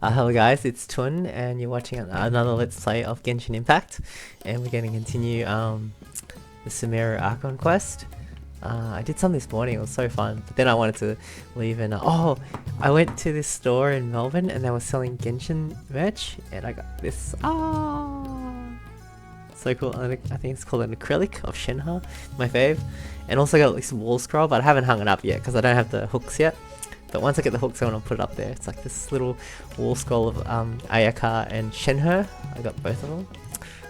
Hello guys, it's Tun and you're watching another Let's Play of Genshin Impact, and we're going to continue the Sumeru Archon quest. I did some this morning, it was so fun, but then I wanted to leave and I went to this store in Melbourne and they were selling Genshin merch and I got this, so cool. I think it's called an acrylic of Shenhe, my fave, and also got this wall scroll, but I haven't hung it up yet because I don't have the hooks yet. But once I get the hooks on, I'll put it up there. It's like this little wall scroll of Ayaka and Shenhe. I got both of them.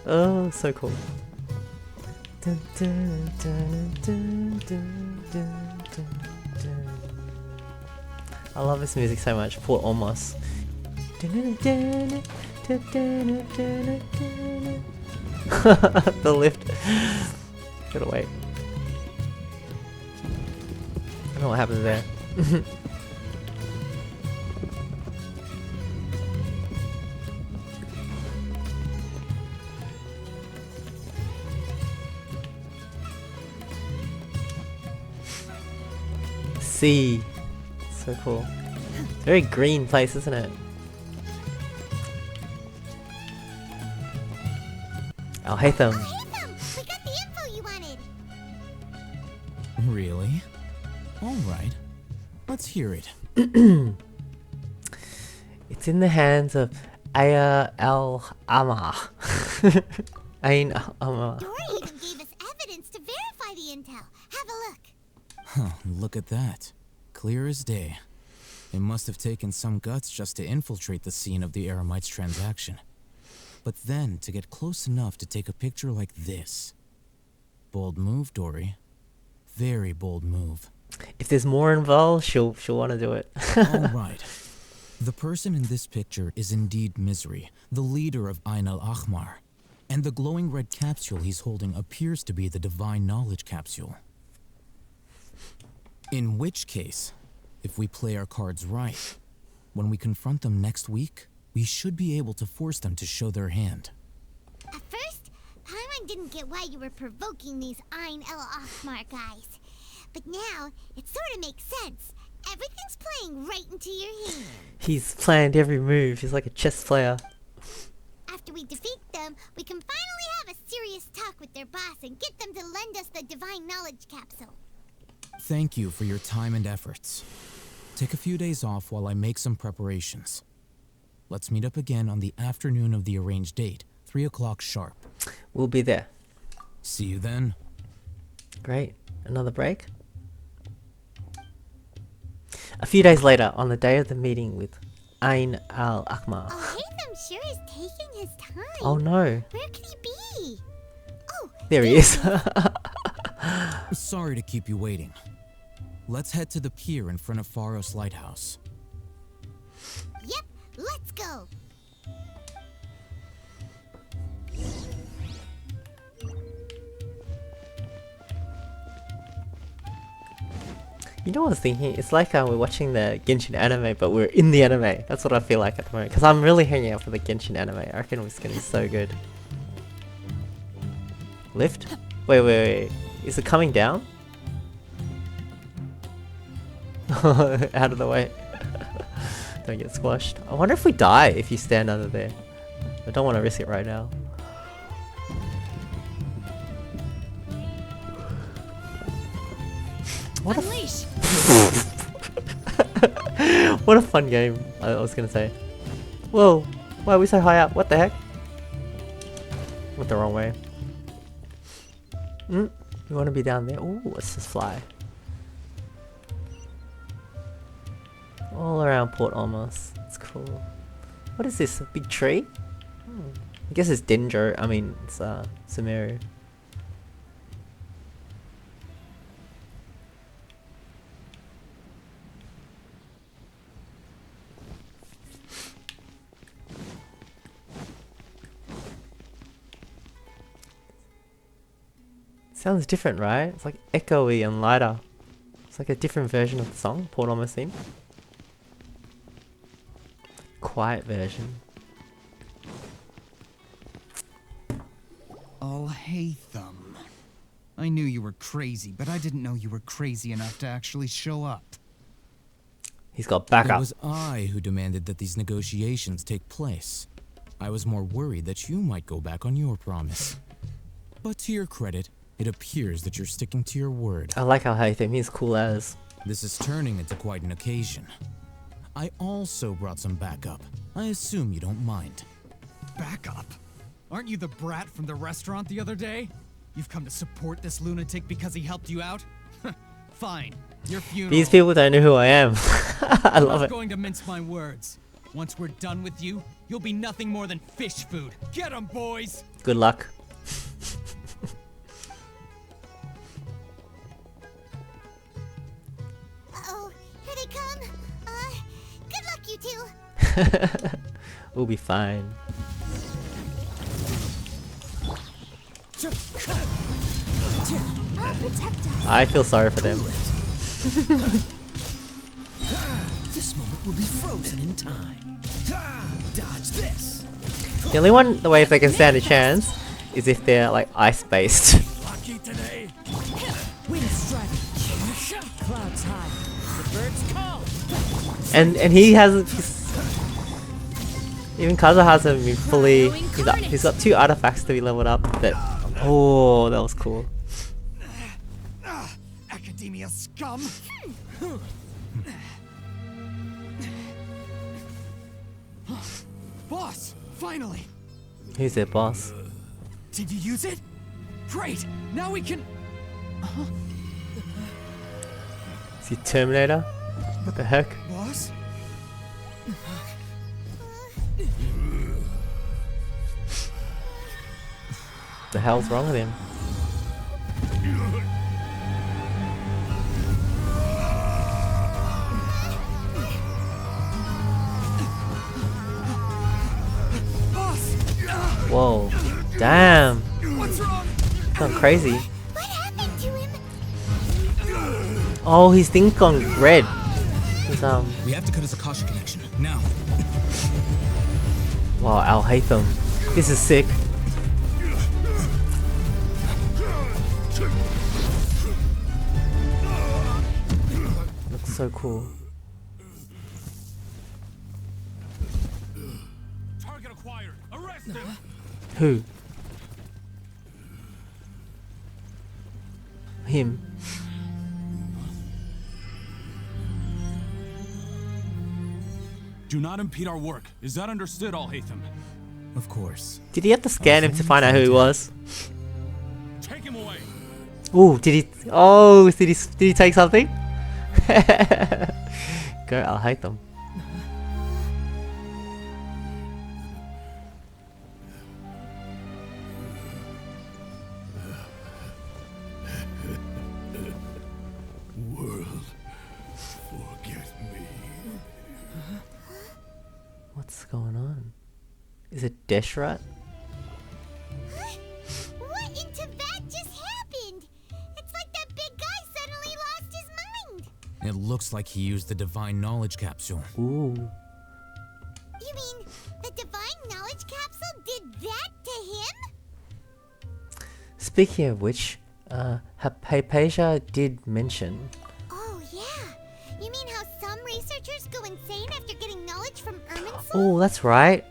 Oh, so cool. Dun, dun, dun, dun, dun, dun, dun, dun. I love this music so much. Port Almost. The lift. Gotta wait. I don't know what happens there. Sea. So cool. Very green place, isn't it? I'll hate them. We got the info you wanted. Really? Alright. Let's hear it. It's in the hands of Aya al-Amar. Ain al-Amar. Dory even gave us evidence to verify the intel. Have a look. Huh, look at that. Clear as day. It must have taken some guts just to infiltrate the scene of the Eremites transaction. But then to get close enough to take a picture like this. Bold move, Dory. Very bold move. If there's more involved, she'll want to do it. Alright. The person in this picture is indeed Misery, the leader of Ain al-Ahmar. And the glowing red capsule he's holding appears to be the Divine Knowledge Capsule. In which case, if we play our cards right, when we confront them next week, we should be able to force them to show their hand. At first, Paimon didn't get why you were provoking these Ain el-Ahmar guys. But now, it sort of makes sense. Everything's playing right into your hand. He's planned every move. He's like a chess player. After we defeat them, we can finally have a serious talk with their boss and get them to lend us the Divine Knowledge Capsule. Thank you for your time and efforts. Take a few days off while I make some preparations. Let's meet up again on the afternoon of the arranged date, 3 o'clock sharp. We'll be there. See you then. Great. Another break. A few days later, on the day of the meeting with Ain al-Ahmar. Oh, Haytham sure is taking his time. Oh no. Where could he be? Oh, There he is. Sorry to keep you waiting. Let's head to the pier in front of Pharos Lighthouse. Yep, let's go. You know what I was thinking? It's like we're watching the Genshin anime, but we're in the anime. That's what I feel like at the moment. Because I'm really hanging out for the Genshin anime. I reckon it's going to be so good. Lift? Wait. Is it coming down? Out of the way. Don't get squashed. I wonder if we die if you stand under there. I don't want to risk it right now. What Unleash. What a fun game, I was gonna say. Whoa, why are we so high up? What the heck? Went the wrong way. You wanna be down there? Ooh, let's just fly. All around Port Almost. It's cool. What is this? A big tree? I guess it's Dendro. I mean, it's Sumeru. Sounds different, right? It's like echoey and lighter. It's like a different version of the song, Port Almost theme. Quiet version. Oh, Haytham. I knew you were crazy, but I didn't know you were crazy enough to actually show up. He's got It backup. was I who demanded that these negotiations take place. I was more worried that you might go back on your promise. But to your credit, it appears that you're sticking to your word. I like how I hate him. He's cool as. This is turning into quite an occasion. I also brought some backup. I assume you don't mind. Backup? Aren't you the brat from the restaurant the other day? You've come to support this lunatic because he helped you out? Fine. Your funeral. These people don't know who I am. I love I'm it. going to mince my words. Once we're done with you, you'll be nothing more than fish food. Get 'em, boys! Good luck. Uh-oh, here they come. Good luck, you two. We'll be fine. I'll protect us. I feel sorry for them. This moment will be frozen in time. Dodge this. The only way if they can stand a chance is if they're like ice-based. Lucky today. Wind strike. Clouds high. The birds call. and he hasn't. Even Kaza hasn't been fully. He's got 2 artifacts to be leveled up. That oh, that was cool. Academia scum! Boss! Finally! Who's their boss? Did you use it? Great! Now we can... Is he Terminator? What the heck? Boss? The hell's wrong with him? Boss! Whoa. Damn. What's wrong? Gone crazy. What happened to him? Oh, his thing's gone red. He's, We have to cut his Akasha connection. Now. wow, I'll hate them. This is sick. Looks so cool. Target acquired. Arrest him. Who? Him. Do not impede our work. Is that understood, Al-Haytham? Of course. Did he have to scan him to find out who he was? Take him away. Ooh, did he? Oh, did he take something? Go, I'll hate them. World, forget me. What's going on? Is it Deshrat? What in Tibet just happened? It's like that big guy suddenly lost his mind. It looks like he used the divine knowledge capsule. Ooh. You mean the divine knowledge capsule did that to him? Speaking of which, Hypatia did mention. Oh yeah. You mean how some researchers go insane after getting knowledge from Irminsul? Oh, that's right.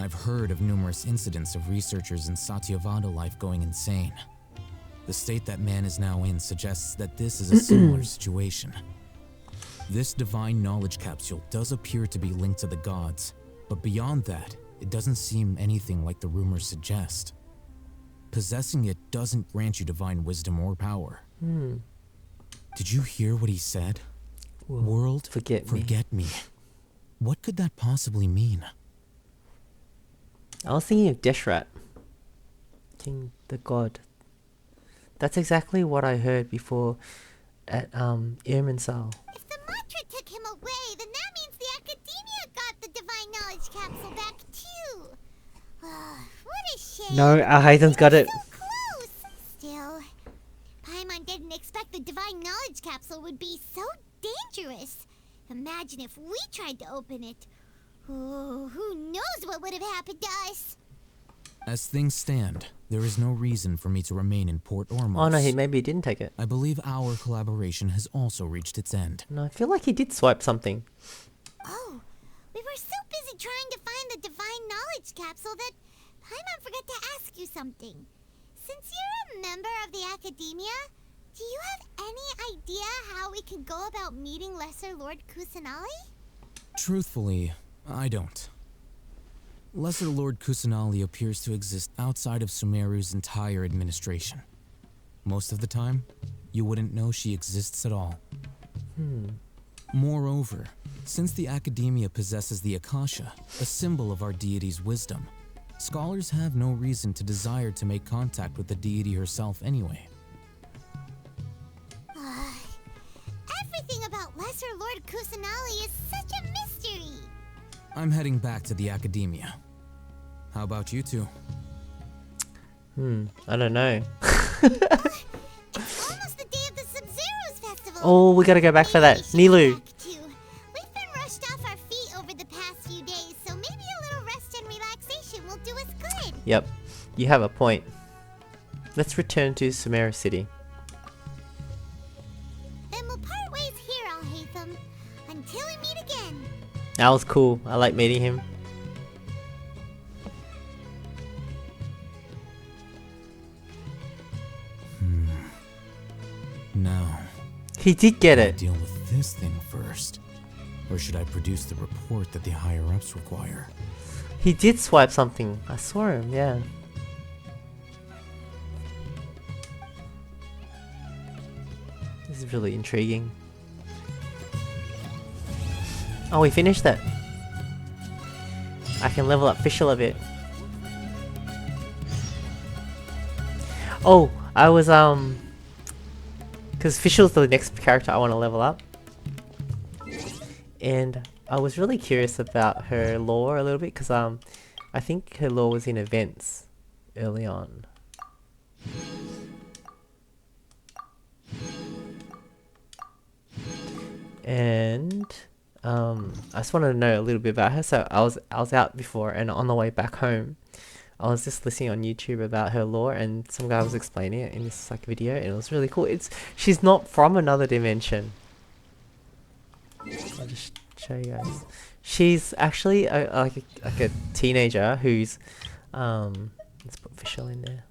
I've heard of numerous incidents of researchers in Satyavada life going insane. The state that man is now in suggests that this is a similar situation. This divine knowledge capsule does appear to be linked to the gods, but beyond that, it doesn't seem anything like the rumors suggest. Possessing it doesn't grant you divine wisdom or power. Did you hear what he said? World, forget me. me. What could that possibly mean? I was thinking of Deshrat. King the god. That's exactly what I heard before at Irminsul. If the mantra took him away, then that means the Academia got the divine knowledge capsule back too. What a shame. No, Al-Haytham's got it. So close. Still, Paimon didn't expect the divine knowledge capsule would be so dangerous. Imagine if we tried to open it. Oh, who knows what would have happened to us? As things stand, there is no reason for me to remain in Port Ormos. Oh no, maybe he didn't take it. I believe our collaboration has also reached its end. No, I feel like he did swipe something. Oh, we were so busy trying to find the divine knowledge capsule that Paimon forgot to ask you something. Since you're a member of the academia, do you have any idea how we can go about meeting Lesser Lord Kusanali? Truthfully, I don't. Lesser Lord Kusanali appears to exist outside of Sumeru's entire administration. Most of the time, you wouldn't know she exists at all. Moreover, since the Academia possesses the Akasha, a symbol of our deity's wisdom, scholars have no reason to desire to make contact with the deity herself anyway. Everything about Lesser Lord Kusanali is such a mystery. I'm heading back to the Academia. How about you two? I don't know. It's almost the day of the Sub-Zero's festival. Oh, we gotta go back for that. Maybe we Nilu. should go back too. We've been rushed off our feet over the past few days, so maybe a little rest and relaxation will do us good. Yep, you have a point. Let's return to Sumeru City. Then we'll part ways here, Al-Haytham, until we meet again. That was cool. I like meeting him. Now, He did get I'll it. deal with this thing first. Or should I produce the report that the higher-ups require? He did swipe something. I saw him, yeah. This is really intriguing. Oh, we finished that. I can level up Fischl a bit. Oh, I was because Fischl's the next character I want to level up. And I was really curious about her lore a little bit because I think her lore was in events early on. And I just wanted to know a little bit about her. So I was out before, and on the way back home, I was just listening on YouTube about her lore, and some guy was explaining it in this like video, and it was really cool. She's not from another dimension. I'll just show you guys. She's actually like a teenager who's let's put Fischl in there.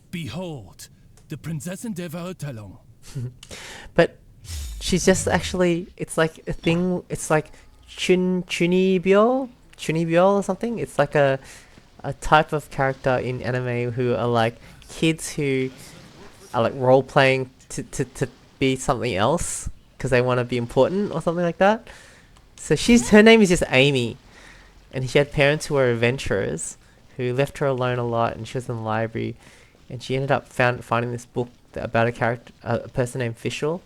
Behold, the Prinzessin der Verurteilung. But she's just actually, it's like a thing, it's like Chunibyo or something. It's like a type of character in anime who are like kids who are like role playing to be something else because they want to be important or something like that. So her name is just Amy, and she had parents who were adventurers who left her alone a lot, and she was in the library, and she ended up finding this book about a person named Fischl,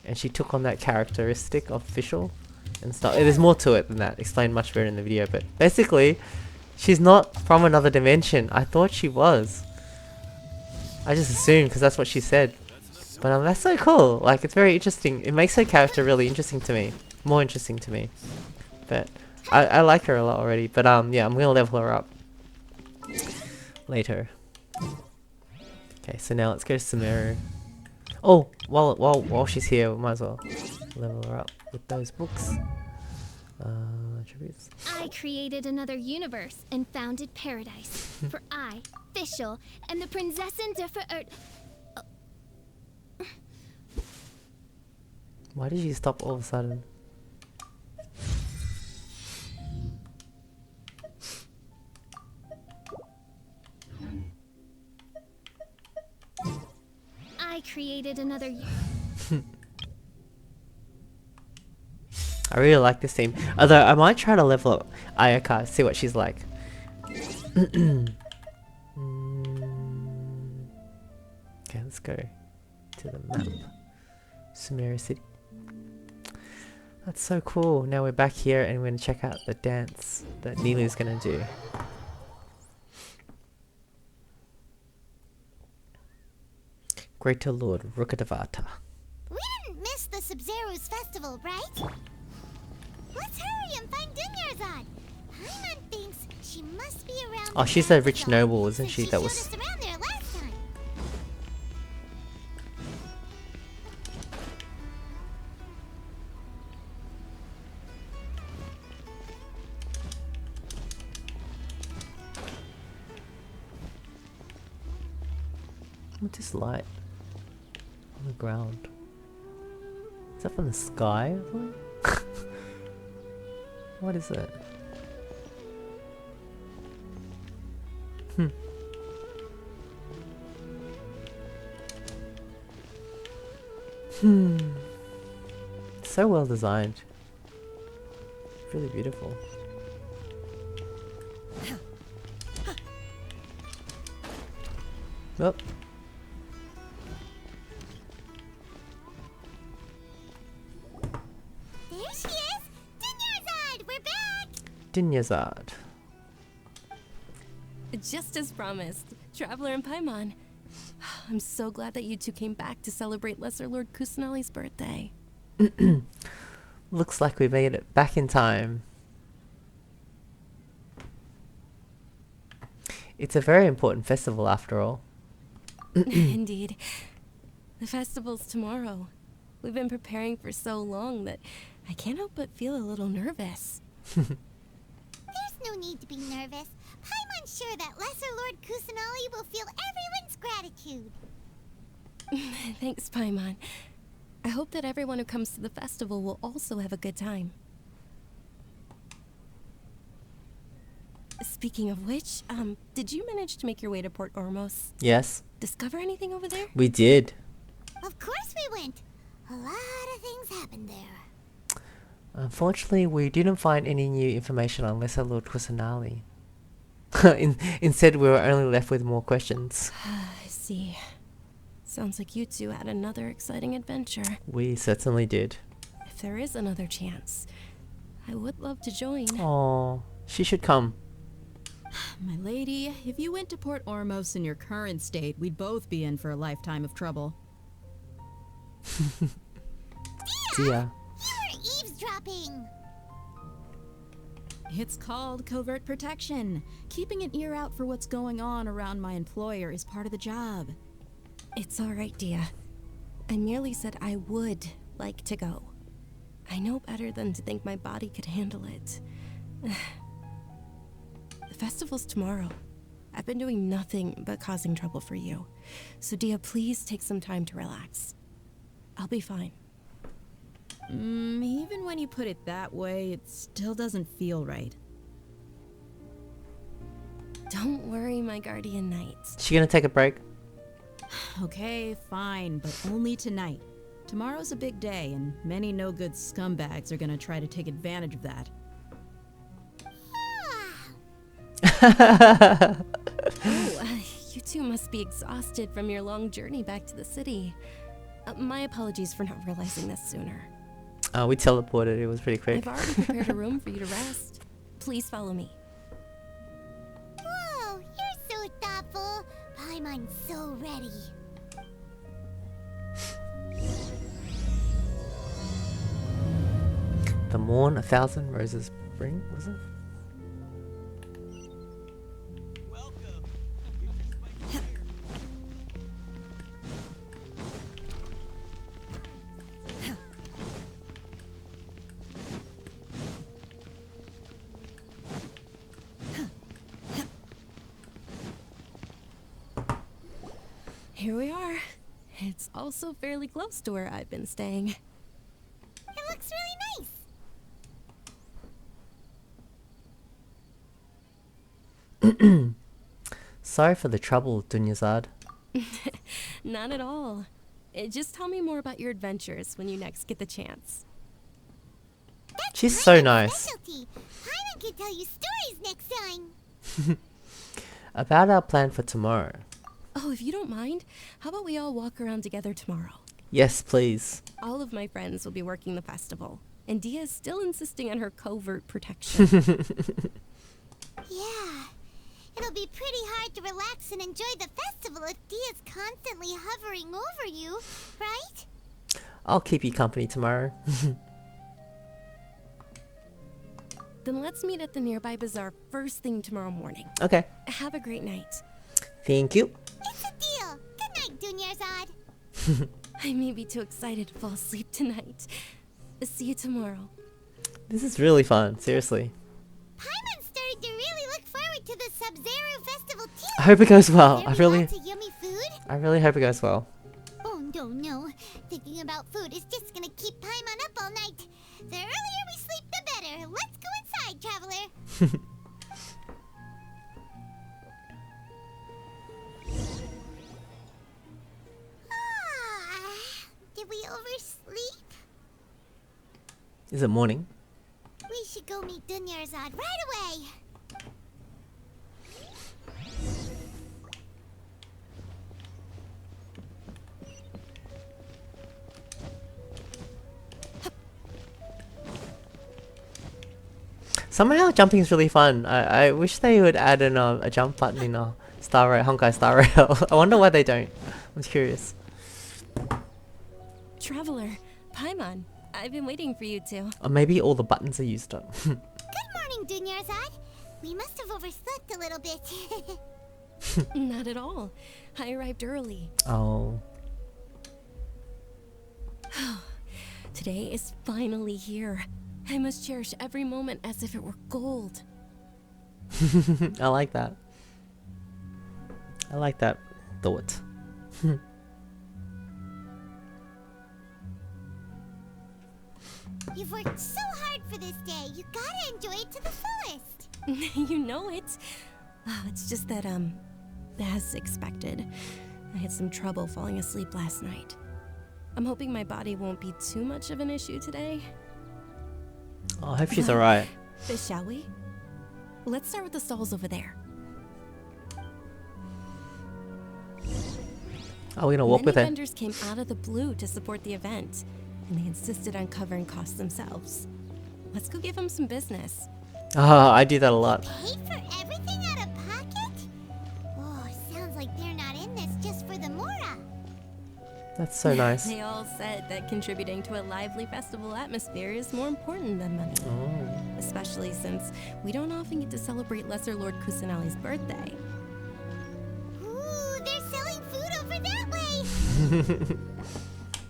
and she took on that characteristic of Fischl and stuff. There's more to it than that, explained much better in the video, but basically she's not from another dimension. I thought she was. I just assumed because that's what she said. But that's so cool. Like, it's very interesting. It makes her character really interesting to me. More interesting to me. But I like her a lot already. But yeah, I'm gonna level her up later. Okay, so now let's go to Sumeru. Oh, while she's here, we might as well level her up with those books. Attributes. I created another universe and founded paradise. For I, Fischl, and the Prinzessin der Why did you stop all of a sudden? I created another I really like this theme. Although I might try to level up Ayaka, see what she's like. Okay, let's go to the map. Sumeru City. That's so cool. Now we're back here and we're gonna check out the dance that Nilu's gonna do. Greater Lord Rukadavata. We didn't miss the Sub-Zero's festival, right? Let's hurry and find Dunyarzad. Paimon thinks she must be around. Oh, the she's a Castle rich noble, isn't since she? She That showed was. us around there last time. What's this light on the ground? Is that from the sky or something? What is it? So well designed. Really beautiful. Oh. There she is! Dunyarzad! We're back! Dunyarzad. Just as promised, Traveler and Paimon. I'm so glad that you two came back to celebrate Lesser Lord Kusanali's birthday. Looks like we made it back in time. It's a very important festival after all. Indeed. The festival's tomorrow. We've been preparing for so long that I can't help but feel a little nervous. There's no need to be nervous. Paimon's sure that Lesser Lord Kusanali will feel everyone's gratitude. Thanks, Paimon. I hope that everyone who comes to the festival will also have a good time. Speaking of which, did you manage to make your way to Port Ormos? Yes, Discover anything over there? we did. Of course we went. A lot of things happened there. Unfortunately, we didn't find any new information on Lesser Lord Kusanali. Instead, we were only left with more questions. I see. Sounds like you two had another exciting adventure. We certainly did. If there is another chance, I would love to join. Oh, she should come. My lady, if you went to Port Ormos in your current state, we'd both be in for a lifetime of trouble. Dear. You're eavesdropping. It's called covert protection. Keeping an ear out for what's going on around my employer is part of the job. It's alright, Dia. I merely said I would like to go. I know better than to think my body could handle it. The festival's tomorrow. I've been doing nothing but causing trouble for you. So Dia, please take some time to relax. I'll be fine. Even when you put it that way, it still doesn't feel right. Don't worry, my guardian knight. She gonna take a break? Okay, fine, but only tonight. Tomorrow's a big day, and many no-good scumbags are gonna try to take advantage of that. You two must be exhausted from your long journey back to the city. My apologies for not realizing this sooner. We teleported, it was pretty quick. I've already prepared a room for you to rest. Please follow me. Whoa, you're so thoughtful. Paimon's so ready. The morn 1,000 roses bring, was it? Here we are. It's also fairly close to where I've been staying. It looks really nice. Sorry for the trouble, Dunyarzad. Not at all. Just tell me more about your adventures when you next get the chance. That's She's so Paimon's nice. specialty. Paimon can tell you stories next time. About our plan for tomorrow. Oh, if you don't mind, how about we all walk around together tomorrow? Yes, please. All of my friends will be working the festival, and Dia is still insisting on her covert protection. Yeah. It'll be pretty hard to relax and enjoy the festival if Dia's constantly hovering over you, right? I'll keep you company tomorrow. Then let's meet at the nearby bazaar first thing tomorrow morning. Okay. Have a great night. Thank you. It's a deal. Good night, Dunyarzad. I may be too excited to fall asleep tonight. See you tomorrow. This is really fun. Seriously. Paimon's starting to really look forward to the Sub-Zero Festival too. I hope it goes well. There I be really, lots of yummy food. I really hope it goes well. Oh no. Thinking about food is just gonna keep Paimon up all night. The earlier we sleep, the better. Let's go inside, traveler. Did we oversleep? Is it morning? We should go meet Dunyarzad right away. Somehow jumping is really fun. I wish they would add in a jump button in Star Rail, Honkai Star Rail. I wonder why they don't. I'm curious. Traveler, Paimon, I've been waiting for you two. Or maybe all the buttons are used up. Good morning, Dunyarzad. We must have overslept a little bit. Not at all. I arrived early. Oh. Today is finally here. I must cherish every moment as if it were gold. I like that. I like that thought. You've worked so hard for this day. You gotta enjoy it to the fullest. You know it. Oh, it's just that, as expected, I had some trouble falling asleep last night. I'm hoping my body won't be too much of an issue today. Oh, I hope she's alright. Shall we? Let's start with the stalls over there. Are we gonna walk Many with her? vendors came out of the blue to support the event, and they insisted on covering costs themselves. Let's go give them some business. Oh, I do that a lot. Pay for everything out of pocket? Oh, sounds like they're not in this just for the Mora. That's so nice. They all said that contributing to a lively festival atmosphere is more important than money. Oh. Especially since we don't often get to celebrate Lesser Lord Kusanali's birthday. Ooh, they're selling food over that way.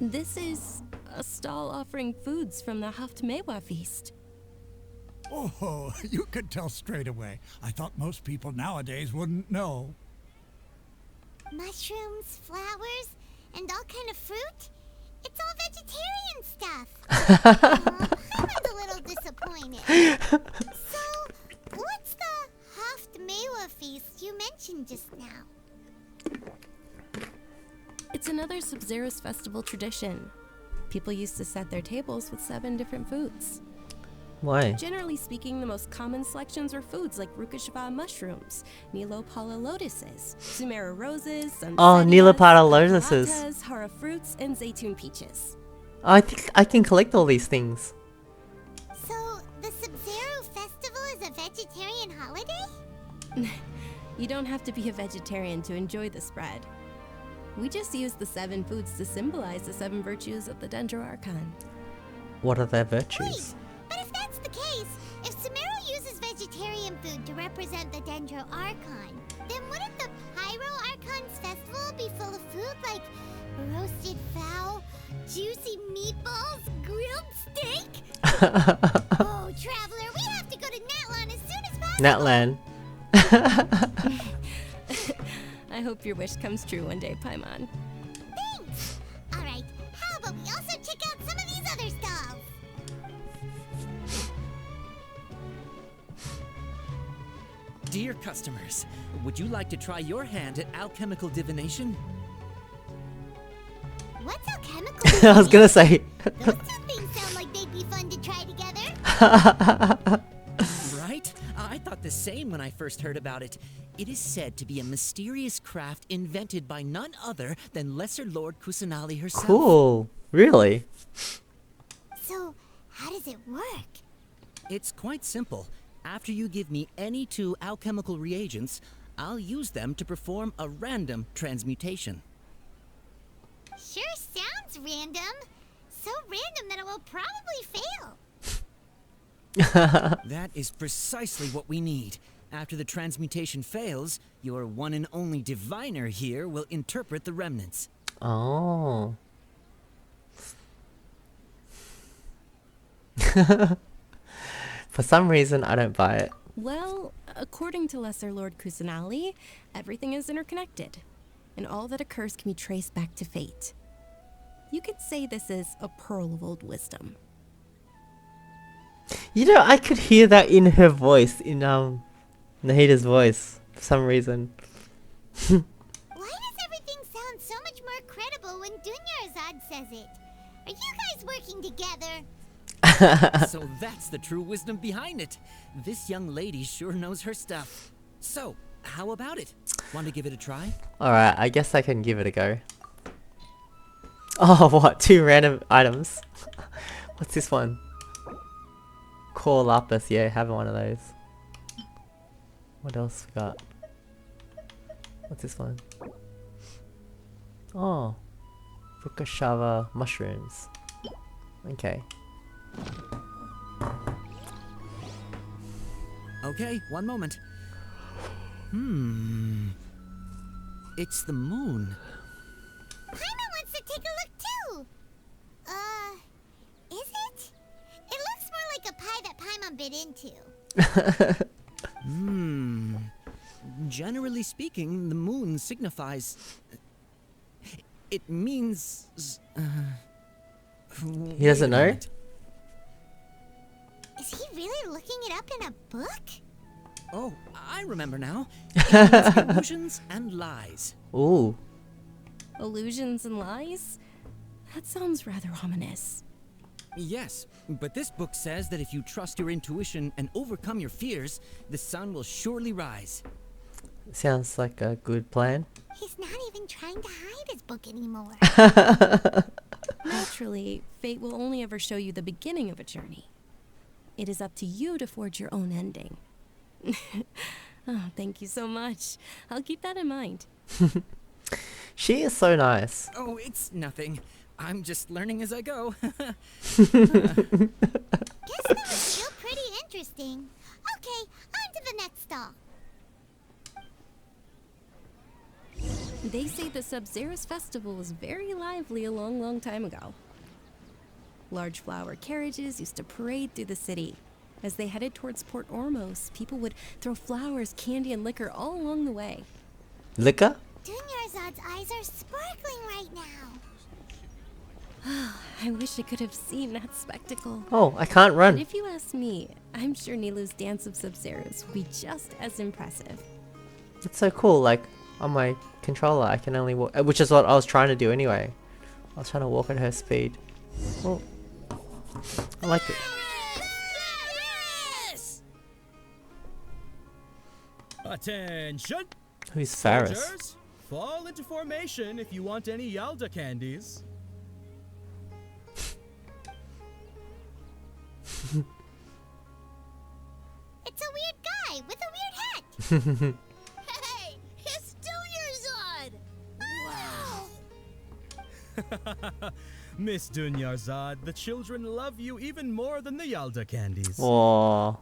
This is a stall offering foods from the Haftmewa feast. Oh, you could tell straight away. I thought most people nowadays wouldn't know. Mushrooms, flowers, and all kind of fruit? It's all vegetarian stuff. I'm a little disappointed. So, what's the Haftmewa feast you mentioned just now? It's another Sub-Zero's festival tradition. People used to set their tables with 7 different foods. Why? Generally speaking, the most common selections are foods like Rukashava mushrooms, Nilopala lotuses, Sumeru roses, Oh, Nilopala lotuses. lotuses, Hara fruits, and Zaytun peaches. I think I can collect all these things. So, the Sub-Zero festival is a vegetarian holiday? You don't have to be a vegetarian to enjoy the spread. We just use the 7 foods to symbolize the 7 virtues of the Dendro Archon. What are their Wait, virtues? but if that's the case, if Sumeru uses vegetarian food to represent the Dendro Archon, then wouldn't the Pyro Archon's festival be full of food like roasted fowl, juicy meatballs, grilled steak? Oh, traveler, we have to go to Natlan as soon as possible. Natlan. I hope your wish comes true one day, Paimon. Thanks. All right, how about we also check out some of these other stalls? Dear customers, would you like to try your hand at alchemical divination? What's alchemical? I was gonna say. Those two things sound like they'd be fun to try together. Right? I thought the same when I first heard about it. It is said to be a mysterious craft invented by none other than Lesser Lord Kusanali herself. Cool. Really? So, how does it work? It's quite simple. After you give me any 2 alchemical reagents, I'll use them to perform a random transmutation. Sure sounds random. So random that it will probably fail. That is precisely what we need. After the transmutation fails, your one and only diviner here will interpret the remnants. Oh. For some reason, I don't buy it. Well, according to Lesser Lord Kusanali, everything is interconnected, and all that occurs can be traced back to fate. You could say this is a pearl of old wisdom. You know, I could hear that in her voice, in Nahida's voice, for some reason. Why does everything sound so much more credible when Dunyarzad says it? Are you guys working together? So that's the true wisdom behind it. This young lady sure knows her stuff. So, how about it? Want to give it a try? Alright, I guess I can give it a go. Oh, what? 2 random items? What's this one? Core Lapis, yeah, having one of those. What else we got? What's this one? Oh. Rukashava mushrooms. Okay. Okay, one moment. It's the moon. Paimon wants to take a look too! Is it? It looks more like a pie that Paimon bit into. Generally speaking, the moon signifies... It means... He doesn't know? Is he really looking it up in a book? Oh, I remember now. It means illusions and lies. Ooh. Illusions and lies? That sounds rather ominous. Yes, but this book says that if you trust your intuition and overcome your fears, the sun will surely rise. Sounds like a good plan. He's not even trying to hide his book anymore. Naturally, fate will only ever show you the beginning of a journey. It is up to you to forge your own ending. Oh, thank you so much. I'll keep that in mind. She is so nice. Oh, it's nothing. I'm just learning as I go. Guess that was still pretty interesting. Okay, on to the next stall. They say the Sub-Zerus festival was very lively a long time ago. Large flower carriages used to parade through the city. As they headed towards Port Ormos, people would throw flowers, candy, and liquor all along the way. Liquor? Dunyarzad's eyes are sparkling right now. I wish I could have seen that spectacle. Oh, I can't But run. if you ask me, I'm sure Nilu's dance of Sub-Zerus would be just as impressive. It's so cool, like, on my controller I can only walk, which is what I was trying to do anyway. I was trying to walk at her speed. Oh. I like it. Attention! Who's Faris? Soldiers, fall into formation if you want any Yalda candies. It's a weird guy with a weird hat. Hey, it's Dunyarzad! Wow! Miss Dunyarzad, the children love you even more than the Yalda candies. Aww.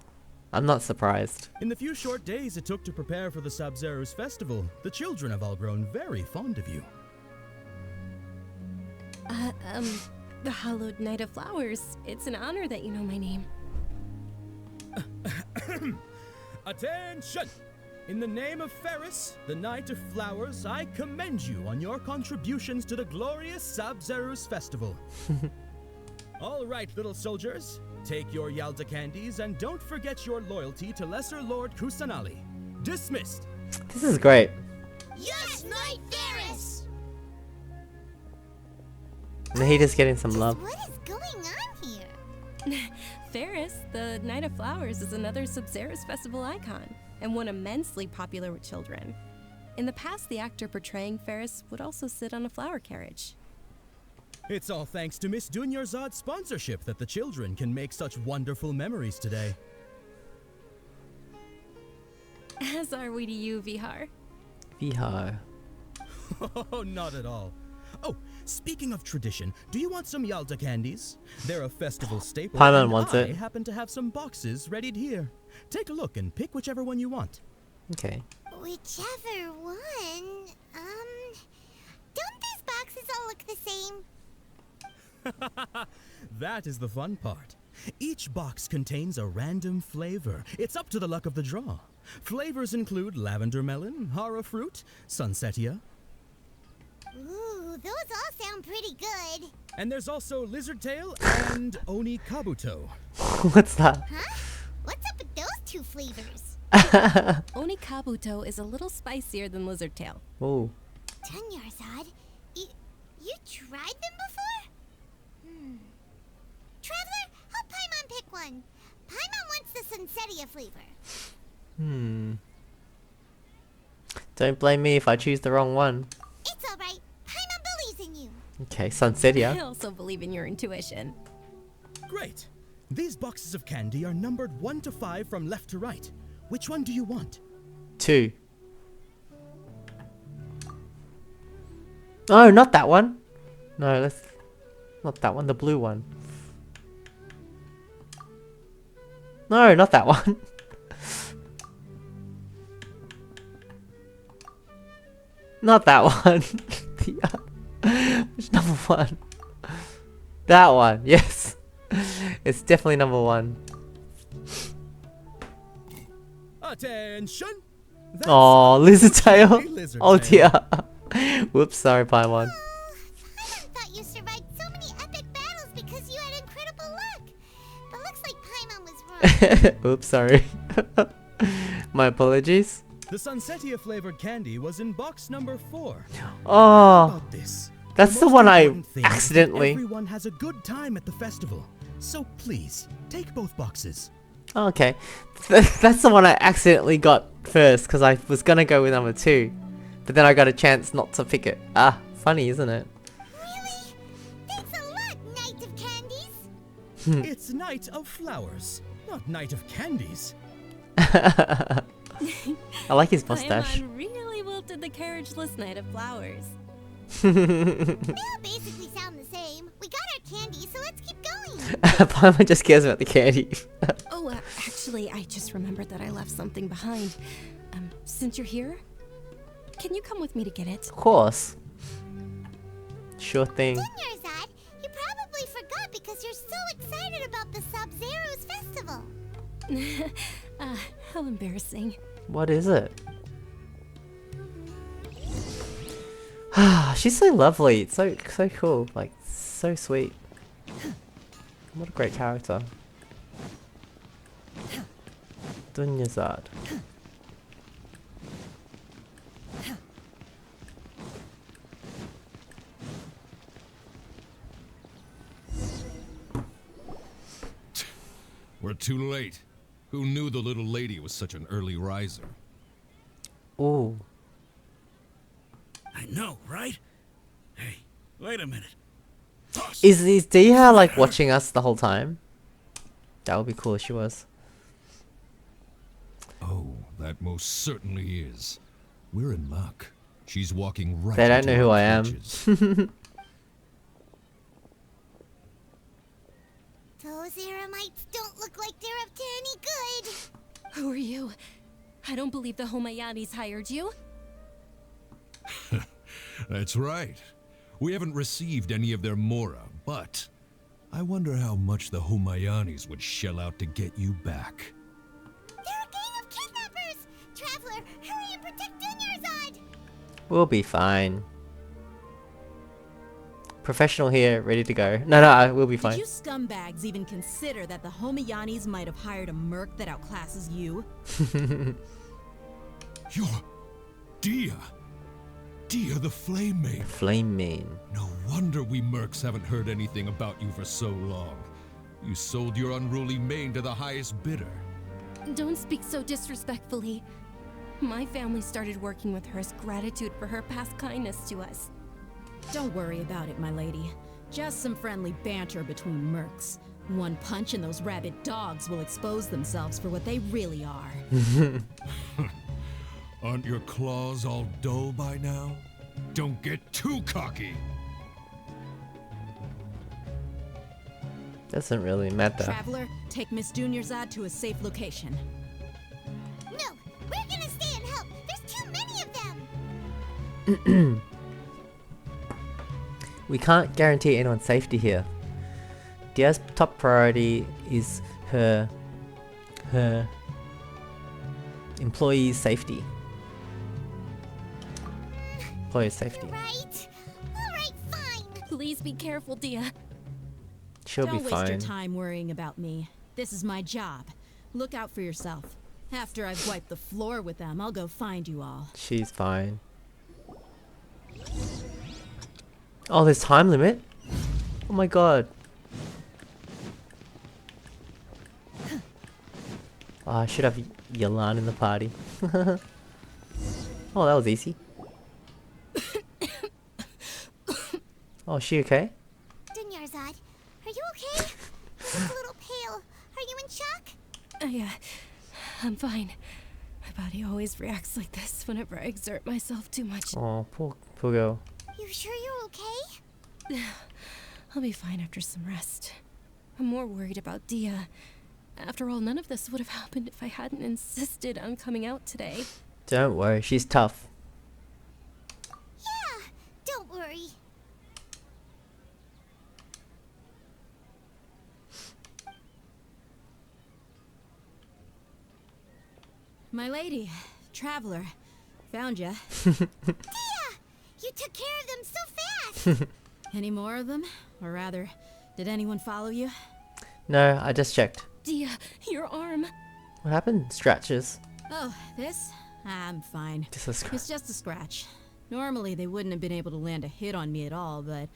I'm not surprised. In the few short days it took to prepare for the Sub-Zerus festival, the children have all grown very fond of you. The Hallowed Knight of Flowers. It's an honor that you know my name. Attention! In the name of Ferris, the Knight of Flowers, I commend you on your contributions to the glorious Sub-Zerus festival. All right, little soldiers. Take your Yalda candies and don't forget your loyalty to Lesser Lord Kusanali. Dismissed. This is great. Yes, Knight Ferris! Nahida's getting some love. What is going on here? Ferris, the Knight of Flowers, is another Sub-Zerus festival icon, and one immensely popular with children. In the past, the actor portraying Ferris would also sit on a flower carriage. It's all thanks to Miss Dunyarzad's sponsorship that the children can make such wonderful memories today. As are we to you, Vihar. Vihar. Oh, not at all. Oh, Speaking of tradition, do you want some Yalta candies? They're a festival staple. Paimon and wants I it. happen to have some boxes readied here. Take a look and pick whichever one you want. Okay. Whichever one. Don't these boxes all look the same? That is the fun part. Each box contains a random flavor. It's up to the luck of the draw. Flavors include lavender melon, hara fruit, sunsetia. Ooh, those all sound pretty good. And there's also lizard tail and oni kabuto. What's that? Huh? What's up with those two flavors? Oni kabuto is a little spicier than lizard tail. Oh. Dunyarzad, you tried them before? Traveler, help Paimon pick one. Paimon wants the sunsetia flavor. Don't blame me if I choose the wrong one. It's alright. Paimon believes in you. Okay, Sunsetia. I also believe in your intuition. Great. These boxes of candy are numbered 1 to 5 from left to right. Which one do you want? 2. Oh, not that one. No, let's... Not that one, the blue one. No, not that one. Not that one. Which number one? That one, yes. It's definitely number 1. Attention! Oh, lizard tail. Lizard Oh tail. dear. Whoops, sorry, Paimon. Paimon thought you survived so many epic battles because you had incredible luck. But looks like Paimon was wrong. Oops, sorry. My apologies. The sunsetia flavored candy was in box number 4. Oh, About this. that's the most one I important thing is that accidentally... Everyone has a good time at the festival. So please, take both boxes. Oh, okay. That's the one I accidentally got first because I was gonna go with number 2. But then I got a chance not to pick it. Ah, funny, isn't it? Really? Thanks a lot, Knight of Candies. It's Night of Flowers, not Night of Candies. I like his mustache. Paimon really wilted the carriageless Knight of Flowers. They all basically sound the same. We got our candy, so let's keep going. Paimon just cares about the candy. Oh, actually, I just remembered that I left something behind. Since you're here, can you come with me to get it? Of course. Sure thing. Dunyarzad, you probably forgot because you're so excited about the Sub-Zero's festival. How embarrassing. What is it? She's so lovely. It's so cool. Like, so sweet. What a great character. Dunyarzad. We're too late. Who knew the little lady was such an early riser? Ooh. I know, right? Hey, wait a minute. Is Diha like watching us the whole time? That would be cool if she was. Oh, that most certainly is. We're in luck. She's walking right. They don't into know who our I am. clutches. Those Eremites don't look like they're up to any good. Who are you? I don't believe the Homayanis hired you. That's right. We haven't received any of their mora, but I wonder how much the Homayanis would shell out to get you back. They're a gang of kidnappers! Traveler, hurry and protect Dunyarzad! We'll be fine. Professional here, ready to go. No, we'll be fine. Did you scumbags even consider that the Homayanis might have hired a merc that outclasses you? You're... Dia! Dia the Flame Maid. Flame Maid. No wonder we mercs haven't heard anything about you for so long. You sold your unruly mane to the highest bidder. Don't speak so disrespectfully. My family started working with her as gratitude for her past kindness to us. Don't worry about it, my lady. Just some friendly banter between mercs. One punch and those rabid dogs will expose themselves for what they really are. Aren't your claws all dull by now? Don't get too cocky! Doesn't really matter. Traveler, take Miss Dunyarzad to a safe location. No, we're gonna stay and help. There's too many of them. We can't guarantee anyone's safety here. Dia's top priority is her employees' safety. Employees' safety. Right? All right, fine. Please be careful, Dia. She'll Don't be waste your fine. time worrying about me. This is my job. Look out for yourself. After I've wiped the floor with them, I'll go find you all. She's fine. Oh, there's time limit? Oh my god. Oh, I should have Yalan in the party. Oh, that was easy. Oh, is she okay? Dunyarzad, are you okay? You look a little pale. Are you in shock? Yeah, I'm fine. My body always reacts like this whenever I exert myself too much. Oh, poor girl. You sure you're okay? I'll be fine after some rest. I'm more worried about Dia. After all, none of this would have happened if I hadn't insisted on coming out today. Don't worry, she's tough. Yeah, don't worry. My lady, Traveler, found ya. Dia! You took care of them so fast! Any more of them? Or rather, did anyone follow you? No, I just checked. Dia, your arm. What happened? Scratches. Oh, this? I'm fine. Just a scratch. It's just a scratch. Normally, they wouldn't have been able to land a hit on me at all, but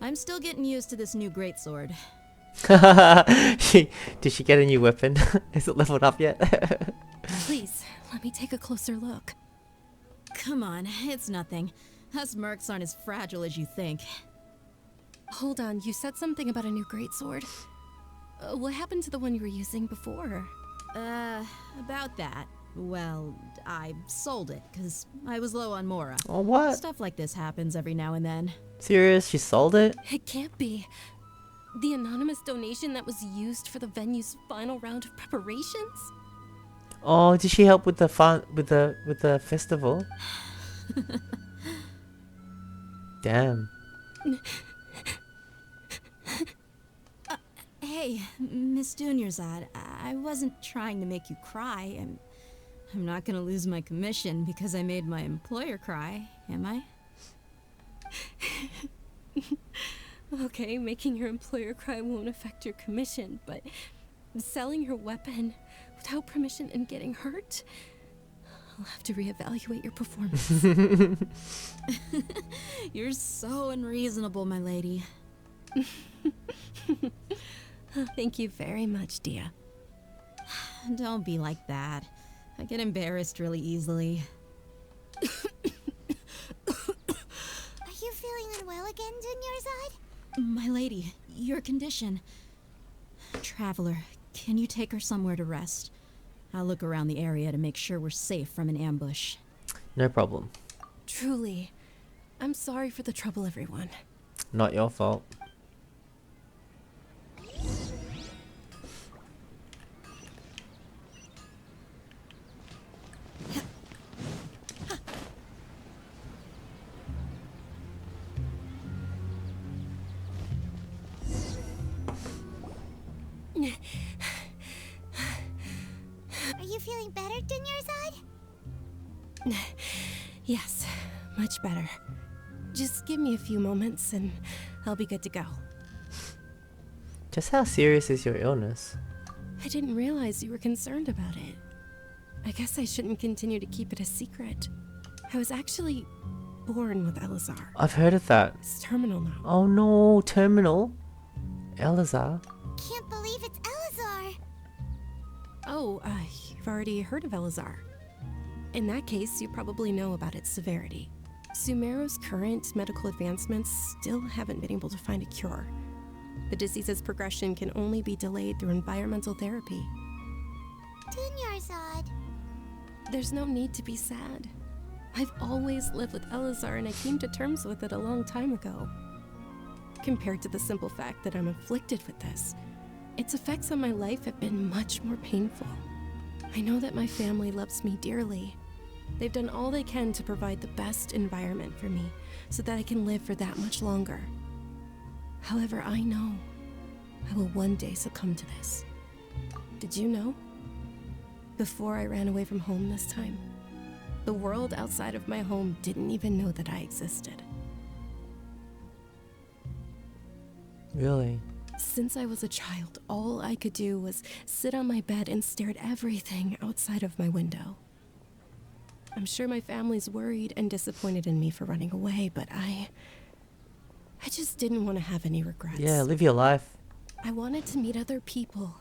I'm still getting used to this new greatsword. Did she get a new weapon? Is it leveled up yet? Please, let me take a closer look. Come on, it's nothing. Us mercs aren't as fragile as you think. Hold on, you said something about a new greatsword. What happened to the one you were using before? About that. Well, I sold it, because I was low on Mora. Oh, what? Stuff like this happens every now and then. Serious? She sold it? It can't be. The anonymous donation that was used for the venue's final round of preparations? Oh, did she help with the with the festival? Damn. Hey, Miss Dunyarzad, I wasn't trying to make you cry. I'm not gonna lose my commission because I made my employer cry, am I? Okay, making your employer cry won't affect your commission, but selling your weapon without permission and getting hurt? I'll have to reevaluate your performance. You're so unreasonable, my lady. Thank you very much, Dia. Don't be like that. I get embarrassed really easily. Are you feeling unwell again, Dunyarzad? My lady, your condition. Traveler, can you take her somewhere to rest? I'll look around the area to make sure we're safe from an ambush. No problem. Truly, I'm sorry for the trouble, everyone. Not your fault. Are you feeling better, Dunyarzad? Yes, much better. Just give me a few moments and I'll be good to go. Just how serious is your illness? I didn't realize you were concerned about it. I guess I shouldn't continue to keep it a secret. I was actually born with Elazar. I've heard of that. It's terminal now. Oh no, terminal. Elazar. Can't believe it's Elazar. Oh, you've already heard of Elazar. In that case, you probably know about its severity. Sumeru's current medical advancements still haven't been able to find a cure. The disease's progression can only be delayed through environmental therapy. Dunyarzad. There's no need to be sad. I've always lived with Elazar and I came to terms with it a long time ago. Compared to the simple fact that I'm afflicted with this, its effects on my life have been much more painful. I know that my family loves me dearly. They've done all they can to provide the best environment for me so that I can live for that much longer. However, I know I will one day succumb to this. Did you know? Before I ran away from home this time, the world outside of my home didn't even know that I existed. Really? Since I was a child, all I could do was sit on my bed and stare at everything outside of my window. I'm sure my family's worried and disappointed in me for running away, but I just didn't want to have any regrets. Yeah, live your life. I wanted to meet other people.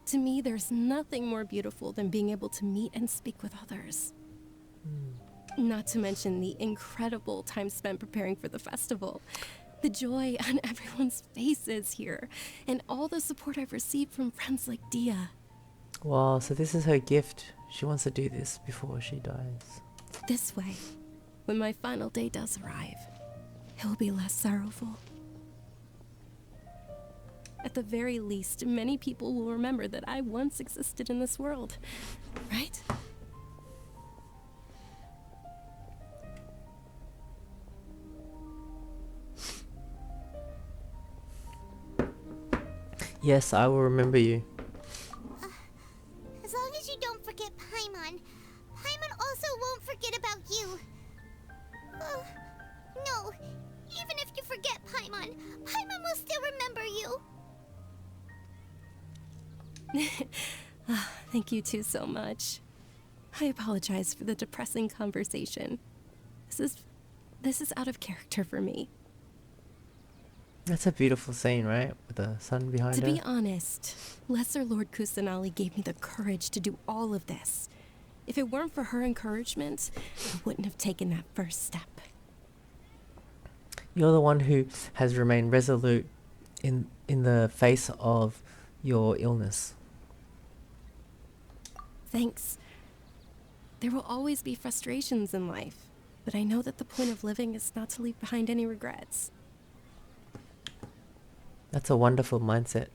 To me, there's nothing more beautiful than being able to meet and speak with others. Not to mention the incredible time spent preparing for the festival. The joy on everyone's faces here, and all the support I've received from friends like Dia. Wow, so this is her gift. She wants to do this before she dies. This way, when my final day does arrive, it will be less sorrowful. At the very least, many people will remember that I once existed in this world, right? Yes, I will remember you. As long as you don't forget Paimon, Paimon also won't forget about you. No, even if you forget Paimon, Paimon will still remember you. Thank you two so much. I apologize for the depressing conversation. This is out of character for me. That's a beautiful scene, right? With the sun behind her. To be honest, Lesser Lord Kusanali gave me the courage to do all of this. If it weren't for her encouragement, I wouldn't have taken that first step. You're the one who has remained resolute in the face of your illness. Thanks. There will always be frustrations in life, but I know that the point of living is not to leave behind any regrets. That's a wonderful mindset.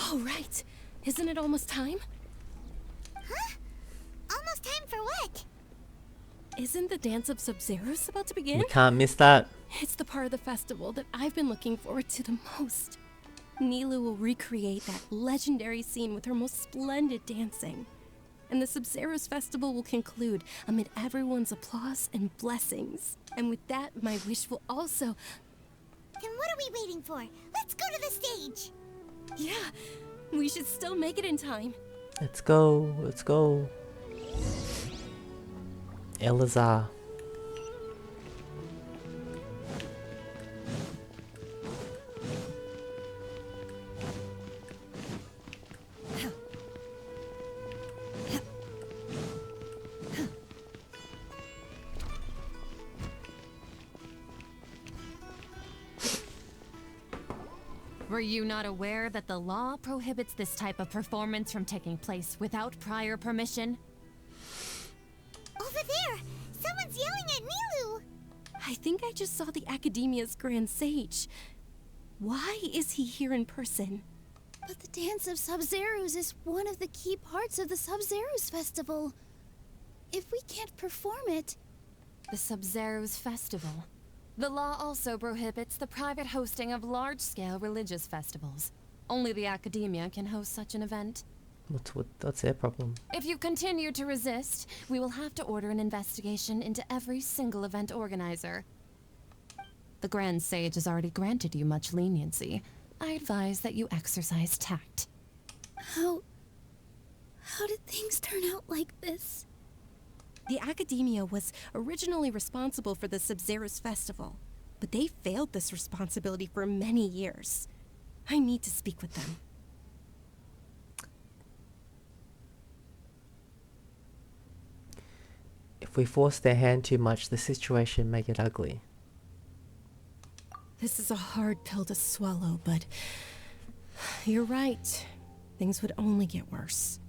All right. Isn't it almost time? Huh? Almost time for what? Isn't the Dance of Sub-Zeros about to begin? We can't miss that. It's the part of the festival that I've been looking forward to the most. Nilu will recreate that legendary scene with her most splendid dancing. And the Sub-Zeros festival will conclude amid everyone's applause and blessings. And with that, my wish will also... Then what are we waiting for? Let's go to the stage! Yeah, we should still make it in time. Let's go, let's go. Elazar. Were you not aware that the law prohibits this type of performance from taking place without prior permission? Over there! Someone's yelling at Nilu! I think I just saw the Academia's Grand Sage. Why is he here in person? But the Dance of Sub-Zeros is one of the key parts of the Sub-Zeros Festival. If we can't perform it... The Sub-Zeros Festival. The law also prohibits the private hosting of large-scale religious festivals. Only the Academia can host such an event. What's their problem? If you continue to resist, we will have to order an investigation into every single event organizer. The Grand Sage has already granted you much leniency. I advise that you exercise tact. How did things turn out like this? The Academia was originally responsible for the Sub-Zeros Festival, but they failed this responsibility for many years. I need to speak with them. If we force their hand too much, the situation may get ugly. This is a hard pill to swallow, but you're right. things would only get worse.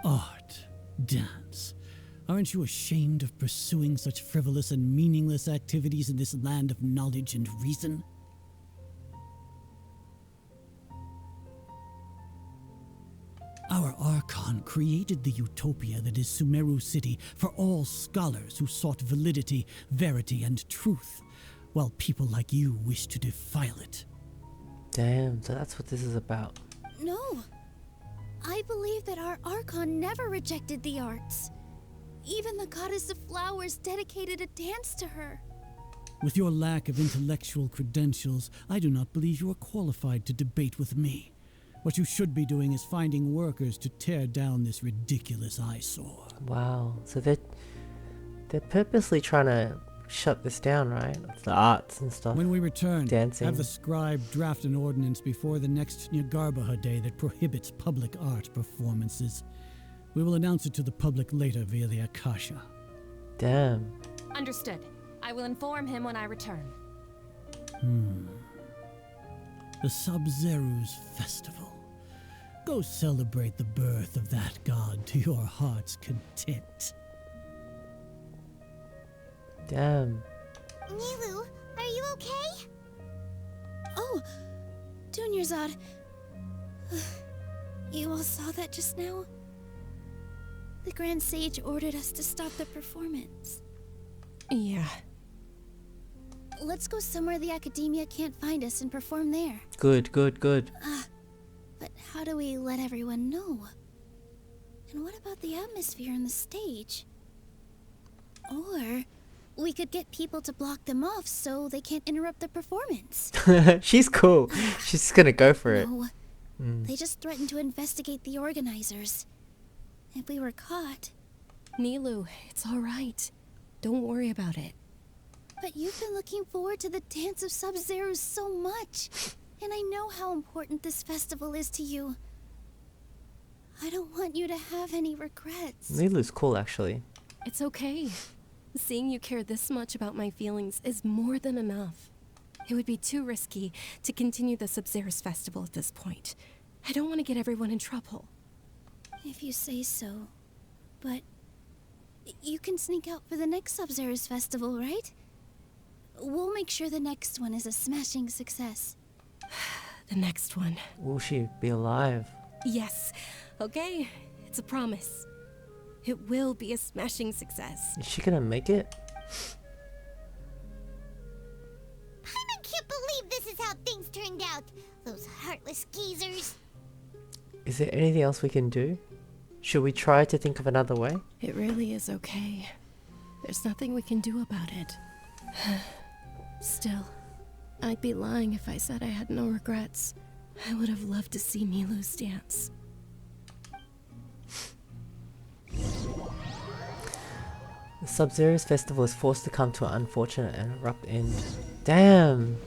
Art, dance. Aren't you ashamed of pursuing such frivolous and meaningless activities in this land of knowledge and reason? Our Archon created the utopia that is Sumeru City for all scholars who sought validity, verity, and truth, while people like you wish to defile it. Damn, so that's what this is about. No. I believe that our Archon never rejected the arts. Even the goddess of flowers dedicated a dance to her. With your lack of intellectual credentials, I do not believe you are qualified to debate with me. What you should be doing is finding workers to tear down this ridiculous eyesore. Wow, so they're purposely trying to shut this down, right? It's the arts and stuff. When we return, dancing. have the scribe draft an ordinance before the next Nyargarbaha Day that prohibits public art performances. We will announce it to the public later via the Akasha. Damn. Understood. I will inform him when I return. The Sub-Zeru's festival. Go celebrate the birth of that god to your heart's content. Damn. Nilu, are you okay? Oh, Dunyarzad. You all saw that just now? The Grand Sage ordered us to stop the performance. Yeah. Let's go somewhere the Academia can't find us and perform there. Good, good, good. But how do we let everyone know? And what about the atmosphere on the stage? Or we could get people to block them off so they can't interrupt the performance. She's cool. She's just gonna go for it. No, they just threatened to investigate the organizers. If we were caught... Nilu, it's alright. Don't worry about it. But you've been looking forward to the Dance of Sub-Zero so much. And I know how important this festival is to you. I don't want you to have any regrets. Nilu's cool, actually. It's okay. Seeing you care this much about my feelings is more than enough. It would be too risky to continue the Sub-Zero's festival at this point. I don't want to get everyone in trouble. If you say so. But you can sneak out for the next Sub-Zero's festival, right? We'll make sure the next one is a smashing success. The next one. Will she be alive? Yes. Okay. It's a promise. It will be a smashing success. Is she gonna make it? I can't believe this is how things turned out. Those heartless geezers. Is there anything else we can do? Should we try to think of another way? It really is okay. There's nothing we can do about it. Still, I'd be lying if I said I had no regrets. I would have loved to see Nilu's dance. The Sub-Zero's festival is forced to come to an unfortunate and abrupt end. Damn!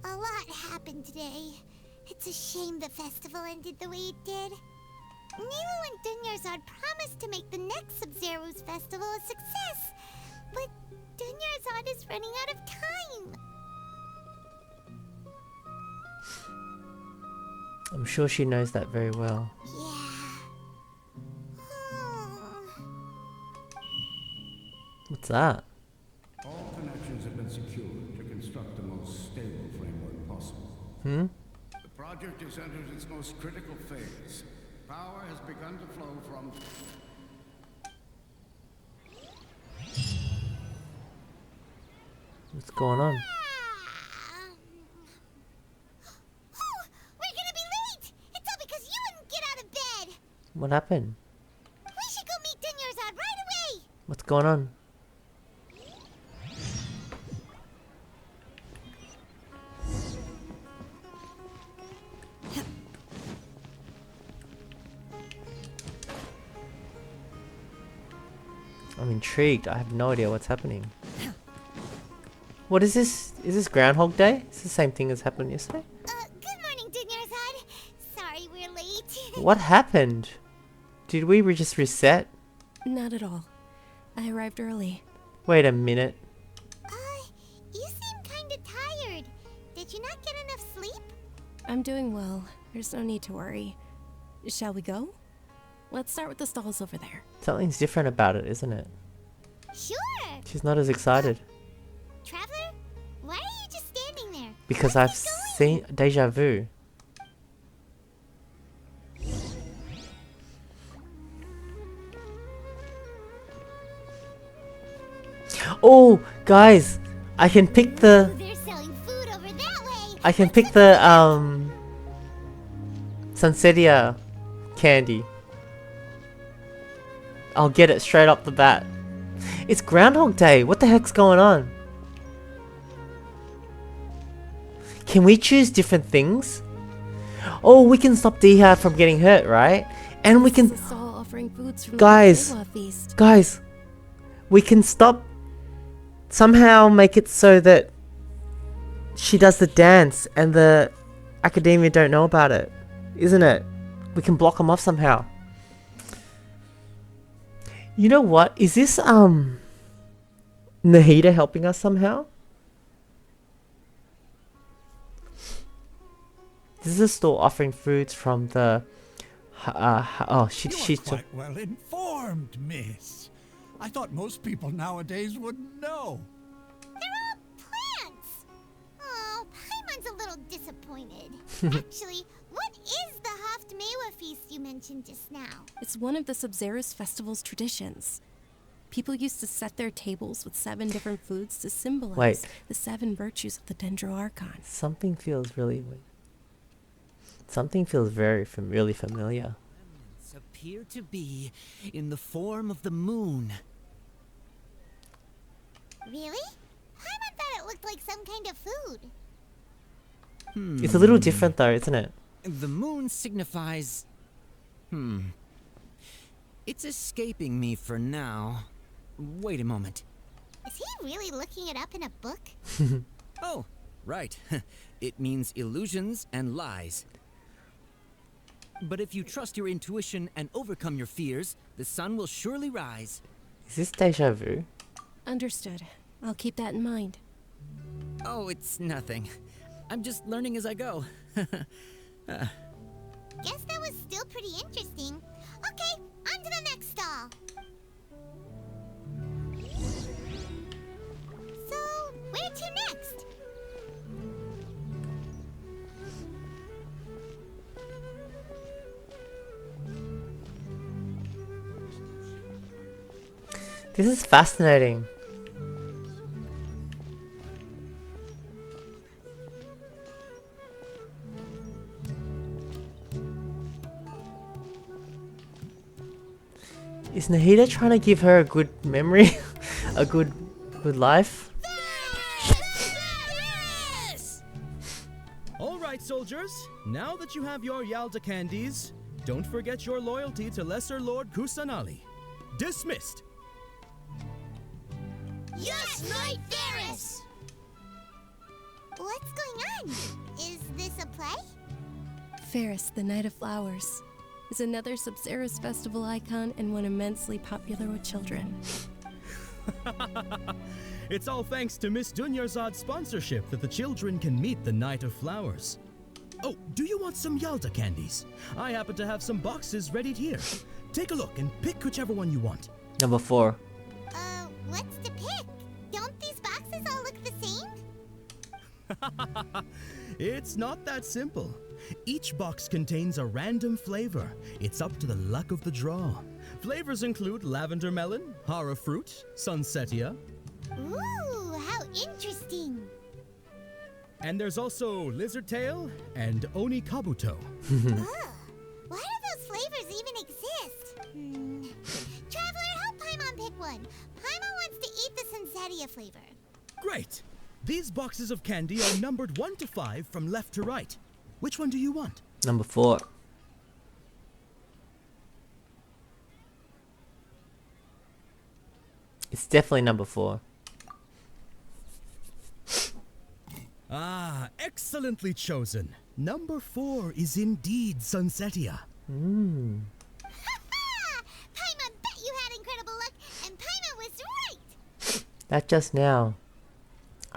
A lot happened today. It's a shame the festival ended the way it did. Nilu and Dunyarzad promised to make the next Sub-Zero's festival a success, but Dunyarzad is running out of time. I'm sure she knows that very well. What's that? All connections have been secured to construct the most stable framework possible. Hmm? The project has entered its most critical phase. Power has begun to flow from... What's going on? Oh, we're gonna be late! It's all because you wouldn't get out of bed! What happened? We should go meet Dunyarzad right away! What's going on? I'm intrigued. I have no idea what's happening. What is this? Is this Groundhog Day? It's the same thing as happened yesterday? Good morning, Dunyarzad. Sorry we're late. What happened? Did we just reset? Not at all. I arrived early. Wait a minute. You seem kinda tired. Did you not get enough sleep? I'm doing well. There's no need to worry. Shall we go? Let's start with the stalls over there. Something's different about it, isn't it? Sure. She's not as excited. Traveler, why are you just standing there? Because I've seen deja vu. Oh, guys, I can pick the. They're selling food over that way. I can pick the Sunsetia candy. I'll get it straight up the bat. It's Groundhog Day. What the heck's going on? Can we choose different things? Oh, we can stop Dehad from getting hurt, right? And we can... Guys, guys, we can stop... Somehow make it so that she does the dance and the academia don't know about it. Isn't it? We can block them off somehow. You know what? Is this Nahida helping us somehow? This is a store offering foods from the she's quite well informed, miss. I thought most people nowadays wouldn't know. They're all plants. Oh, Paimon's a little disappointed. Actually, what is the Haft-Mewa feast you mentioned just now? It's one of the Sub-Zerus festival's traditions. People used to set their tables with 7 different foods to symbolize the 7 virtues of the Dendro Archon. Something feels really really familiar. Appear to be in the form of the moon. Really? Paimon thought it looked like some kind of food. It's a little different though, isn't it? The moon signifies... It's escaping me for now. Wait a moment. Is he really looking it up in a book? Oh, right. It means illusions and lies. But if you trust your intuition and overcome your fears, the sun will surely rise. Is this deja vu? Understood. I'll keep that in mind. Oh, it's nothing. I'm just learning as I go. Guess that was still pretty interesting. Okay, on to the next stall. So, where to next? This is fascinating. Is Nahida trying to give her a good memory? A good life? Alright, soldiers. Now that you have your Yalda candies, don't forget your loyalty to Lesser Lord Kusanali. Dismissed. Yes, Knight Varus! What's going on? Is this a play? Ferris, the Knight of Flowers, is another Sub-Zerus festival icon and one immensely popular with children. It's all thanks to Miss Dunyarzad's sponsorship that the children can meet the Knight of Flowers. Oh, do you want some Yalda candies? I happen to have some boxes ready here. Take a look and pick whichever one you want. Number 4. What's to pick? Don't these boxes all look the same? It's not that simple. Each box contains a random flavor. It's up to the luck of the draw. Flavors include lavender melon, hara fruit, sunsetia. Ooh, how interesting. And there's also lizard tail and oni kabuto. Why do those flavors even exist? Traveler, help Paimon pick one. Paimon wants to eat the Sunsetia flavor. Great. These boxes of candy are numbered 1 to 5 from left to right. Which one do you want? Number 4. It's definitely number 4. Ah, excellently chosen. Number 4 is indeed Sunsetia. Paimon bet you had incredible luck, and Paimon was right! That just now.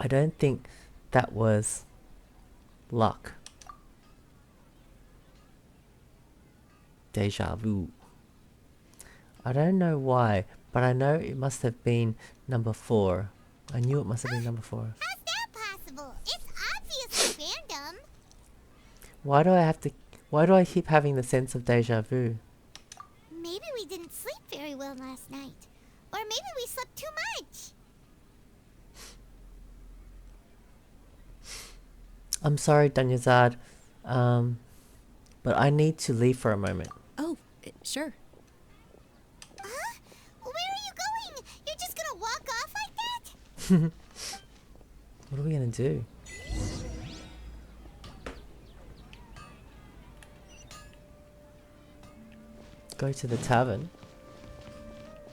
I don't think that was luck. deja vu. I don't know why, but I know it must have been number 4. I knew it must have been number 4. How's that possible? It's obviously random. Why do I keep having the sense of deja vu? Maybe we didn't sleep very well last night. Or maybe we slept too much. I'm sorry, Danyazad, but I need to leave for a moment. Oh, sure. Huh? Where are you going? You're just gonna walk off like that? What are we gonna do? Go to the tavern.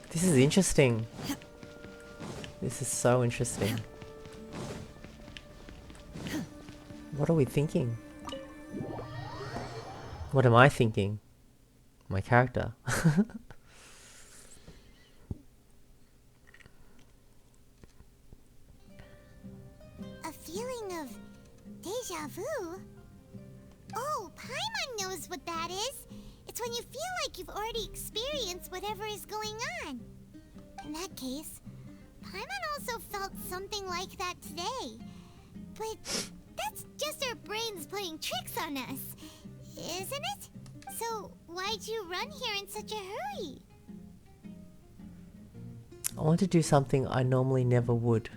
This is interesting. This is so interesting. What are we thinking? What am I thinking? My character. A feeling of deja vu? Oh, Paimon knows what that is. It's when you feel like you've already experienced whatever is going on. In that case, Paimon also felt something like that today. But that's just our brains playing tricks on us, isn't it? So why'd you run here in such a hurry? I want to do something I normally never would.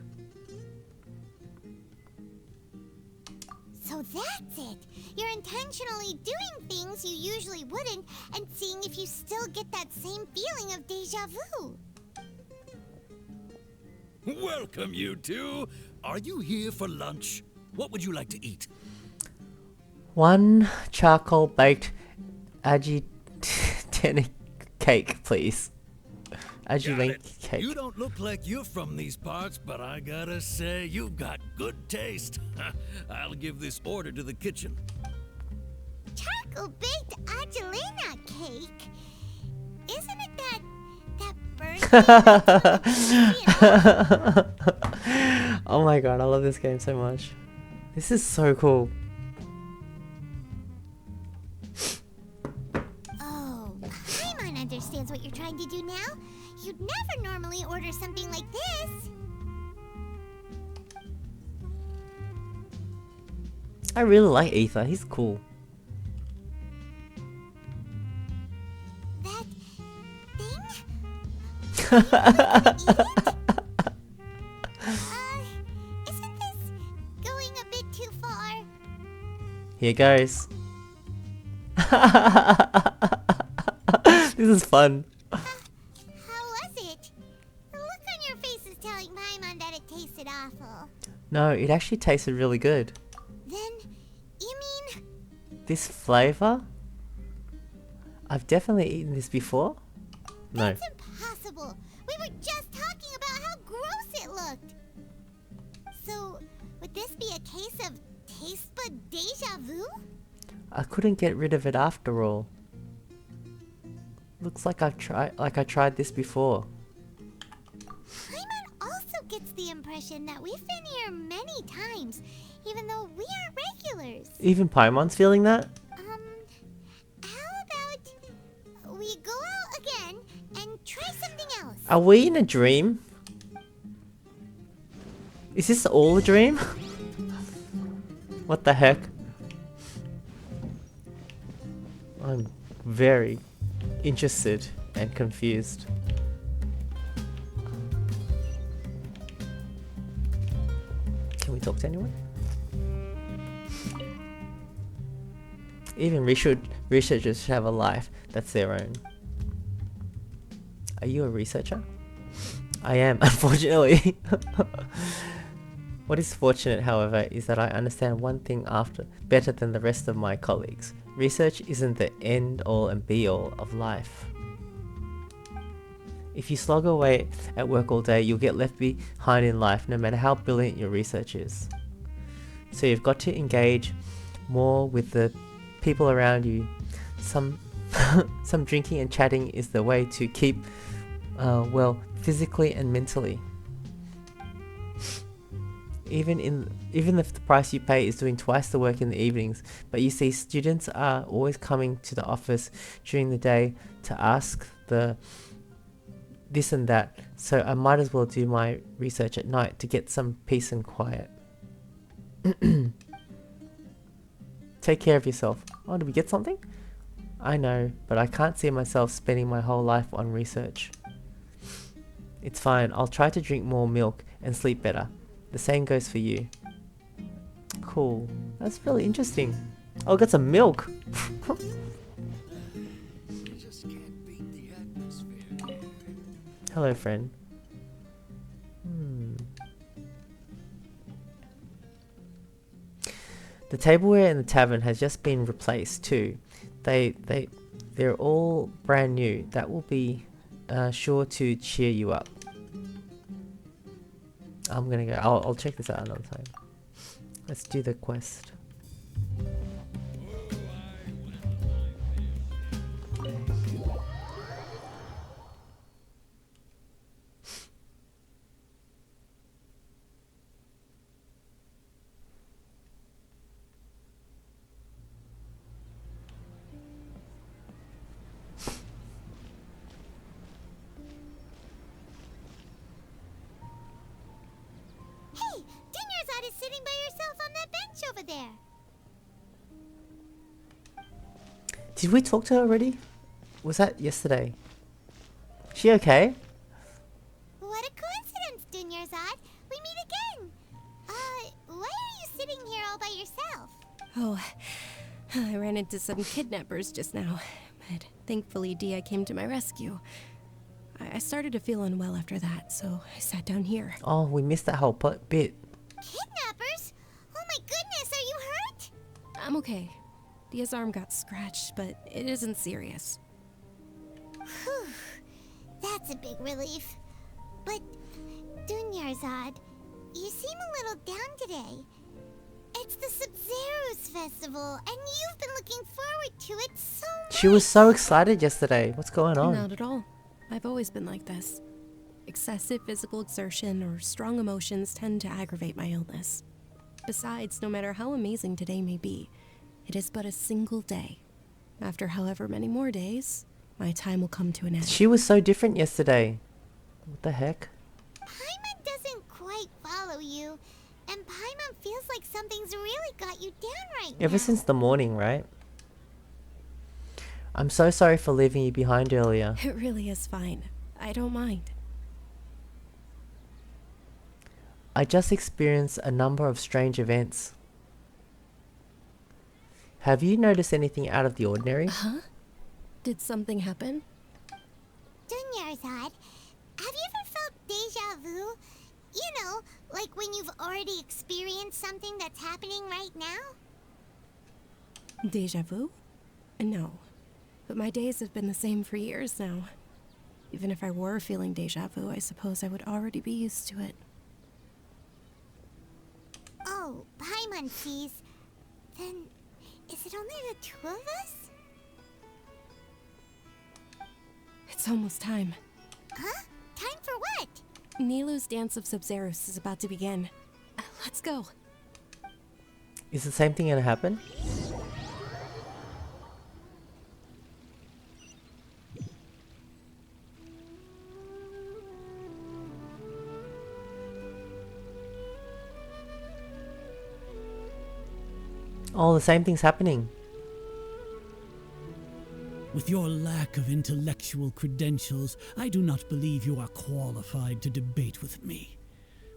So that's it. You're intentionally doing things you usually wouldn't and seeing if you still get that same feeling of deja vu. Welcome, you two. Are you here for lunch? What would you like to eat? 1 charcoal baked agitenic cake, please. Agitenic cake. You don't look like you're from these parts, but I gotta say, you've got good taste. I'll give this order to the kitchen. Charcoal-baked Angelina cake? Isn't it that burnt cake? Oh my god, I love this game so much. This is so cool. Oh, Paimon understands what you're trying to do now. You'd never normally order something like this. I really like Ether, he's cool. That thing? Isn't this going a bit too far? Here goes. This is fun. How was it? The look on your face is telling Paimon that it tasted awful. No, it actually tasted really good. Then, you mean... This flavor? I've definitely eaten this before. No. That's impossible. We were just talking about how gross it looked. So, would this be a case of taste bud deja vu? I couldn't get rid of it after all. Looks like I tried this before. Paimon also gets the impression that we've been here many times, even though we aren't regulars. Even Paimon's feeling that? How about we go out again and try something else? Are we in a dream? Is this all a dream? What the heck? I'm very interested and confused. Can we talk to anyone? Even researchers should have a life that's their own. Are you a researcher? I am, unfortunately. What is fortunate, however, is that I understand one thing better than the rest of my colleagues. Research isn't the end-all and be-all of life. If you slog away at work all day, you'll get left behind in life, no matter how brilliant your research is. So you've got to engage more with the people around you. Some drinking and chatting is the way to keep well physically and mentally. even if the price you pay is doing twice the work in the evenings. But you see, students are always coming to the office during the day to ask the this and that, so I might as well do my research at night to get some peace and quiet. Take care of yourself. Oh, did we get something? I know, but I can't see myself spending my whole life on research. It's fine, I'll try to drink more milk and sleep better. The same goes for you. Cool. That's really interesting. Oh, got some milk! Hello, friend. The tableware in the tavern has just been replaced too. They're all brand new. That will be sure to cheer you up. I'm gonna go. I'll check this out another time. Let's do the quest. Sitting by yourself on that bench over there. Did we talk to her already? Was that yesterday? She okay? What a coincidence, Dunyarzad. We meet again. Why are you sitting here all by yourself? Oh, I ran into some kidnappers just now, but thankfully Dia came to my rescue. I started to feel unwell after that, so I sat down here. Oh, we missed that whole bit. Kidnappers? Oh my goodness, are you hurt? I'm okay. Dia's arm got scratched, but it isn't serious. Whew. That's a big relief. But, Dunyarzad, you seem a little down today. It's the Sub-Zero's festival, and you've been looking forward to it so much. She was so excited yesterday. What's going on? Not at all. I've always been like this. Excessive physical exertion or strong emotions tend to aggravate my illness. Besides, no matter how amazing today may be, it is but a single day. After however many more days, my time will come to an end. She was so different yesterday. What the heck? Paimon doesn't quite follow you, and Paimon feels like something's really got you down right now. Ever since the morning, right? I'm so sorry for leaving you behind earlier. It really is fine. I don't mind. I just experienced a number of strange events. Have you noticed anything out of the ordinary? Huh? Did something happen? Dunyarzad, have you ever felt deja vu? You know, like when you've already experienced something that's happening right now? Deja vu? No. But my days have been the same for years now. Even if I were feeling deja vu, I suppose I would already be used to it. Oh, Paimon sees. Then, is it only the two of us? It's almost time. Huh? Time for what? Nilou's Dance of Sub-Zeros is about to begin. Let's go. Is the same thing gonna happen? Oh, the same thing's happening. With your lack of intellectual credentials, I do not believe you are qualified to debate with me.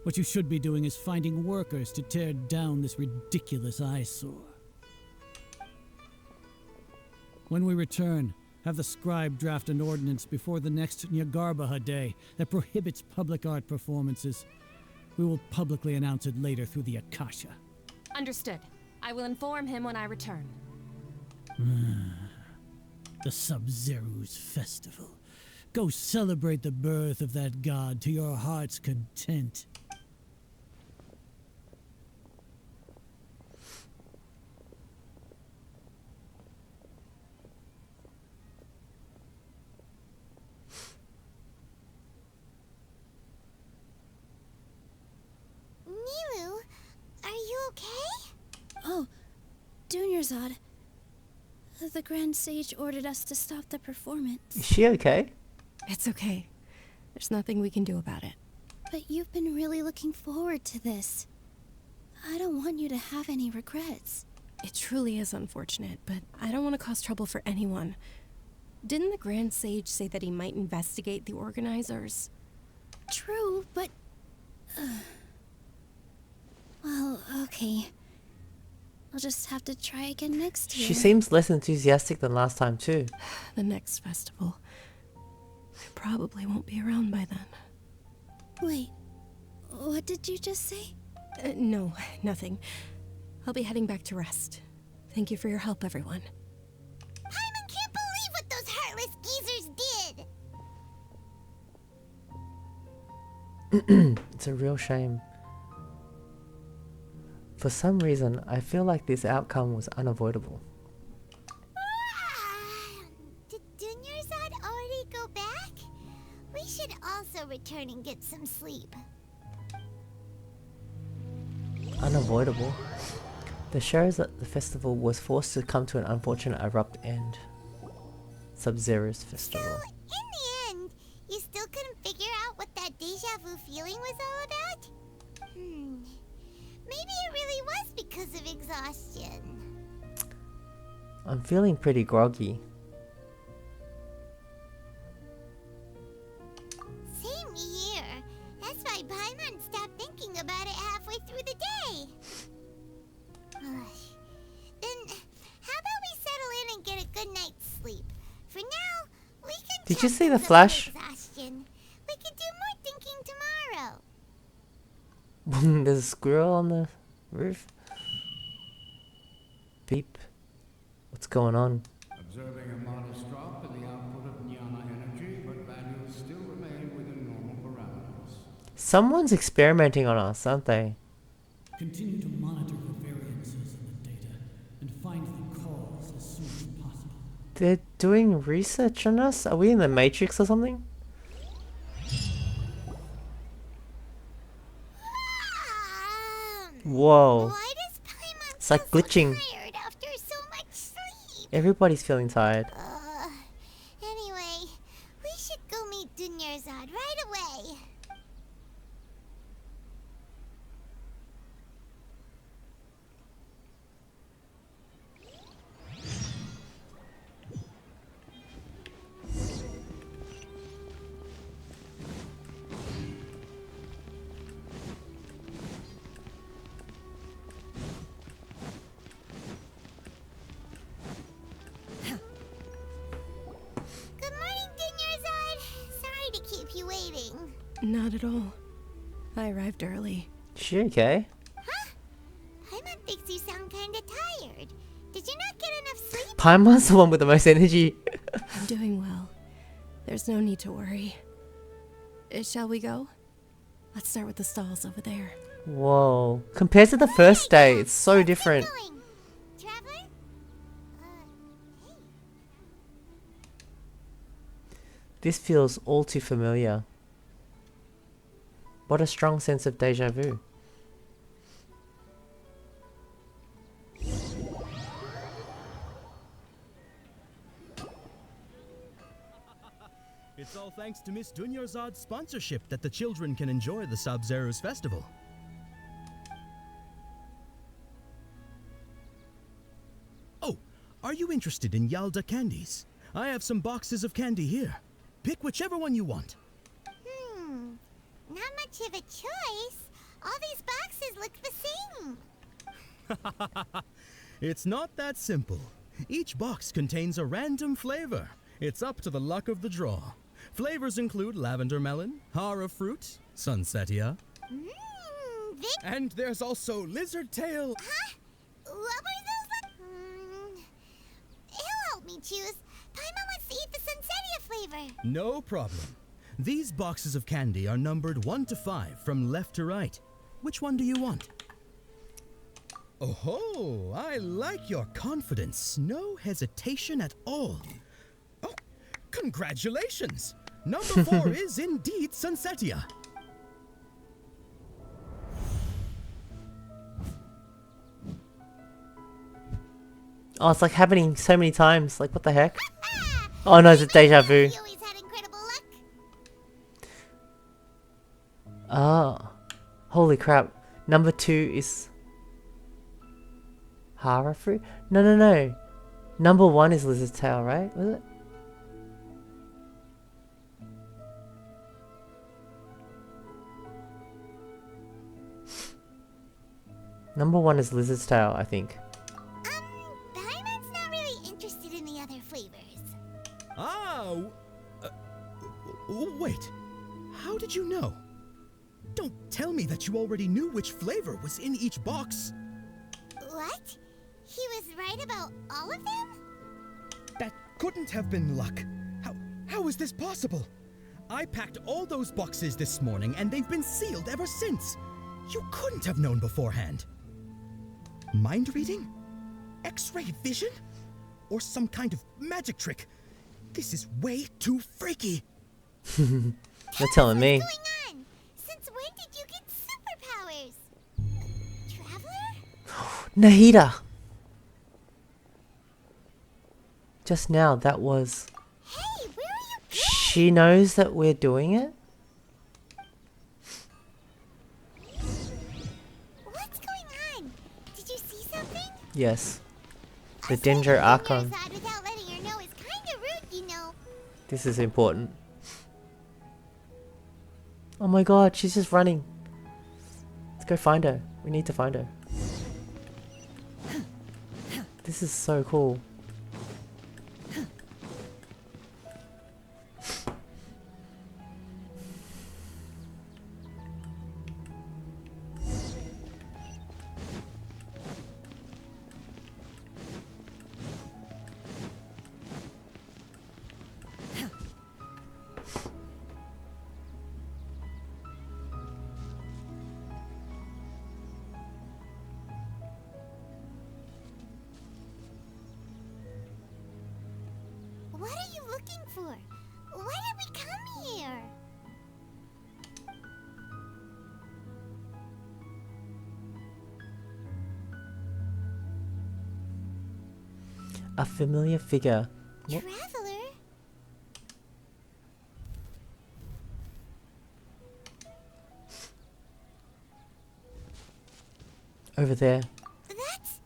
What you should be doing is finding workers to tear down this ridiculous eyesore. When we return, have the scribe draft an ordinance before the next Nyagarbaha Day that prohibits public art performances. We will publicly announce it later through the Akasha. Understood. I will inform him when I return. The Sub-Zero's festival. Go celebrate the birth of that god to your heart's content. Nilou, Dunyarzad. The Grand Sage ordered us to stop the performance. Is she okay? It's okay. There's nothing we can do about it. But you've been really looking forward to this. I don't want you to have any regrets. It truly is unfortunate, but I don't want to cause trouble for anyone. Didn't the Grand Sage say that he might investigate the organizers? True, but... well, okay. I'll just have to try again next year. She seems less enthusiastic than last time too. The next festival. I probably won't be around by then. Wait, what did you just say? No, nothing. I'll be heading back to rest. Thank you for your help, everyone. Paimon can't believe what those heartless geezers did! It's a real shame. For some reason, I feel like this outcome was unavoidable. Did Dunyarzad already go back? We should also return and get some sleep. Unavoidable. The shows at the festival was forced to come to an unfortunate abrupt end. Sub-Zero's festival. So, in the end, you still couldn't figure out what that deja vu feeling was all about? Maybe it really was because of exhaustion. I'm feeling pretty groggy. Same here. That's why Paimon stopped thinking about it halfway through the day. Then, how about we settle in and get a good night's sleep? For now, we can. Did you chat see the things flash? over exhaustion. We could do more thinking tomorrow. There's a squirrel on the roof. Beep. What's going on? Observing a modest drop in the output of Jnana energy, but values still remain within normal parameters. Someone's experimenting on us, aren't they? Continue to monitor the variances in the data and find the cause as soon as possible. They're doing research on us? Are we in the Matrix or something? Whoa. It's like glitching. After so much sleep. Everybody's feeling tired. Anyway, we should go meet Dunyarzad right away. Not at all. I arrived early. She okay? Huh? Paimon thinks you sound kinda tired. Did you not get enough sleep? Paimon's the one with the most energy. I'm doing well. There's no need to worry. Shall we go? Let's start with the stalls over there. Whoa. Compared to the first day, it's so different. Traveler? This feels all too familiar. What a strong sense of deja vu. It's all thanks to Miss Dunyarzad's sponsorship that the children can enjoy the Sub-Zero's festival. Oh, are you interested in Yalda candies? I have some boxes of candy here. Pick whichever one you want. Not much of a choice. All these boxes look the same. It's not that simple. Each box contains a random flavor. It's up to the luck of the draw. Flavors include lavender melon, hara fruit, sunsetia. And there's also lizard tail. Huh? What were those? He'll help me choose. Paimon wants to eat the sunsetia flavor. No problem. These boxes of candy are numbered 1 to 5 from left to right. Which one do you want? Oh, I like your confidence. No hesitation at all. Oh, congratulations! Number 4 is indeed Sunsetia. Oh, it's like happening so many times. Like, what the heck? Oh no, it's a deja vu. Oh. Holy crap. Number 2 is... Harafu? No, no, no. Number 1 is Lizard's Tail, right? Was it? Number 1 is Lizard's Tail, I think. Paimon's not really interested in the other flavors. Oh! Wait. How did you know? Don't tell me that you already knew which flavor was in each box. What? He was right about all of them? That couldn't have been luck. How is this possible? I packed all those boxes this morning and they've been sealed ever since. You couldn't have known beforehand. Mind reading? X-ray vision? Or some kind of magic trick? This is way too freaky. You're telling me. What's going on? Since when did you get superpowers? Traveler? Nahida! Just now, that was... Hey, where are you going? She knows that we're doing it? What's going on? Did you see something? Yes. The Danger Archon. Without letting her know is kinda rude, you know. This is important. Oh my god, she's just running. Let's go find her. We need to find her. This is so cool. What are you looking for? Why did we come here? A familiar figure. What? Traveler? Over there. That's...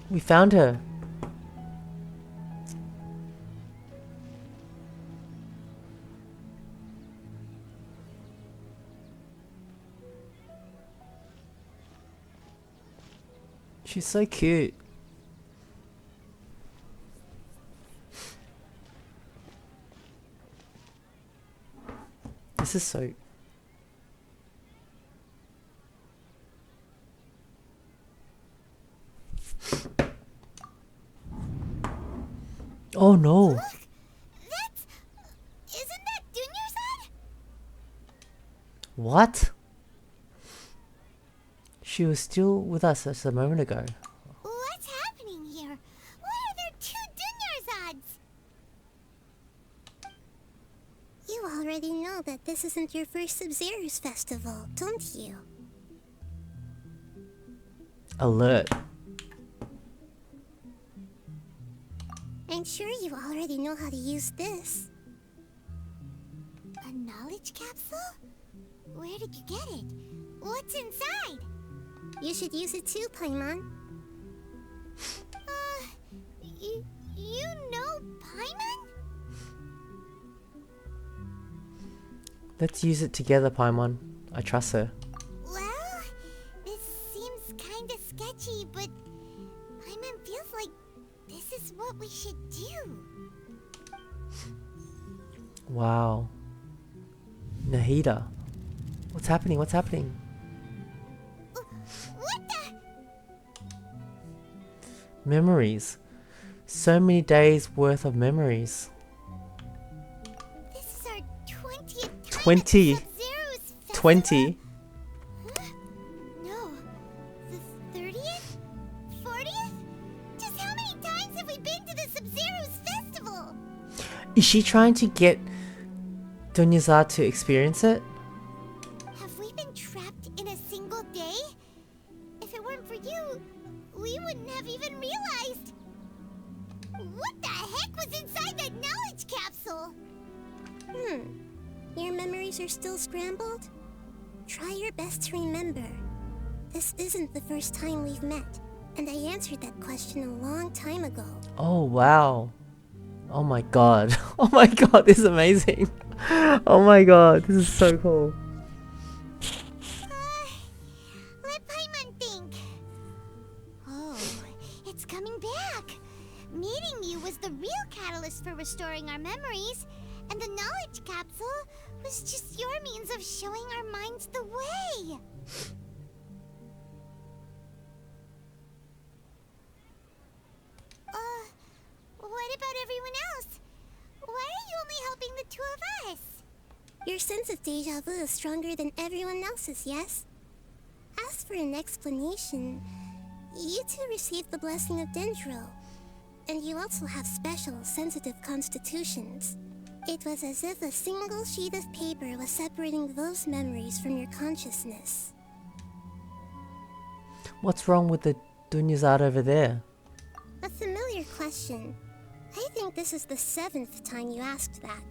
We found her. She's so cute. This is so... Oh no. Look! That's... Isn't that Dunyarzad? What? She was still with us just a moment ago. What's happening here? Why are there 2 Dunyarzads? You already know that this isn't your first Sub-Zero's festival, don't you? Alert. I'm sure you already know how to use this. A knowledge capsule? Where did you get it? What's inside? You should use it too, Paimon. You know Paimon? Let's use it together, Paimon. I trust her. Well, this seems kinda sketchy, but Paimon feels like this is what we should do. Wow. Nahida. What's happening? What's happening? What the? Memories. So many days worth of memories. This is our 20th time 20. at Sub-Zero's festival? 20. Huh? No. The 30th? 40th? Just how many times have we been to the Sub-Zero's Is she trying to get Dunyazad to experience it? Have we been trapped in a single day? If it weren't for you, we wouldn't have even realized. What the heck was inside that knowledge capsule? Your memories are still scrambled? Try your best to remember. This isn't the first time we've met, and I answered that question a long time ago. Oh wow. Oh my god. Oh my god, this is amazing. Oh my god, this is so cool. Let Paimon think. Oh, it's coming back. Meeting you was the real catalyst for restoring our memories, and the knowledge capsule was just your means of showing our minds the way. What about everyone else? Why are you only helping the two of us? Your sense of deja vu is stronger than everyone else's, yes? As for an explanation, you two received the blessing of Dendro, and you also have special, sensitive constitutions. It was as if a single sheet of paper was separating those memories from your consciousness. What's wrong with the Dunyazad over there? A familiar question. I think this is the 7th time you asked that.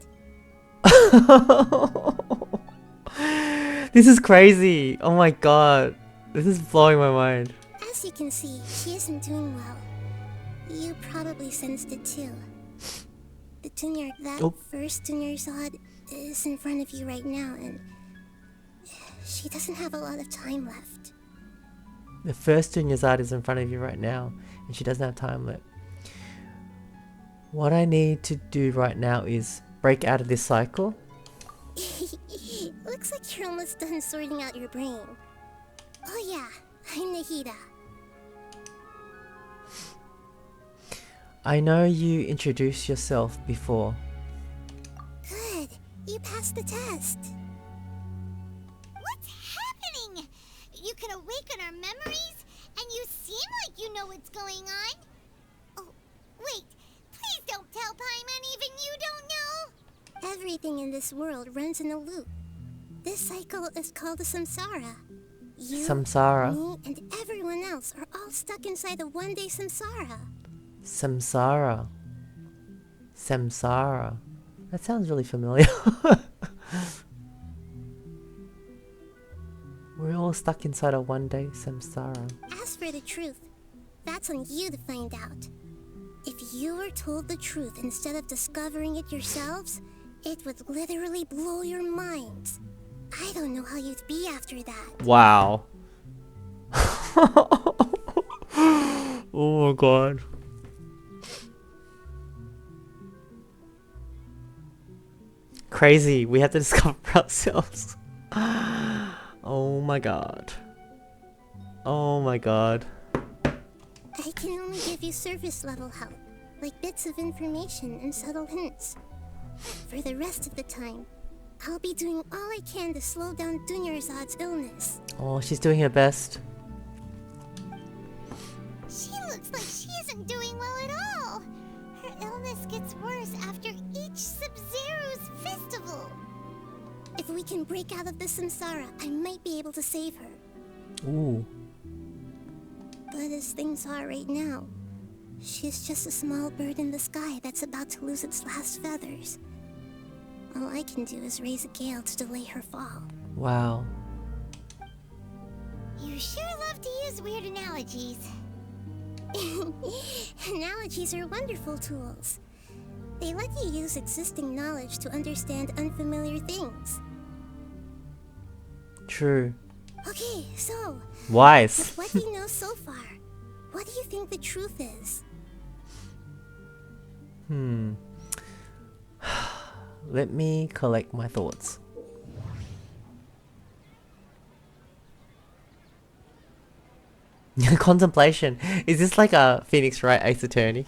This is crazy. Oh my god. This is blowing my mind. As you can see, she isn't doing well. You probably sensed it too. The first Dunyazad is in front of you right now, and she doesn't have a lot of time left. The first Dunyazad is in front of you right now, and she doesn't have time left. What I need to do right now is break out of this cycle. Looks like you're almost done sorting out your brain. Oh yeah, I'm Nahida. I know you introduced yourself before. Good, you passed the test. What's happening? You can awaken our memories, and you seem like you know what's going on. Oh, wait. Please don't tell Paimon even you don't know! Everything in this world runs in a loop. This cycle is called the samsara. You, Samsara? me, and everyone else are all stuck inside the one-day samsara. Samsara. Samsara. That sounds really familiar. We're all stuck inside a one-day samsara. As for the truth, that's on you to find out. If you were told the truth instead of discovering it yourselves, it would literally blow your minds. I don't know how you'd be after that. Wow. Oh my god. Crazy, we have to discover ourselves. Oh my god. Oh my god. I can only give you surface level help, like bits of information and subtle hints. For the rest of the time, I'll be doing all I can to slow down Dunyazad's illness. Oh, she's doing her best. She looks like she isn't doing well at all. Her illness gets worse after each Sub-Zero's festival. If we can break out of the samsara, I might be able to save her. Ooh. But as things are right now, she's just a small bird in the sky that's about to lose its last feathers. All I can do is raise a gale to delay her fall. Wow. You sure love to use weird analogies. Analogies are wonderful tools. They let you use existing knowledge to understand unfamiliar things. True. Okay, so... Wise. With what you know so far, what do you think the truth is? Let me collect my thoughts. Contemplation. Is this like a Phoenix Wright Ace Attorney?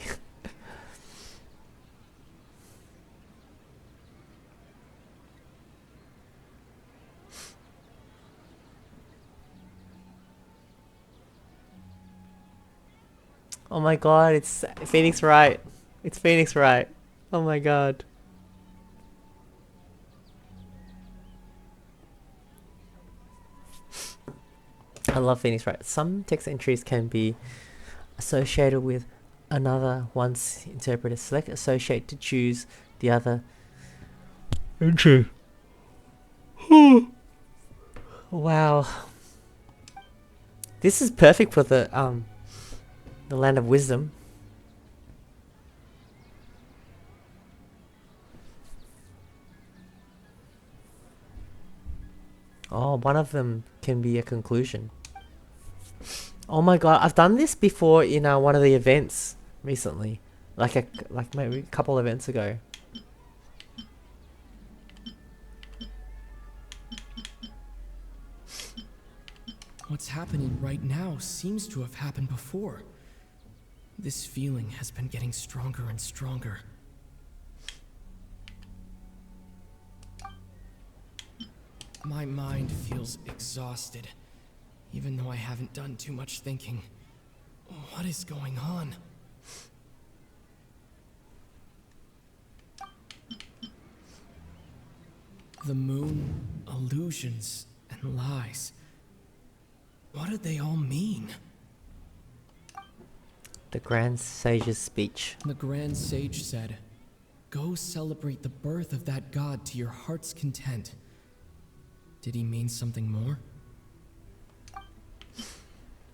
Oh my god, it's Phoenix Wright. It's Phoenix Wright. Oh my god. I love Phoenix, right? Some text entries can be associated with another once interpreted. Select associate to choose the other entry. Wow. This is perfect for the Land of Wisdom. Oh, one of them can be a conclusion. Oh my god, I've done this before in one of the events recently, like maybe a couple events ago. What's happening right now seems to have happened before. This feeling has been getting stronger and stronger. My mind feels exhausted, even though I haven't done too much thinking. What is going on? The moon, illusions, and lies. What do they all mean? The Grand Sage's speech. The Grand Sage said, "Go celebrate the birth of that god to your heart's content." Did he mean something more?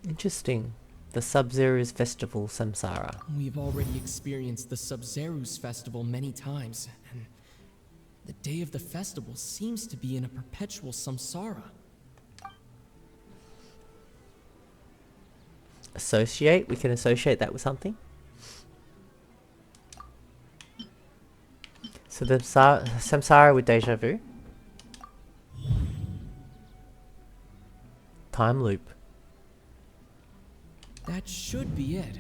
Interesting. The Sub-Zero's Festival, Samsara. We've already experienced the Sub-Zero's festival many times, and the day of the festival seems to be in a perpetual samsara. Associate? We can associate that with something. So the Samsara with deja vu. Time loop. That should be it.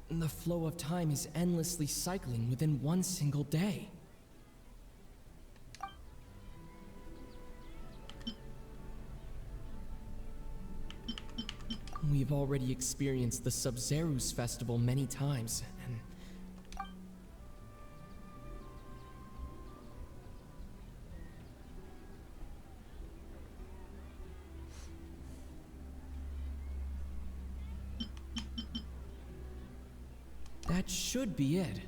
The flow of time is endlessly cycling within one single day. We've already experienced the Sub-Zero's festival many times, and that should be it.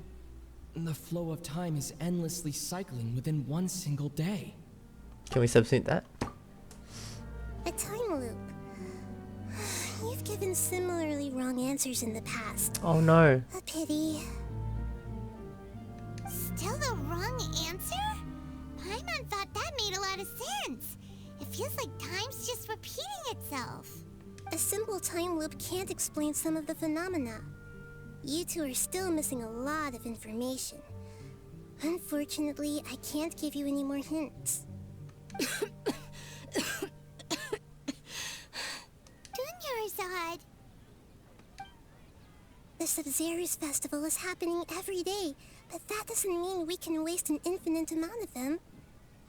The flow of time is endlessly cycling within one single day. Can we substitute that? A time loop. You've given similarly wrong answers in the past. Oh no. A pity. Still the wrong answer? Paimon thought that made a lot of sense. It feels like time's just repeating itself. A simple time loop can't explain some of the phenomena. You two are still missing a lot of information. Unfortunately, I can't give you any more hints. Dunyarzad! The Sub-Zero's festival is happening every day, but that doesn't mean we can waste an infinite amount of them.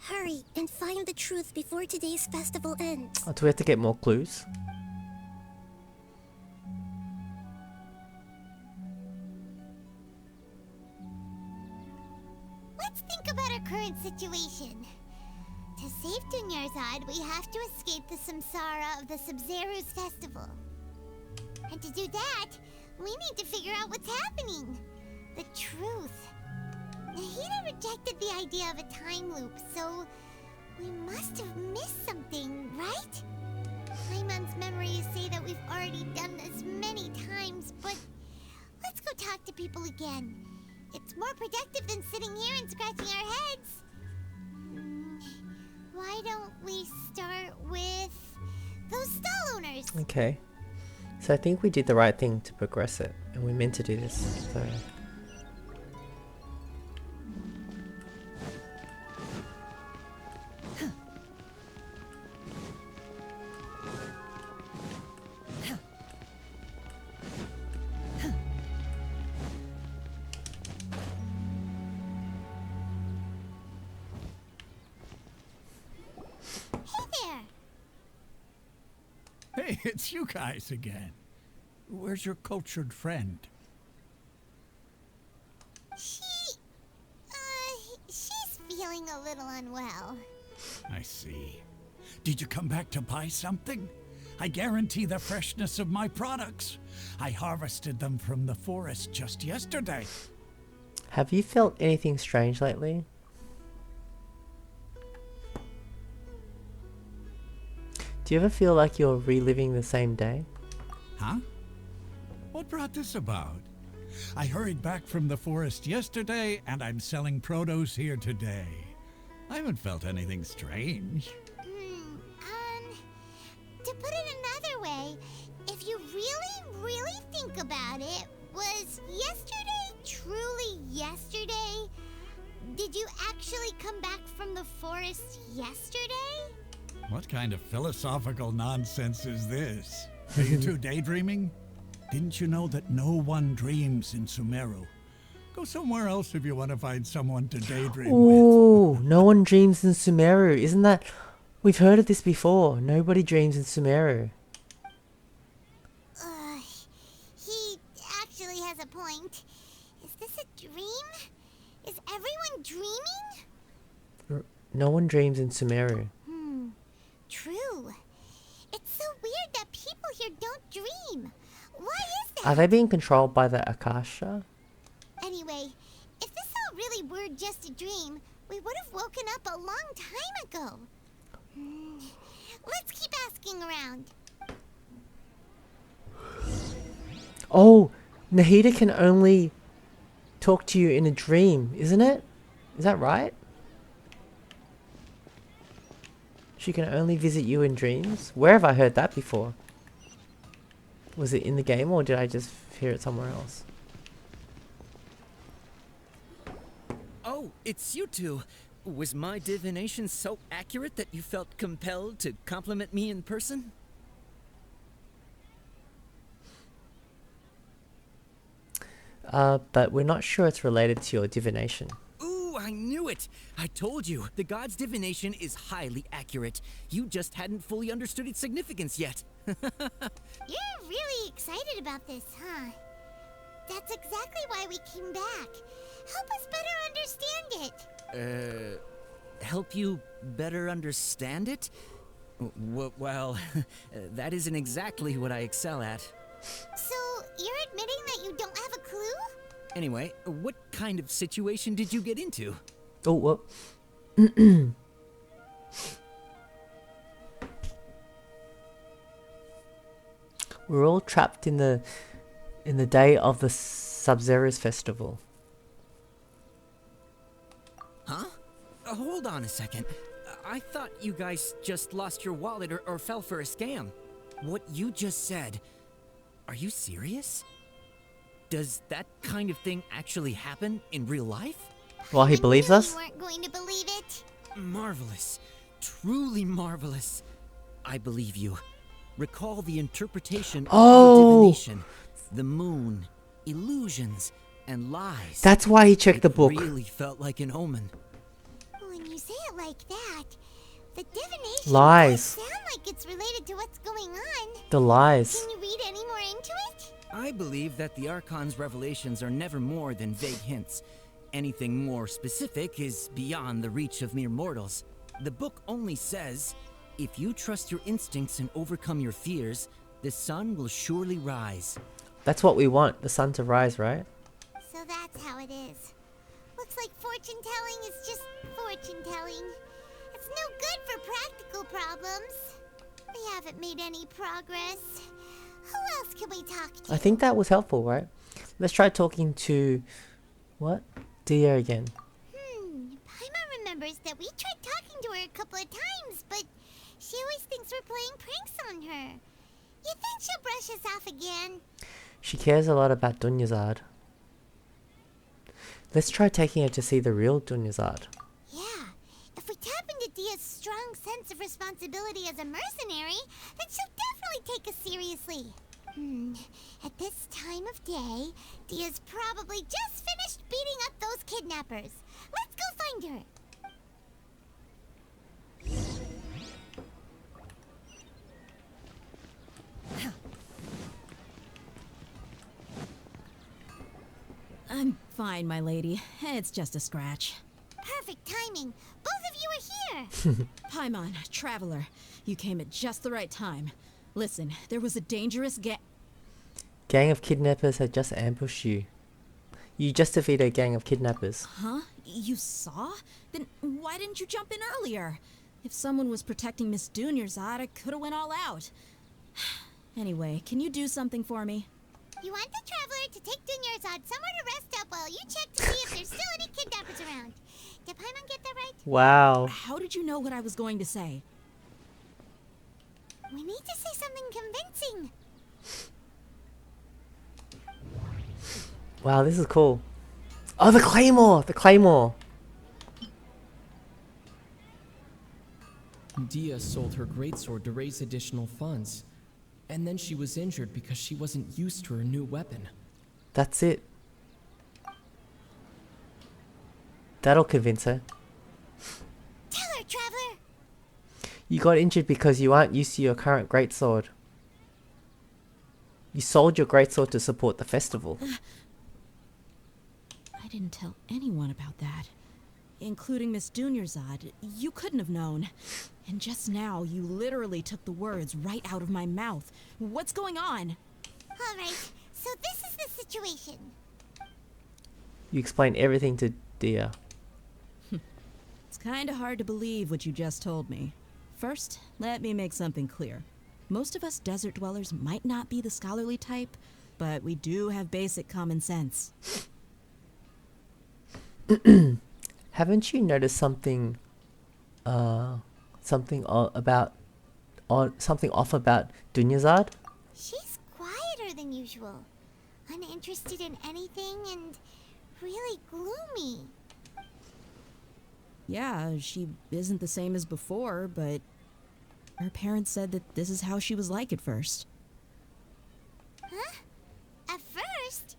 Hurry and find the truth before today's festival ends. Oh, do we have to get more clues? Let's think about our current situation. To save Dunyarzad, we have to escape the samsara of the Sub-Zero's festival. And to do that, we need to figure out what's happening. The truth. Nahida rejected the idea of a time loop, so we must have missed something, right? Paimon's memories say that we've already done this many times, but let's go talk to people again. It's more productive than sitting here and scratching our heads. Why don't we start with those stall owners? Okay. So I think we did the right thing to progress it, and we meant to do this. So. Hey, it's you guys again. Where's your cultured friend? She's feeling a little unwell. I see. Did you come back to buy something? I guarantee the freshness of my products. I harvested them from the forest just yesterday. Have you felt anything strange lately? Do you ever feel like you're reliving the same day? Huh? What brought this about? I hurried back from the forest yesterday, and I'm selling produce here today. I haven't felt anything strange. To put it another way, if you really think about it, was yesterday truly yesterday? Did you actually come back from the forest yesterday? What kind of philosophical nonsense is this? Are you two daydreaming? Didn't you know that no one dreams in Sumeru? Go somewhere else if you want to find someone to daydream with. Oh, no one dreams in Sumeru. Isn't that... We've heard of this before. Nobody dreams in Sumeru. He actually has a point. Is this a dream? Is everyone dreaming? No one dreams in Sumeru. True. It's so weird that people here don't dream. Why is that? Are they being controlled by the Akasha? Anyway, if this all really were just a dream, we would have woken up a long time ago. Let's keep asking around. Oh, Nahida can only talk to you in a dream, isn't it? Is that right? She can only visit you in dreams? Where have I heard that before? Was it in the game or did I just hear it somewhere else? Oh, it's you two. Was my divination so accurate that you felt compelled to compliment me in person? But we're not sure it's related to your divination. Ooh, I knew it! I told you, the god's divination is highly accurate. You just hadn't fully understood its significance yet. You're really excited about this, huh? That's exactly why we came back. Help us better understand it. Help you better understand it? Well, that isn't exactly what I excel at. So, you're admitting that you don't have a clue? Anyway, what kind of situation did you get into? Oh, what? We're all trapped in the day of the Sub-Zerus festival. Huh? Hold on a second. I thought you guys just lost your wallet or fell for a scam. What you just said, are you serious? Does that kind of thing actually happen in real life? Well, he believes us? You weren't going to believe it. Marvelous. Truly marvelous. I believe you. Recall the interpretation of divination, the moon, illusions, and lies. That's why he checked the book. It really felt like an omen. When you say it like that, the divination lies. does sound like it's related to what's going on. The lies. Can you read any more into it? I believe that the Archon's revelations are never more than vague hints. Anything more specific is beyond the reach of mere mortals. The book only says, if you trust your instincts and overcome your fears, the sun will surely rise. That's what we want, the sun to rise, right? So that's how it is. Looks like fortune telling is just fortune telling. It's no good for practical problems. We haven't made any progress. Who else can we talk to? I think that was helpful, right? Let's try talking to... what? Dia again. Paimon remembers that we tried talking to her a couple of times, but she always thinks we're playing pranks on her. You think she'll brush us off again? She cares a lot about Dunyazad. Let's try taking her to see the real Dunyazad. Yeah, if we tap into Dia's strong sense of responsibility as a mercenary, then she'll definitely take us seriously. At this time of day, Dia's probably just finished beating up those kidnappers. Let's go find her. I'm fine, my lady. It's just a scratch. Perfect timing. Both of you are here. Paimon, traveler, you came at just the right time. Listen, there was a dangerous Gang of kidnappers had just ambushed you. You just defeated a gang of kidnappers. Huh? You saw? Then why didn't you jump in earlier? If someone was protecting Miss Dunyarzad, I could have went all out. Anyway, can you do something for me? You want the traveler to take Dunyarzad somewhere to rest up while you check to see if there's still any kidnappers around. Did Paimon get that right? Wow. How did you know what I was going to say? We need to say something convincing. Wow, this is cool. Oh, the claymore! The claymore! Dia sold her greatsword to raise additional funds. And then she was injured because she wasn't used to her new weapon. That's it. That'll convince her. Tell her, traveler! You got injured because you aren't used to your current greatsword. You sold your greatsword to support the festival. I didn't tell anyone about that. Including Miss Dunyarzad. You couldn't have known. And just now, you literally took the words right out of my mouth. What's going on? Alright, so this is the situation. You explained everything to Dia. It's kinda hard to believe what you just told me. First, let me make something clear. Most of us desert dwellers might not be the scholarly type, but we do have basic common sense. Haven't you noticed something something off about Dunyarzad? She's quieter than usual. Uninterested in anything and really gloomy. Yeah, she isn't the same as before, but her parents said that this is how she was like at first. Huh? At first?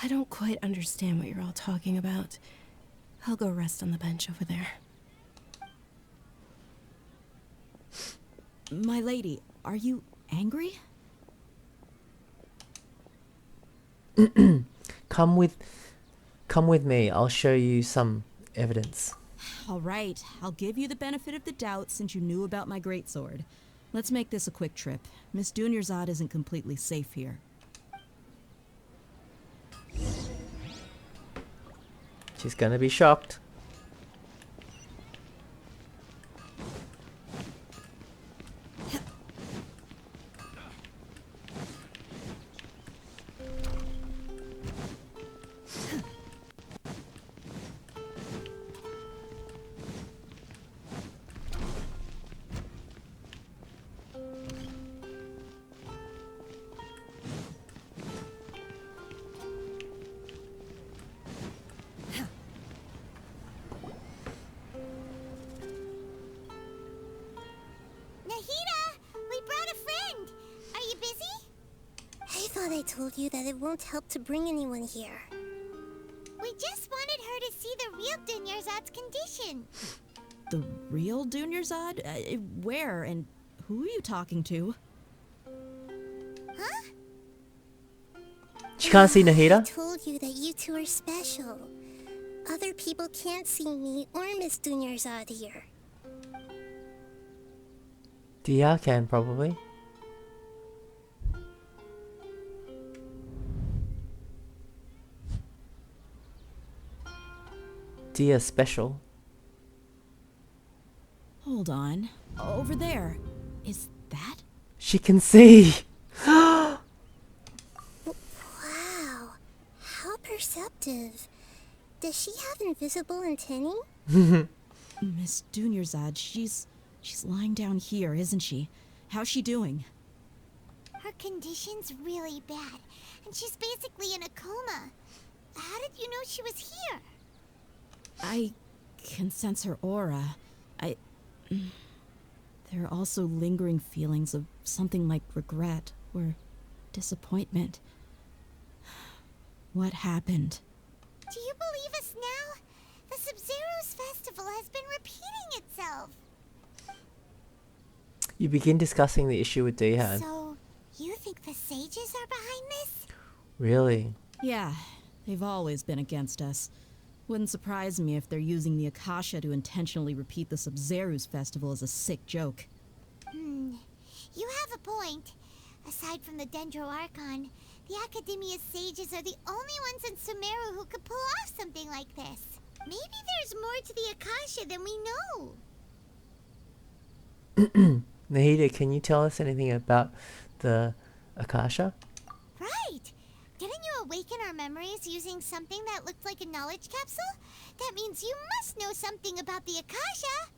I don't quite understand what you're all talking about. I'll go rest on the bench over there. My lady, are you angry? Come with me. I'll show you some evidence. All right, I'll give you the benefit of the doubt since you knew about my greatsword. Let's make this a quick trip. Miss Dunyarzad isn't completely safe here. She's gonna be shocked. I told you that it won't help to bring anyone here. We just wanted her to see the real Dunyarzad's condition. The real Dunyarzad? Where and who are you talking to? Huh? She can't see Nahida? I told you that you two are special. Other people can't see me or Miss Dunyarzad here. Dia can probably. Dia special. Hold on. Over there. Is that? She can see! Wow. How perceptive. Does she have invisible antennae? Miss Dunyarzad, she's lying down here, isn't she? How's she doing? Her condition's really bad, and she's basically in a coma. How did you know she was here? I can sense her aura. There are also lingering feelings of something like regret or disappointment. What happened? Do you believe us now? The Sumeru's festival has been repeating itself. You begin discussing the issue with Dihan. So, you think the sages are behind this? Really? Yeah, they've always been against us. Wouldn't surprise me if they're using the Akasha to intentionally repeat the Sumeru's festival as a sick joke. You have a point. Aside from the Dendro Archon, the Academia's sages are the only ones in Sumeru who could pull off something like this. Maybe there's more to the Akasha than we know. Nahida, can you tell us anything about the Akasha? Right! Didn't you awaken our memories using something that looked like a knowledge capsule? That means you must know something about the Akasha!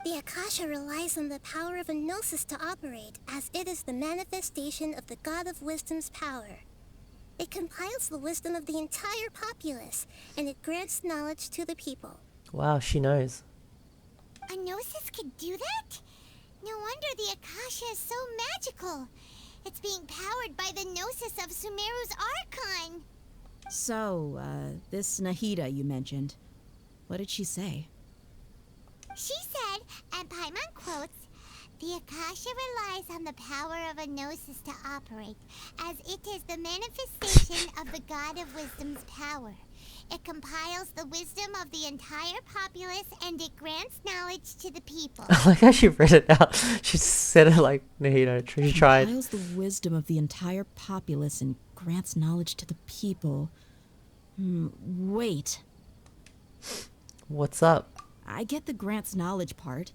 The Akasha relies on the power of a gnosis to operate, as it is the manifestation of the God of Wisdom's power. It compiles the wisdom of the entire populace, and it grants knowledge to the people. Wow, she knows. A gnosis could do that? No wonder the Akasha is so magical. It's being powered by the gnosis of Sumeru's Archon. So, this Nahida you mentioned, what did she say? She said, and Paimon quotes, "The Akasha relies on the power of a gnosis to operate, as it is the manifestation of the God of Wisdom's power. It compiles the wisdom of the entire populace, and it grants knowledge to the people." I like how she read it out. She said it like Nahida. She tried. Compiles the wisdom of the entire populace and grants knowledge to the people. Wait. What's up? I get the grants knowledge part.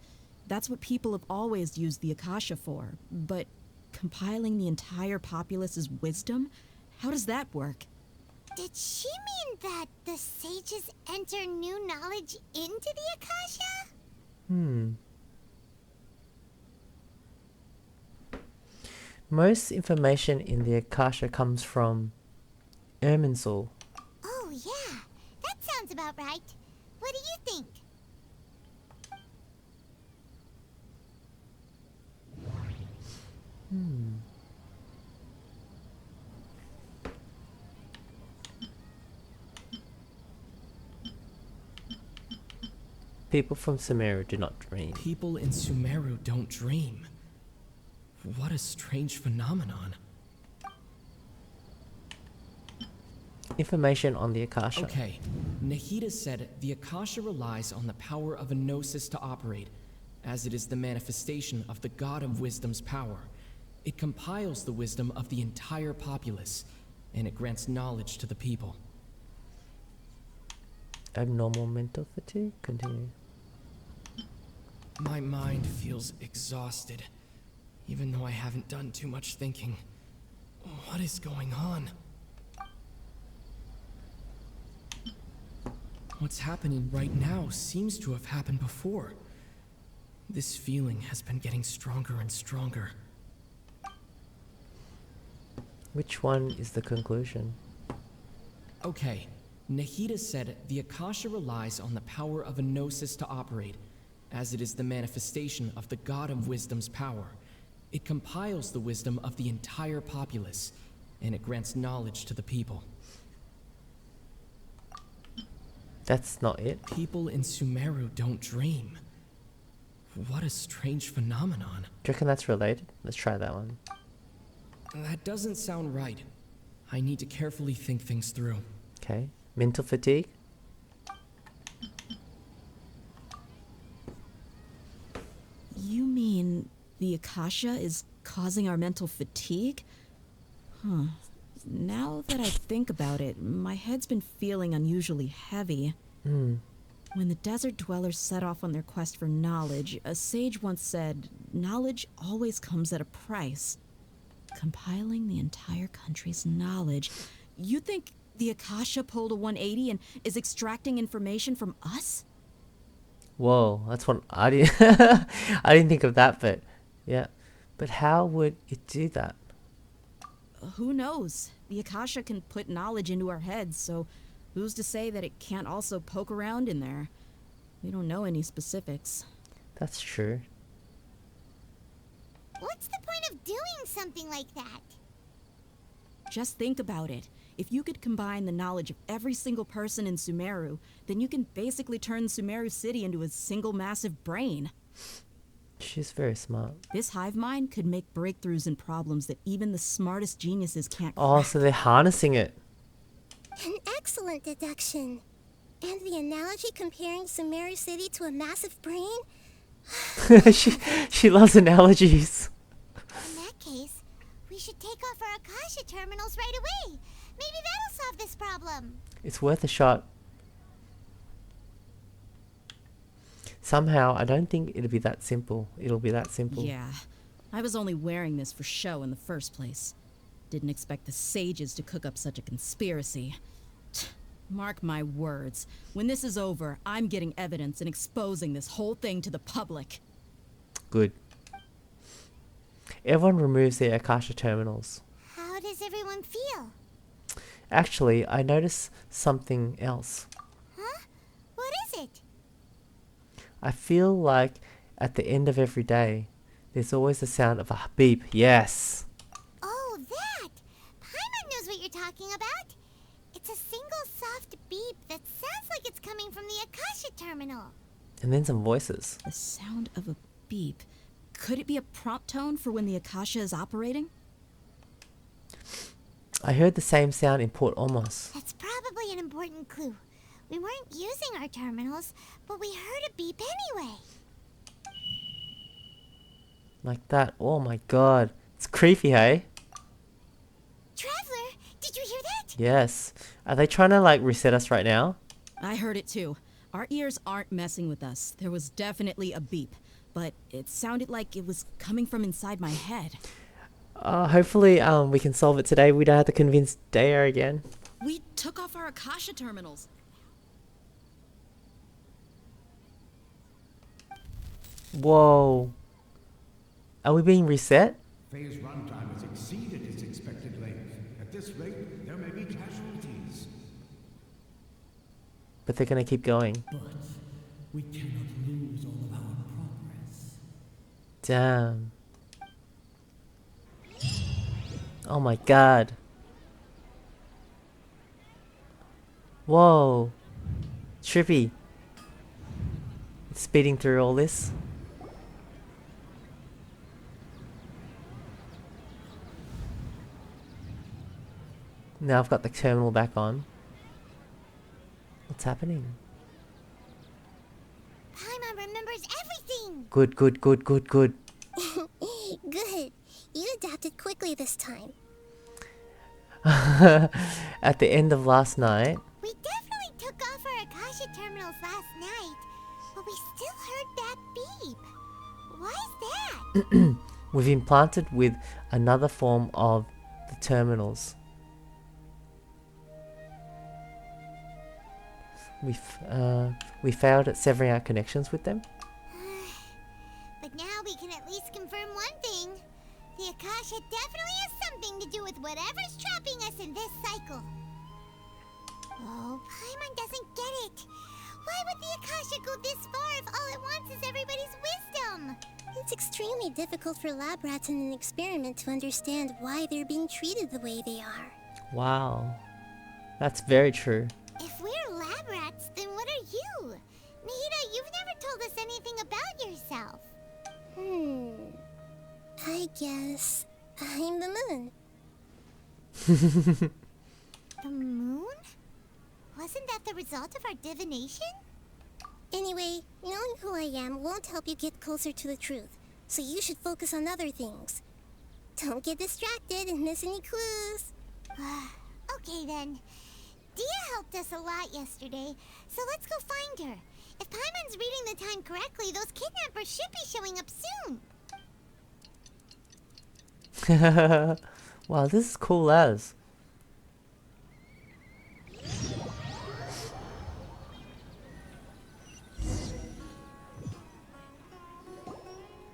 That's what people have always used the Akasha for. But compiling the entire populace's wisdom? How does that work? Did she mean that the sages enter new knowledge into the Akasha? Most information in the Akasha comes from Irminsul. Oh yeah, that sounds about right. What do you think? People from Sumeru do not dream. People in Sumeru don't dream. What a strange phenomenon. Information on the Akasha. Okay, Nahida said the Akasha relies on the power of a gnosis to operate, as it is the manifestation of the God of Wisdom's power. It compiles the wisdom of the entire populace, and it grants knowledge to the people. Abnormal mental fatigue? Continue. My mind feels exhausted, even though I haven't done too much thinking. What is going on? What's happening right now seems to have happened before. This feeling has been getting stronger and stronger. Which one is the conclusion? Okay, Nahida said the Akasha relies on the power of a gnosis to operate, as it is the manifestation of the God of Wisdom's power. It compiles the wisdom of the entire populace, and it grants knowledge to the people. That's not it. People in Sumeru don't dream. What a strange phenomenon. Do you reckon that's related? Let's try that one. That doesn't sound right. I need to carefully think things through. Okay. Mental fatigue? You mean the Akasha is causing our mental fatigue? Huh. Now that I think about it, my head's been feeling unusually heavy. When the desert dwellers set off on their quest for knowledge, a sage once said, "Knowledge always comes at a price." Compiling the entire country's knowledge. You think the Akasha pulled a 180 and is extracting information from us? Whoa, that's what I didn't I didn't think of that, but yeah. But how would it do that? Who knows? The Akasha can put knowledge into our heads, so who's to say that it can't also poke around in there? We don't know any specifics. That's true. What's the point of doing something like that? Just think about it. If you could combine the knowledge of every single person in Sumeru, then you can basically turn Sumeru City into a single massive brain. She's very smart. This hive mind could make breakthroughs in problems that even the smartest geniuses can't crack. Oh, so they're harnessing it. An excellent deduction. And the analogy comparing Sumeru City to a massive brain? she loves analogies. We should take off our Akasha terminals right away. Maybe that'll solve this problem. It's worth a shot. Somehow, I don't think it'll be that simple. Yeah, I was only wearing this for show in the first place. Didn't expect the sages to cook up such a conspiracy. Mark my words, when this is over, I'm getting evidence and exposing this whole thing to the public. Good. Everyone removes their Akasha terminals. How does everyone feel? Actually, I noticed something else. Huh? What is it? I feel like at the end of every day, there's always the sound of a beep. Yes! Oh, that! Paimon knows what you're talking about. It's a single soft beep that sounds like it's coming from the Akasha terminal. And then some voices. The sound of a beep. Could it be a prompt tone for when the Akasha is operating? I heard the same sound in Port Ormos. That's probably an important clue. We weren't using our terminals, but we heard a beep anyway. Like that. Oh my god. It's creepy, hey? Traveler, did you hear that? Yes. Are they trying to like reset us right now? I heard it too. Our ears aren't messing with us. There was definitely a beep, but it sounded like it was coming from inside my head. Hopefully we can solve it today. We don't have to convince Dea again. We took off our Akasha terminals. Whoa. Are we being reset? Phase runtime has exceeded its expected length. At this rate, there may be casualties. But they're gonna keep going. But we cannot lose all of our progress. Damn. Oh my god. Whoa. Trippy. It's speeding through all this. Now I've got the terminal back on. What's happening? Paimon remembers everything! Good, good, good, good, good. Good. You adapted quickly this time. At the end of last night, We definitely took off our Akasha terminals last night, but we still heard that beep. Why is that? we've implanted with another form of the terminals. We failed at severing our connections with them. But now we can at least confirm one thing. The Akasha definitely has something to do with whatever's trapping us in this cycle. Oh, Paimon doesn't get it. Why would the Akasha go this far if all it wants is everybody's wisdom? It's extremely difficult for lab rats in an experiment to understand why they're being treated the way they are. Wow. That's very true. If we're lab rats, then what are you? Nahida, you've never told us anything about yourself. I guess I'm the moon. The moon? Wasn't that the result of our divination? Anyway, knowing who I am won't help you get closer to the truth, so you should focus on other things. Don't get distracted and miss any clues. Okay then. Dia helped us a lot yesterday, so let's go find her. If Paimon's reading the time correctly, those kidnappers should be showing up soon. Wow, this is cool as.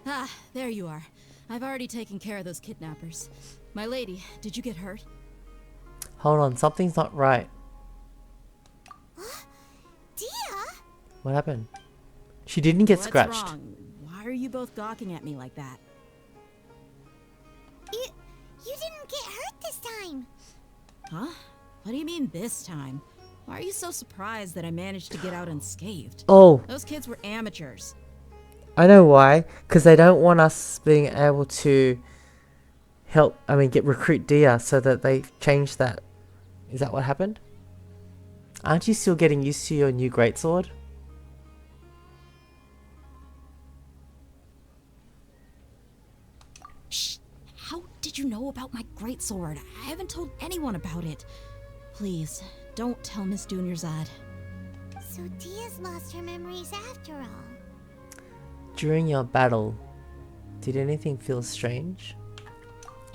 Ah, there you are. I've already taken care of those kidnappers. My lady, did you get hurt? Hold on, something's not right. Dia? What happened? She didn't get What's scratched. wrong? Why are you both gawking at me like that? You didn't get hurt this time. Huh? What do you mean this time? Why are you so surprised that I managed to get out unscathed? Oh. Those kids were amateurs. I know why. Because they don't want us being able to recruit Dia, so that they change that. Is that what happened? Aren't you still getting used to your new greatsword? Shh! How did did you know about my greatsword? I haven't told anyone about it. Please, don't tell Miss Dunyarzad. So Dia's lost her memories after all. During your battle, did anything feel strange?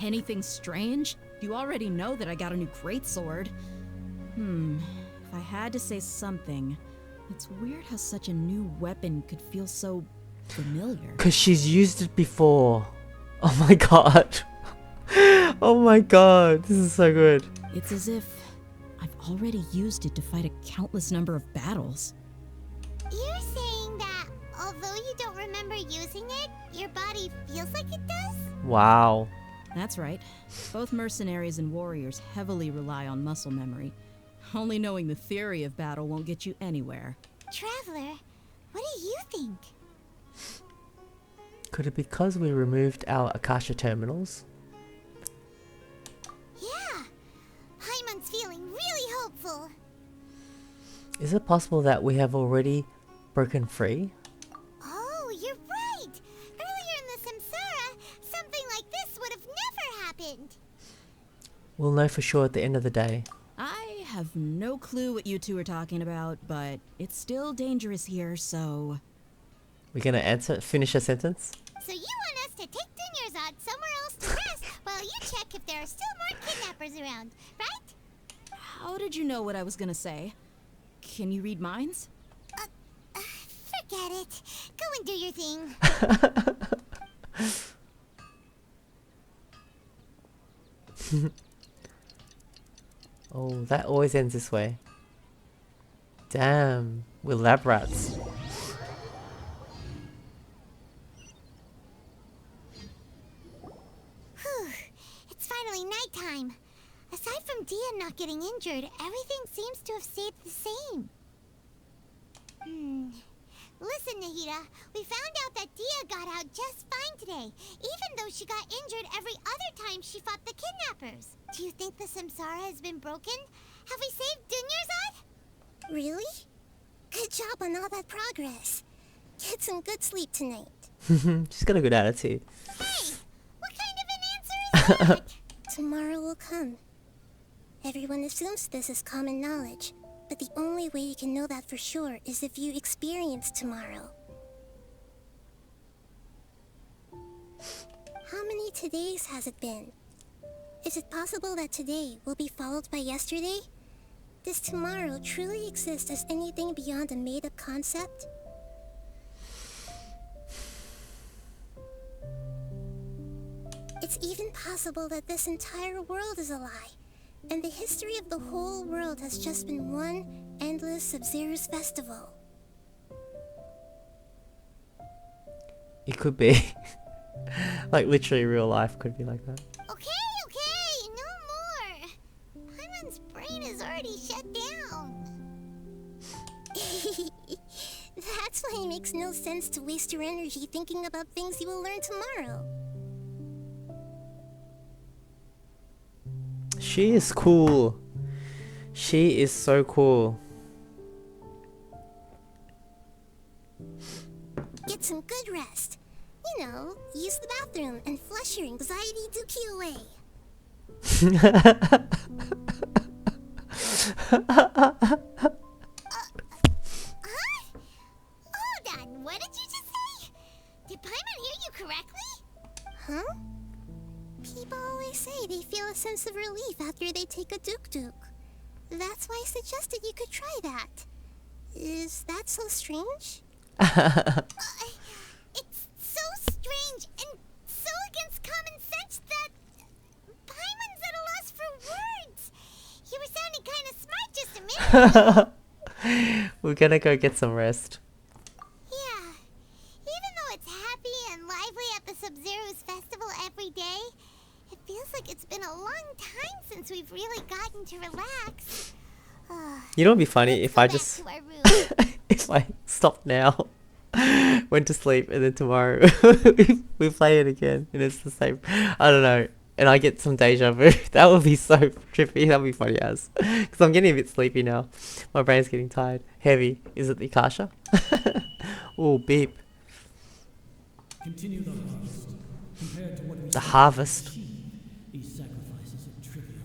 Anything strange? You already know that I got a new greatsword. If I had to say something, it's weird how such a new weapon could feel so familiar. Cause she's used it before. Oh my god. Oh my god, this is so good. It's as if I've already used it to fight a countless number of battles. You're saying that although you don't remember using it, your body feels like it does? Wow. That's right. Both mercenaries and warriors heavily rely on muscle memory. Only knowing the theory of battle won't get you anywhere. Traveler, what do you think? Could it be because we removed our Akasha terminals? Yeah, Paimon's feeling really hopeful. Is it possible that we have already broken free? Oh, you're right! Earlier in the Samsara, something like this would have never happened. We'll know for sure at the end of the day. I have no clue what you two are talking about, but it's still dangerous here, so... We're gonna finish a sentence? So you want us to take Dunyarzad somewhere else to rest while you check if there are still more kidnappers around, right? How did you know what I was gonna say? Can you read minds? Forget it. Go and do your thing. Oh, that always ends this way. Damn, we're lab rats. Whew, it's finally nighttime. Aside from Dia not getting injured, everything seems to have stayed the same. Listen, Nahida, we found out that Dia got out just fine today, even though she got injured every other time she fought the kidnappers. Do you think the Samsara has been broken? Have we saved Dunyarzad? Really? Good job on all that progress. Get some good sleep tonight. She's got a good attitude. Hey, what kind of an answer is that? Tomorrow will come. Everyone assumes this is common knowledge, but the only way you can know that for sure is if you experience tomorrow. How many todays has it been? Is it possible that today will be followed by yesterday? Does tomorrow truly exist as anything beyond a made-up concept? It's even possible that this entire world is a lie, and the history of the whole world has just been one endless Sub-Zero's festival. It could be. Like literally real life could be like that. Okay, no more! Paimon's brain is already shut down. That's why it makes no sense to waste your energy thinking about things you will learn tomorrow. She is cool. She is so cool. Get some good rest. You know, use the bathroom and flush your anxiety dookie away. Hold on, what did you just say? Did Paimon hear you correctly? Huh? People always say they feel a sense of relief after they take a duk-duk. That's why I suggested you could try that. Is that so strange? It's so strange and so against common sense that Paimon's at a loss for words. You were sounding kind of smart just a minute ago. We're gonna go get some rest. Yeah. Even though it's happy and lively at the Sub-Zero's festival every day, it feels like it's been a long time since we've really gotten to relax. You know what'd be funny if I just if I stopped now, went to sleep, and then tomorrow we play it again and it's the same. I don't know, and I get some deja vu. That would be so trippy. That'd be funny as, because I'm getting a bit sleepy now. My brain's getting tired. Heavy. Is it the Akasha? Oh, beep. Continue the harvest. Compared to what we The harvest. These sacrifices are trivial.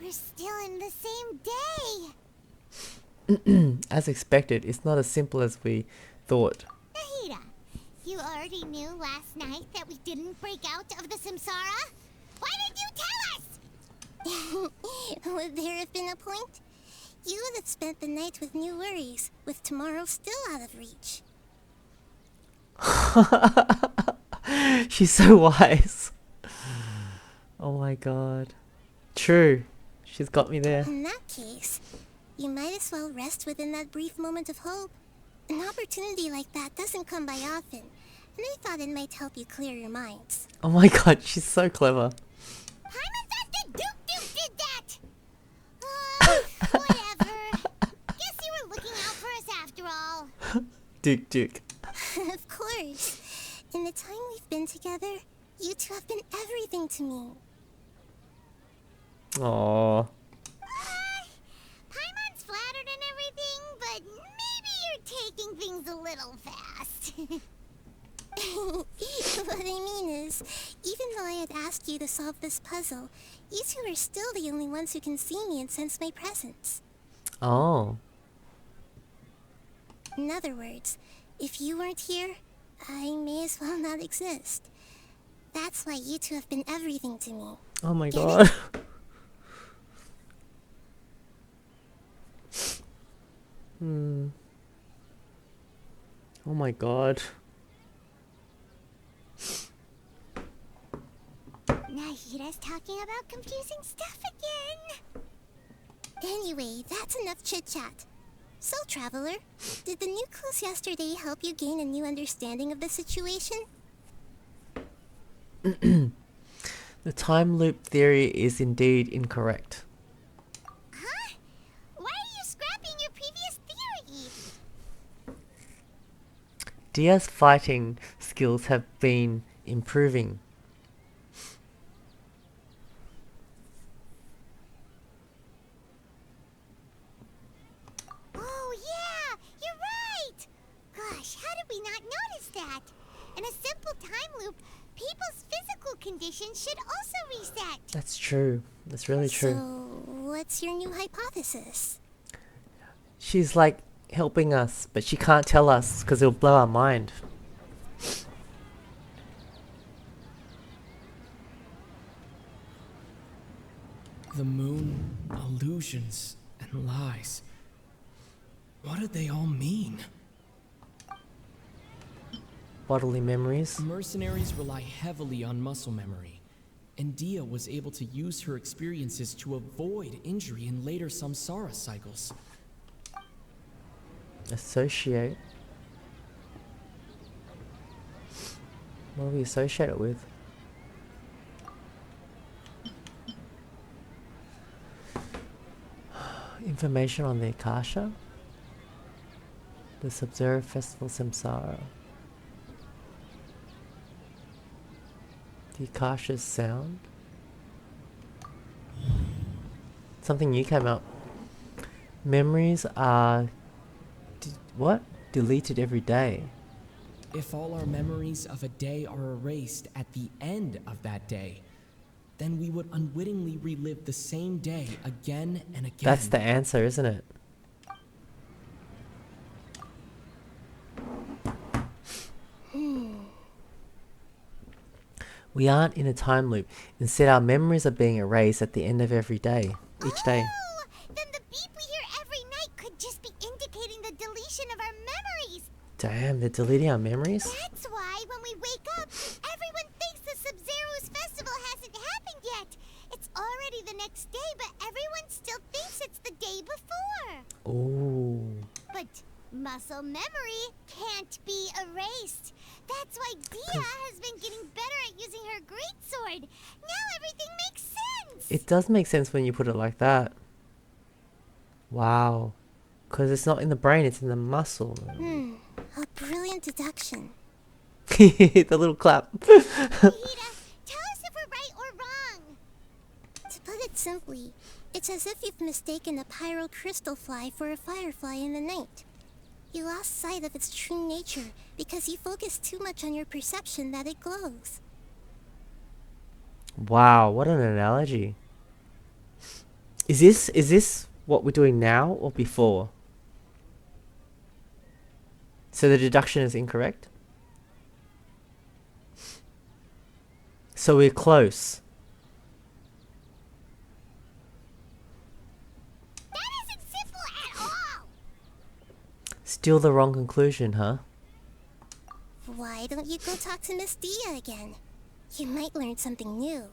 We're still in the same day! As expected, it's not as simple as we thought. Nahida, you already knew last night that we didn't break out of the Samsara? Why did you tell us? Would there have been a point? You would have spent the night with new worries, with tomorrow still out of reach. She's so wise. Oh my god. True. She's got me there. In that case, you might as well rest within that brief moment of hope. An opportunity like that doesn't come by often, and I thought it might help you clear your minds. Oh my god, she's so clever. Duke did that! Whatever. Guess you were looking out for us after all. Duke. Of course. In the time we've been together, you two have been everything to me. Aww. Paimon's flattered and everything, but maybe you're taking things a little fast. What I mean is, even though I had asked you to solve this puzzle, you two are still the only ones who can see me and sense my presence. Oh. In other words, if you weren't here, I may as well not exist. That's why you two have been everything to me. Oh my Get god. it? Oh my god. Nahida's talking about confusing stuff again. Anyway, that's enough chit-chat. So, Traveler, did the new clues yesterday help you gain a new understanding of the situation? The time loop theory is indeed incorrect. Huh? Why are you scrapping your previous theory? Dia's fighting skills have been improving. Oh, yeah! You're right! Gosh, how did we not notice that? In a simple time loop, people's physical conditions should also reset. That's true. That's really true. So, what's your new hypothesis? She's like helping us, but she can't tell us because it'll blow our mind. The moon, illusions, and lies. What did they all mean? Bodily memories. Mercenaries rely heavily on muscle memory, and Dia was able to use her experiences to avoid injury in later samsara cycles. Associate. What do we associate it with? Information on the Akasha? The Sub-Zero Festival Samsara. The Akasha's sound? Something new came up. Memories are... what? Deleted every day. If all our memories of a day are erased at the end of that day, then we would unwittingly relive the same day again and again. That's the answer, isn't it? We aren't in a time loop. Instead, our memories are being erased at the end of every day. Each day. Then the beep we hear every night could just be indicating the deletion of our memories. Damn, they're deleting our memories? That's why when we wake up, everyone thinks the Sub-Zero's festival hasn't happened yet. It's already the next day, but everyone still thinks it's the day before. Ooh. But muscle memory can't be erased. That's why Dia has been getting better at using her greatsword. Now everything makes sense. It does make sense when you put it like that. Wow. Because it's not in the brain, it's in the muscle. A brilliant deduction. The little clap. Tell us if we're right or wrong. To put it simply, it's as if you've mistaken a pyro crystal fly for a firefly in the night. You lost sight of its true nature because you focused too much on your perception that it glows. Wow, what an analogy. Is this what we're doing now or before? So the deduction is incorrect? So we're close. That isn't simple at all! Still the wrong conclusion, huh? Why don't you go talk to Miss Dia again? You might learn something new.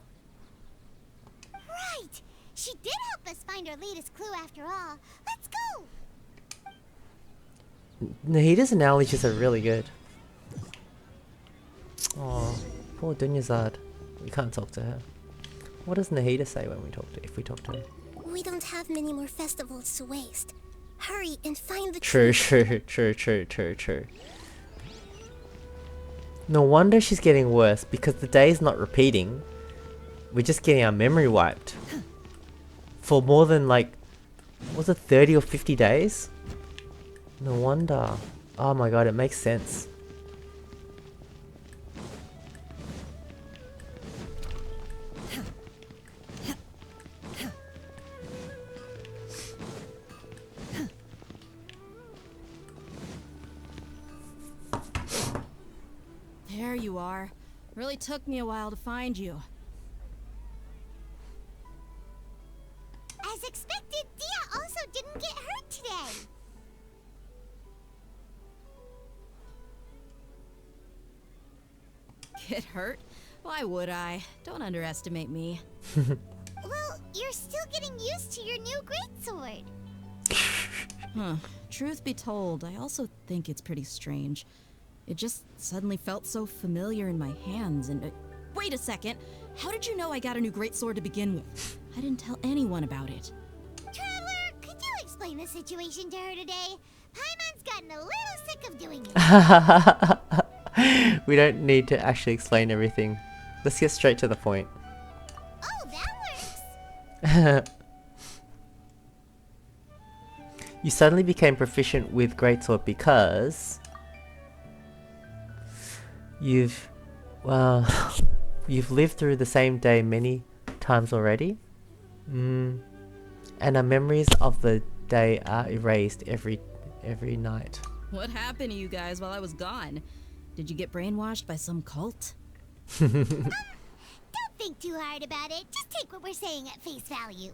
Right! She did help us find our latest clue after all. Let's go! Nahida's analogies are really good. Oh, poor Dunyazad. We can't talk to her. What does Nahida say when we talk to if we talk to her? We don't have many more festivals to waste. Hurry and find the True. No wonder she's getting worse, because the day's not repeating. We're just getting our memory wiped. For more than like, was it 30 or 50 days? No wonder. Oh my god, it makes sense. There you are. Really took me a while to find you. As expected, Dia also didn't get hurt today. Get hurt? Why would I? Don't underestimate me. Well, you're still getting used to your new greatsword. Huh. Truth be told, I also think it's pretty strange. It just suddenly felt so familiar in my hands and... wait a second! How did you know I got a new greatsword to begin with? I didn't tell anyone about it. Traveler, could you explain the situation to her today? Paimon's gotten a little sick of doing it. We don't need to actually explain everything. Let's get straight to the point. Oh, that works! You suddenly became proficient with greatsword because... You've lived through the same day many times already. And our memories of the day are erased every night. What happened to you guys while I was gone? Did you get brainwashed by some cult? Don't think too hard about it. Just take what we're saying at face value.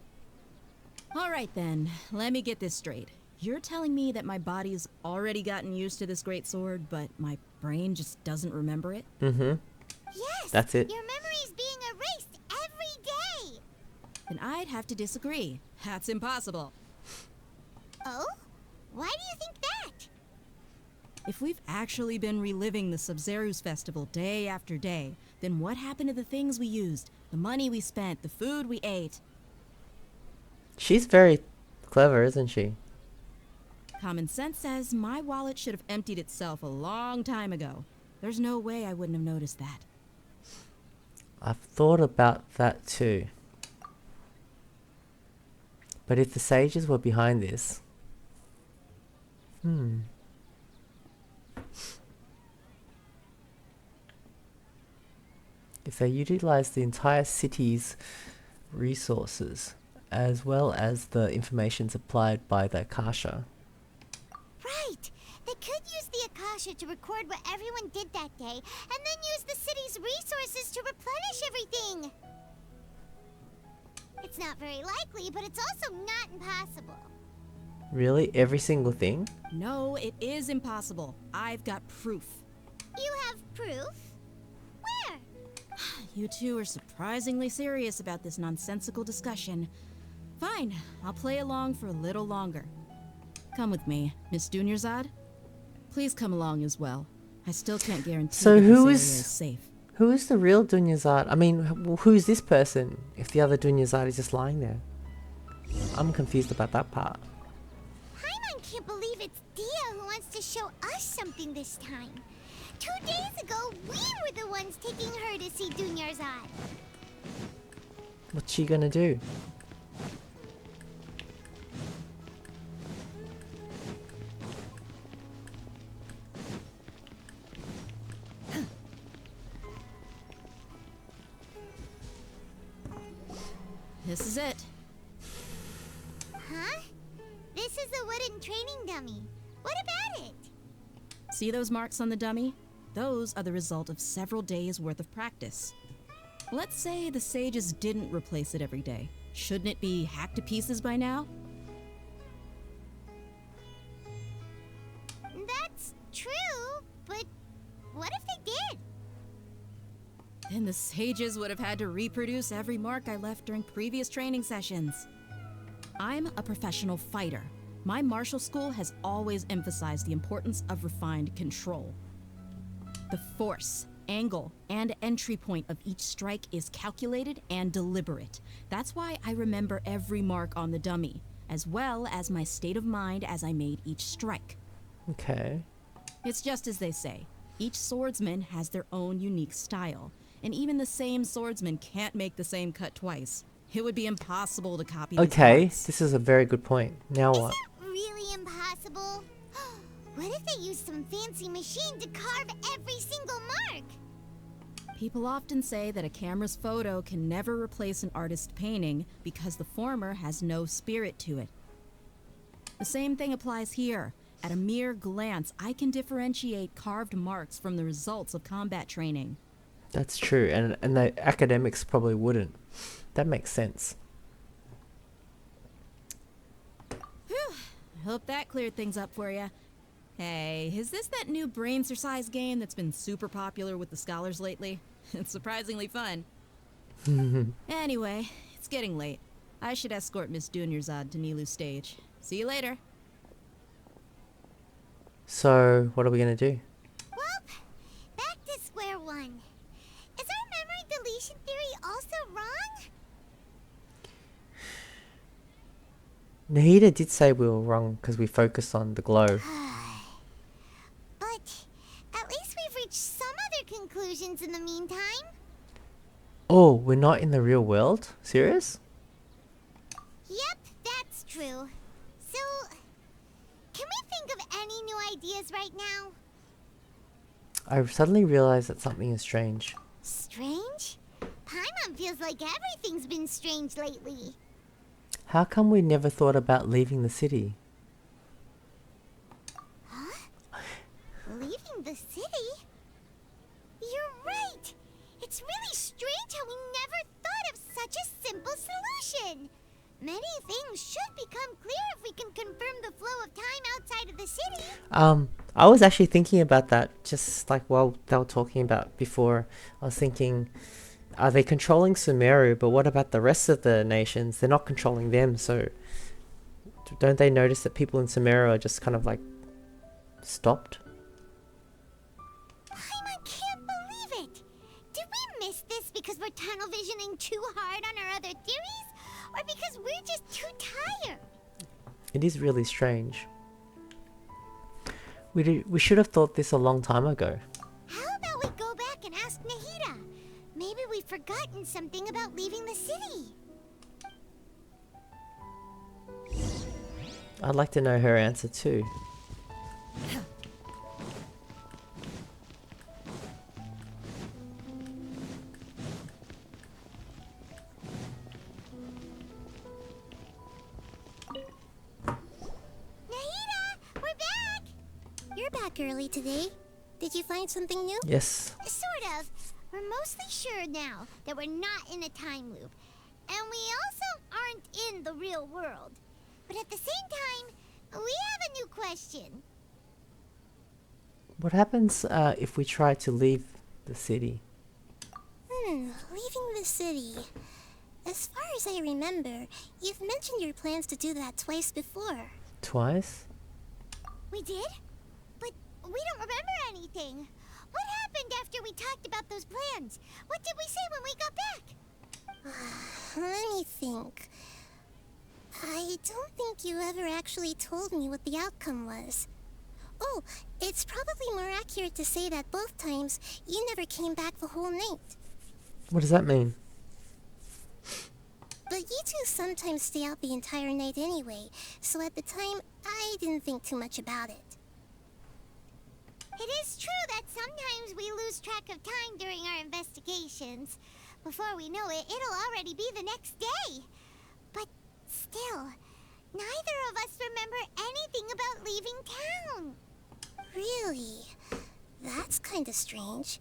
Alright then, let me get this straight. You're telling me that my body's already gotten used to this greatsword, but my brain just doesn't remember it? Mm-hmm. Yes! That's it. Your memory's being erased every day! Then I'd have to disagree. That's impossible. Oh? Why do you think that? If we've actually been reliving the Sub-Zeru's festival day after day, then what happened to the things we used, the money we spent, the food we ate? She's very clever, isn't she? Common sense says my wallet should have emptied itself a long time ago. There's no way I wouldn't have noticed that. I've thought about that too. But if the sages were behind this... If they utilized the entire city's resources, as well as the information supplied by the Akasha. Right! They could use the Akasha to record what everyone did that day, and then use the city's resources to replenish everything! It's not very likely, but it's also not impossible. Really? Every single thing? No, it is impossible. I've got proof. You have proof? Where? You two are surprisingly serious about this nonsensical discussion. Fine, I'll play along for a little longer. Come with me, Miss Dunyarzad. Please come along as well. I still can't guarantee So that this who area is safe. Who is the real Dunyazad? I mean, who's this person if the other Dunyazad is just lying there? I'm confused about that part. Paimon can't believe it's Dia who wants to show us something this time. 2 days ago, we were the ones taking her to see Dunyarzad. What's she gonna do? This is it. Huh? This is a wooden training dummy. What about it? See those marks on the dummy? Those are the result of several days worth of practice. Let's say the sages didn't replace it every day. Shouldn't it be hacked to pieces by now? That's true, but what if they did? Then the sages would have had to reproduce every mark I left during previous training sessions. I'm a professional fighter. My martial school has always emphasized the importance of refined control. The force, angle, and entry point of each strike is calculated and deliberate. That's why I remember every mark on the dummy, as well as my state of mind as I made each strike. Okay. It's just as they say. Each swordsman has their own unique style, and even the same swordsman can't make the same cut twice. It would be impossible to copy these Okay, marks. this is a very good point. Now what? Really impossible? What if they used some fancy machine to carve every single mark? People often say that a camera's photo can never replace an artist's painting because the former has no spirit to it. The same thing applies here. At a mere glance, I can differentiate carved marks from the results of combat training. That's true, and the academics probably wouldn't. That makes sense. Whew. I hope that cleared things up for you. Hey, is this that new brain-exercise game that's been super popular with the scholars lately? It's surprisingly fun. Anyway, it's getting late. I should escort Miss Dunyarzad to Nilu's stage. See you later. So, what are we gonna do? Well, back to square one. Is our memory deletion theory also wrong? Nahida did say we were wrong because we focused on the glow. But at least we've reached some other conclusions in the meantime. Oh, we're not in the real world? Serious? Yep, that's true. So, can we think of any new ideas right now? I suddenly realized that something is strange. Strange? Paimon feels like everything's been strange lately. How come we never thought about leaving the city? Huh? Leaving the city? You're right! It's really strange how we never thought of such a simple solution! Many things should become clear if we can confirm the flow of time outside of the city. I was actually thinking about that just like while they were talking about before. I was thinking, are they controlling Sumeru, but what about the rest of the nations? They're not controlling them, so don't they notice that people in Sumeru are just kind of like stopped? I can't believe it! Did we miss this because we're tunnel visioning too hard on our other theories? Or because we're just too tired? It is really strange. We should have thought this a long time ago. How about we go back and ask Nahida? Maybe we've forgotten something about leaving the city. I'd like to know her answer too. You're back early today. Did you find something new? Yes. Sort of. We're mostly sure now that we're not in a time loop. And we also aren't in the real world. But at the same time, we have a new question. What happens if we try to leave the city? Leaving the city. As far as I remember, you've mentioned your plans to do that twice before. Twice? We did? But we don't remember anything. What happened after we talked about those plans? What did we say when we got back? Let me think. I don't think you ever actually told me what the outcome was. Oh, it's probably more accurate to say that both times you never came back the whole night. What does that mean? But you two sometimes stay out the entire night anyway, so at the time, I didn't think too much about it. It is true that sometimes we lose track of time during our investigations. Before we know it, it'll already be the next day. Really? That's kinda strange.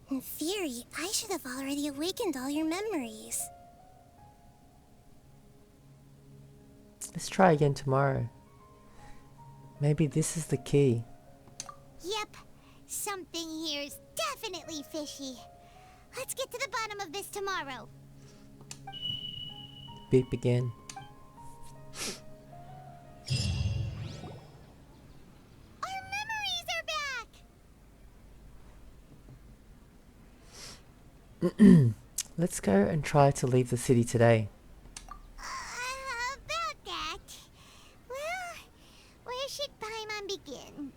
In theory, I should have already awakened all your memories. Let's try again tomorrow. Maybe this is the key. Yep. Something here's definitely fishy. Let's get to the bottom of this tomorrow. Beep again. Our memories are back! Let's go and try to leave the city today. About that. Well, where should Paimon begin?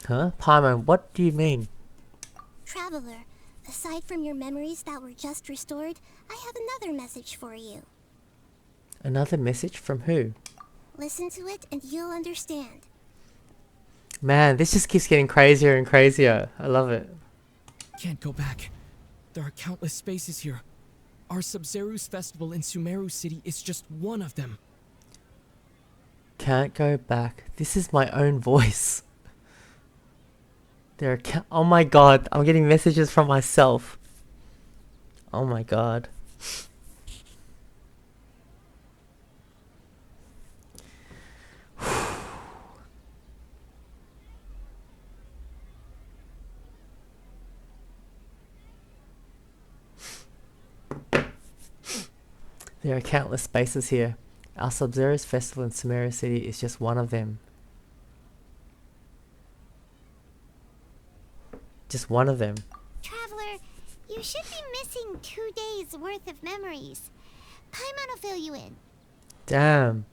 Huh? Paimon, what do you mean? Traveler, aside from your memories that were just restored, I have another message for you. Another message from who? Listen to it and you'll understand. Man, this just keeps getting crazier and crazier. I love it. Can't go back. There are countless spaces here. Our Sub-Zeru's festival in Sumeru City is just one of them. Can't go back. This is my own voice. There are oh my god, I'm getting messages from myself. Oh my god. There are countless spaces here. Our Sub-Zero's festival in Sumeru City is just one of them. Just one of them. Traveler, you should be missing 2 days worth of memories. Paimon will fill you in. Damn.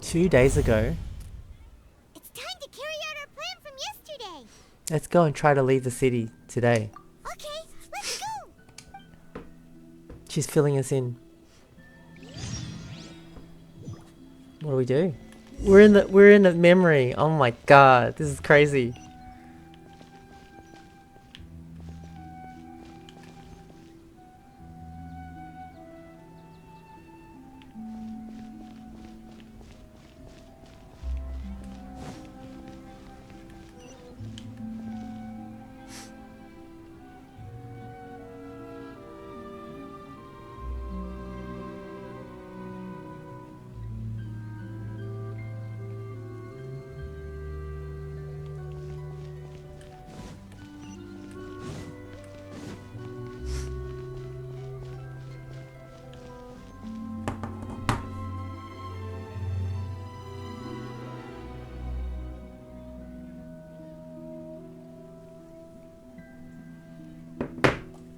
2 days ago. It's time to carry out our plan from yesterday. Let's go and try to leave the city today. Okay, let's go. She's filling us in. What do we do? We're in the memory. Oh my god, this is crazy.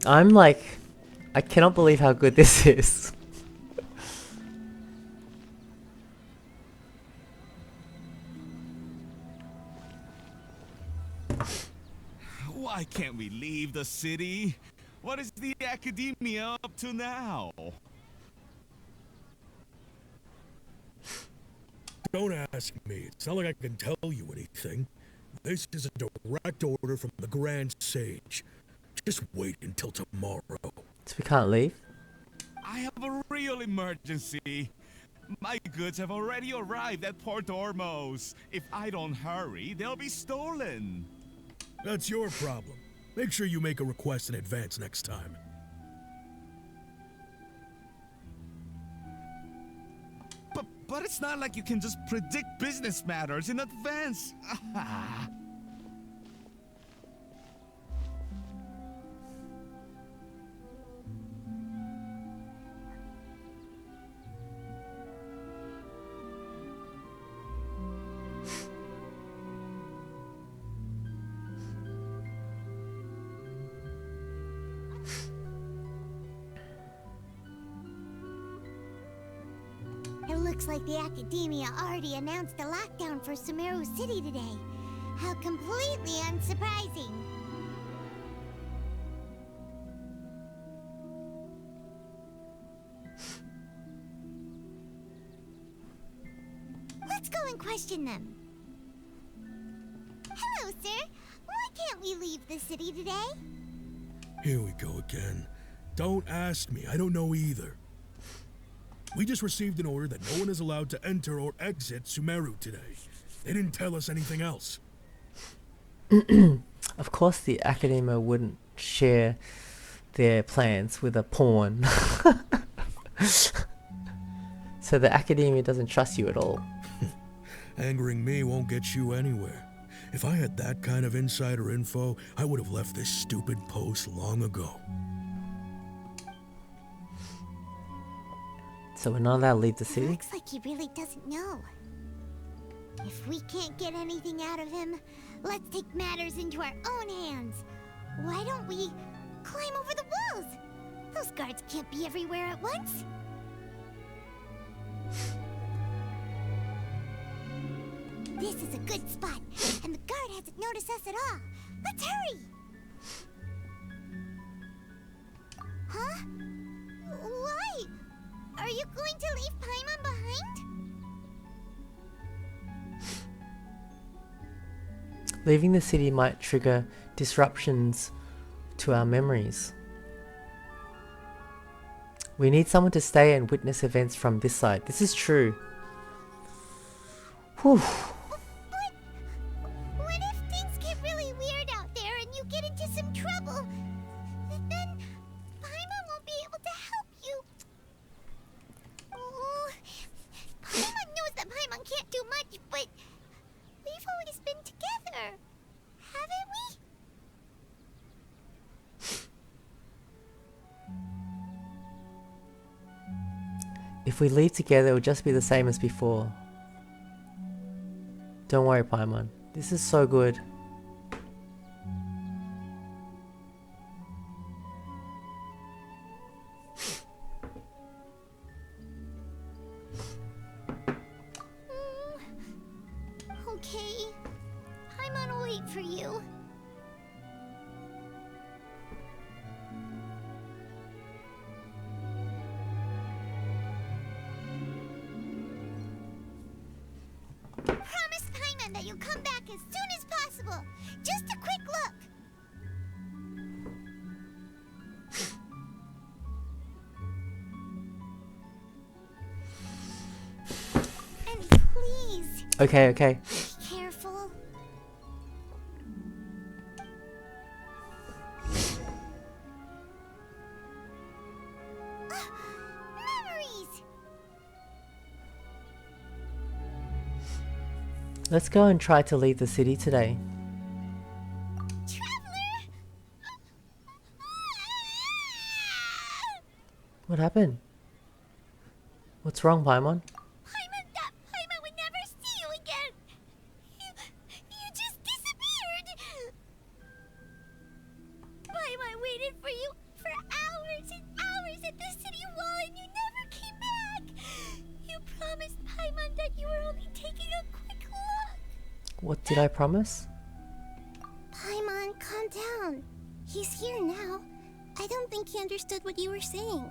I'm like, I cannot believe how good this is. Why can't we leave the city? What is the academia up to now? Don't ask me. It's not like I can tell you anything. This is a direct order from the Grand Sage. Just wait until tomorrow. So we can't leave? I have a real emergency. My goods have already arrived at Port Ormos. If I don't hurry, they'll be stolen. That's your problem. Make sure you make a request in advance next time. But it's not like you can just predict business matters in advance. It looks like the Academia already announced a lockdown for Sumeru City today. How completely unsurprising. Let's go and question them. Hello, sir. Why can't we leave the city today? Here we go again. Don't ask me. I don't know either. We just received an order that no one is allowed to enter or exit Sumeru today. They didn't tell us anything else. Of course the Academia wouldn't share their plans with a pawn. So the Academia doesn't trust you at all. Angering me won't get you anywhere. If I had that kind of insider info, I would have left this stupid post long ago. So we're not allowed to leave the city? Looks like he really doesn't know. If we can't get anything out of him, let's take matters into our own hands. Why don't we climb over the walls? Those guards can't be everywhere at once. This is a good spot, and the guard hasn't noticed us at all. Let's hurry! Huh? Why? Are you going to leave Paimon behind? Leaving the city might trigger disruptions to our memories. We need someone to stay and witness events from this side. This is true. Whew. What if things get really weird out there and you get into some trouble? Then Paimon won't be able to help you. Oh, Paimon knows that Paimon can't do much, but we've always been together, haven't we? If we leave together, it will just be the same as before. Don't worry, Paimon. This is so good. Okay. Paimon will wait for you. Promise Paimon that you'll come back as soon as possible. Just a quick look. And please, Okay, okay. be careful. Memories! Let's go and try to leave the city today. What happened? What's wrong, Paimon? Paimon thought Paimon would never see you again. You just disappeared. Paimon waited for you for hours and hours at the city wall and you never came back. You promised Paimon that you were only taking a quick look. What did I promise? Paimon, calm down. He's here now. I don't think he understood what you were saying.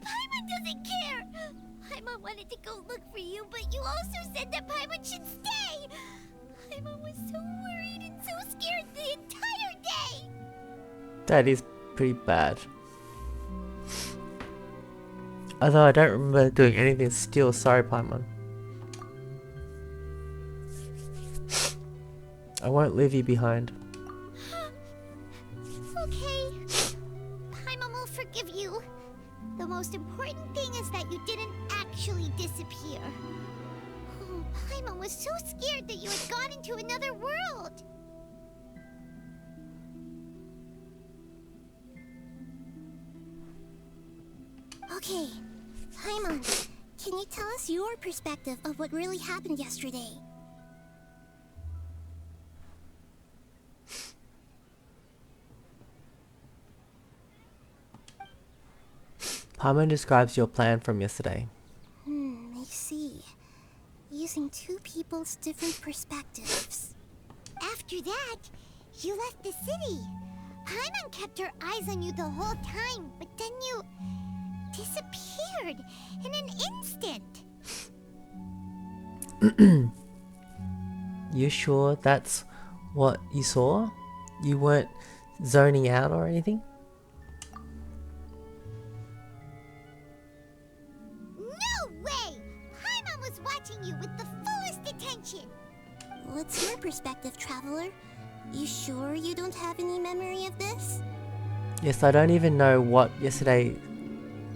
Paimon doesn't care. Paimon wanted to go look for you, but you also said that Paimon should stay. Paimon was so worried and so scared the entire day. That is pretty bad. Although I don't remember doing anything still, sorry Paimon. I won't leave you behind. Okay. Paimon will forgive you. The most important thing is that you didn't actually disappear. Oh, Paimon was so scared that you had gone into another world. Okay, Paimon, can you tell us your perspective of what really happened yesterday? Paimon describes your plan from yesterday. I see. Using two people's different perspectives. After that, you left the city. Paimon kept her eyes on you the whole time, but then you disappeared in an instant. You sure that's what you saw? You weren't zoning out or anything? No way! Paimon was watching you with the full attention. What's your perspective, Traveler? You sure you don't have any memory of this? Yes, I don't even know what yesterday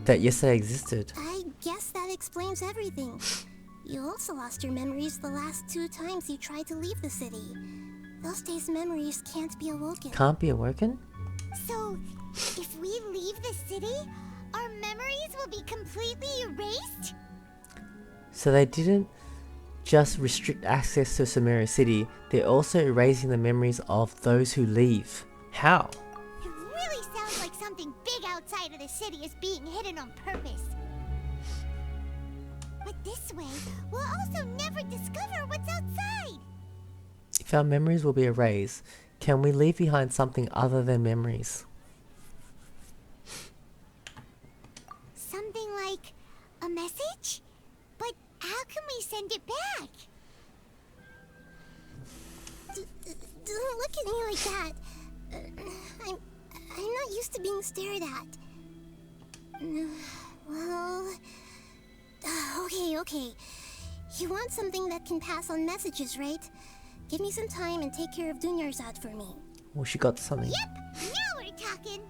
existed. I guess that explains everything. You also lost your memories the last 2 times you tried to leave the city. Those days' memories can't be awoken. Can't be awoken? So, if we leave the city, our memories will be completely erased? So they didn't just restrict access to Sumeru City, they're also erasing the memories of those who leave. How? It really sounds like something big outside of the city is being hidden on purpose. But this way, we'll also never discover what's outside. If our memories will be erased, can we leave behind something other than memories? Something like a message? But how can we send it back? Don't look at me like that. I'm not used to being stared at. Well... Okay. You want something that can pass on messages, right? Give me some time and take care of Dunyarzad for me. Well, she got something. Yep! Now we're talking!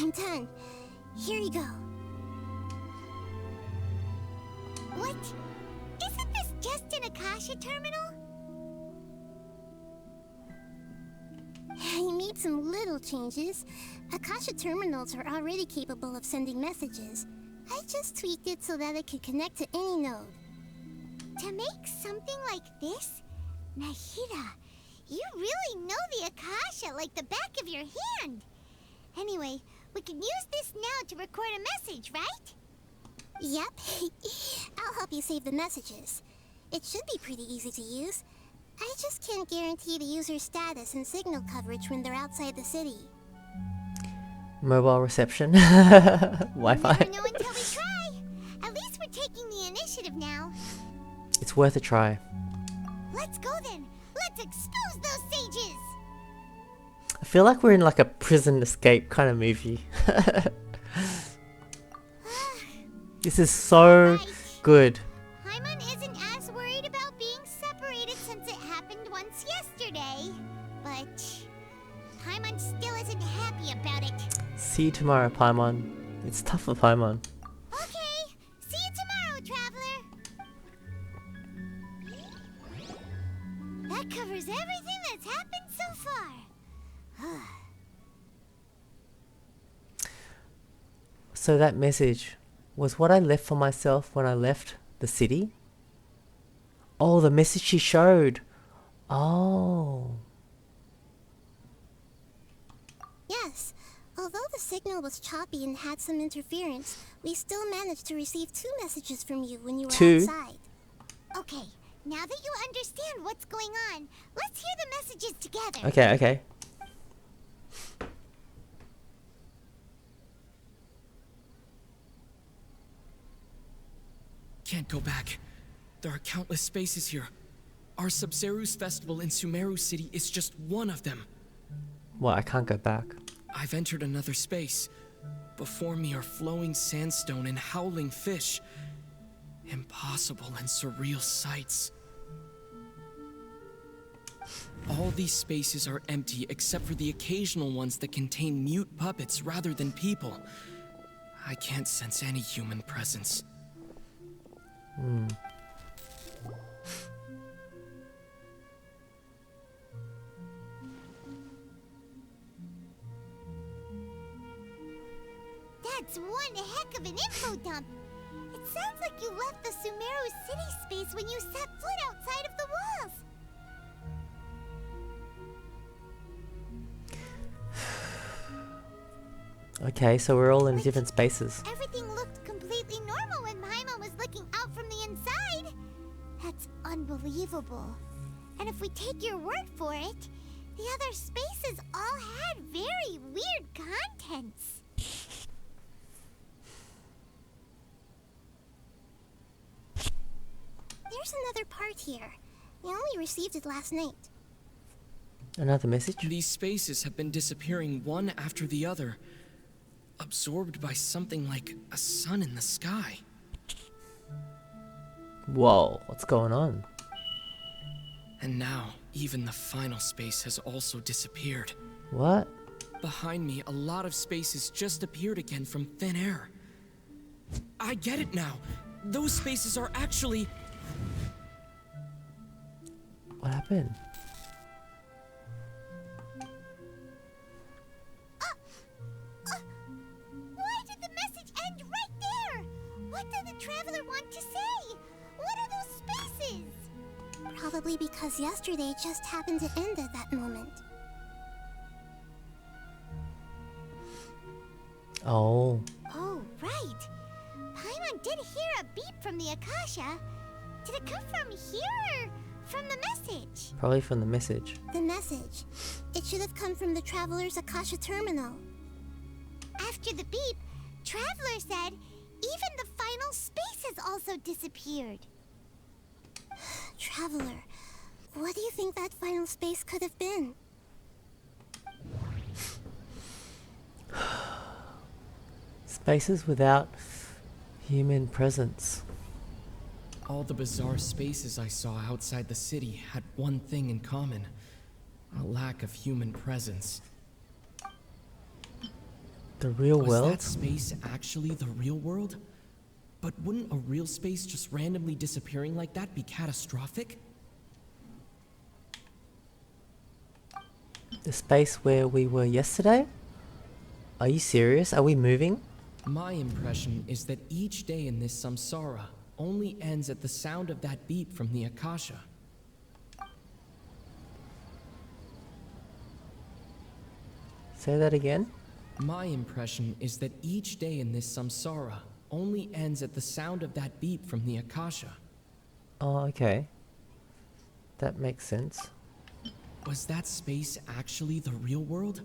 I'm done. Here you go. What? Isn't this just an Akasha terminal? I made some little changes. Akasha terminals are already capable of sending messages. I just tweaked it so that it could connect to any node. To make something like this? Nahida, you really know the Akasha like the back of your hand. Anyway, we can use this now to record a message, right? Yep. I'll help you save the messages. It should be pretty easy to use. I just can't guarantee the user's status and signal coverage when they're outside the city. Mobile reception. Wi-Fi. Never know until we try. At least we're taking the initiative now. It's worth a try. Let's go then. Let's expose those sages. I feel like we're in like a prison escape kind of movie. This is so good. Paimon isn't as worried about being separated since it happened once yesterday. But Paimon still isn't happy about it. See you tomorrow, Paimon. It's tough for Paimon. Okay, see you tomorrow, Traveler. That covers everything that's happened so far. So that message was what I left for myself when I left the city? Oh, the message she showed. Oh. Yes, although the signal was choppy and had some interference, we still managed to receive 2 messages from you when you were outside. Okay, now that you understand what's going on, let's hear the messages together. Okay. Can't go back. There are countless spaces here. Our Sub-Zeru's festival in Sumeru City is just one of them. What, I can't go back? I've entered another space. Before me are flowing sandstone and howling fish. Impossible and surreal sights. All these spaces are empty except for the occasional ones that contain mute puppets rather than people. I can't sense any human presence. That's one heck of an info dump. It sounds like you left the Sumeru city space when you set foot outside of the walls. Okay, so we're all in different spaces. Everything looked completely normal when Paimon was looking out from the inside. That's unbelievable. And if we take your word for it, the other spaces all had very weird contents. There's another part here. We only received it last night. Another message? These spaces have been disappearing one after the other, absorbed by something like a sun in the sky. Whoa, what's going on? And now, even the final space has also disappeared. What? Behind me, a lot of spaces just appeared again from thin air. I get it now. Those spaces are actually... What happened? Why did the message end right there? What did the traveler want to say? What are those spaces? Probably because yesterday just happened to end at that moment. Oh. Oh, right. Paimon did hear a beep from the Akasha. Did it come from here or from the message? Probably from the message. The message. It should have come from the Traveler's Akasha terminal. After the beep, Traveler said even the final space has also disappeared. Traveler, what do you think that final space could have been? Spaces without human presence. All the bizarre spaces I saw outside the city had one thing in common: a lack of human presence. The real Was world? that space actually the real world? But wouldn't a real space just randomly disappearing like that be catastrophic? The space where we were yesterday? Are you serious? Are we moving? My impression is that each day in this samsara only ends at the sound of that beep from the Akasha. Say that again? My impression is that each day in this samsara only ends at the sound of that beep from the Akasha. Oh, okay. That makes sense. Was that space actually the real world?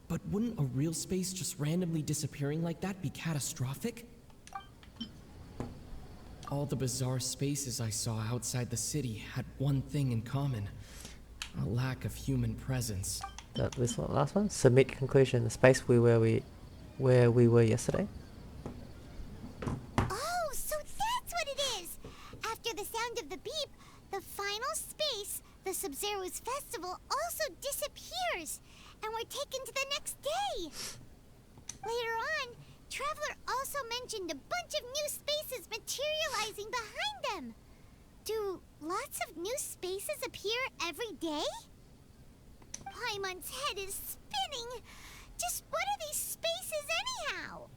But wouldn't a real space just randomly disappearing like that be catastrophic? All the bizarre spaces I saw outside the city had one thing in common: a lack of human presence. This one, last one? Submit conclusion. The space where we were yesterday? Oh, so that's what it is! After the sound of the beep, the final space, the Sub-Zero's festival, also disappears, and we're taken to the next day! Later on, Traveler also mentioned a bunch of new spaces materializing behind them. Do lots of new spaces appear every day? Paimon's head is spinning. Just what are these spaces anyhow?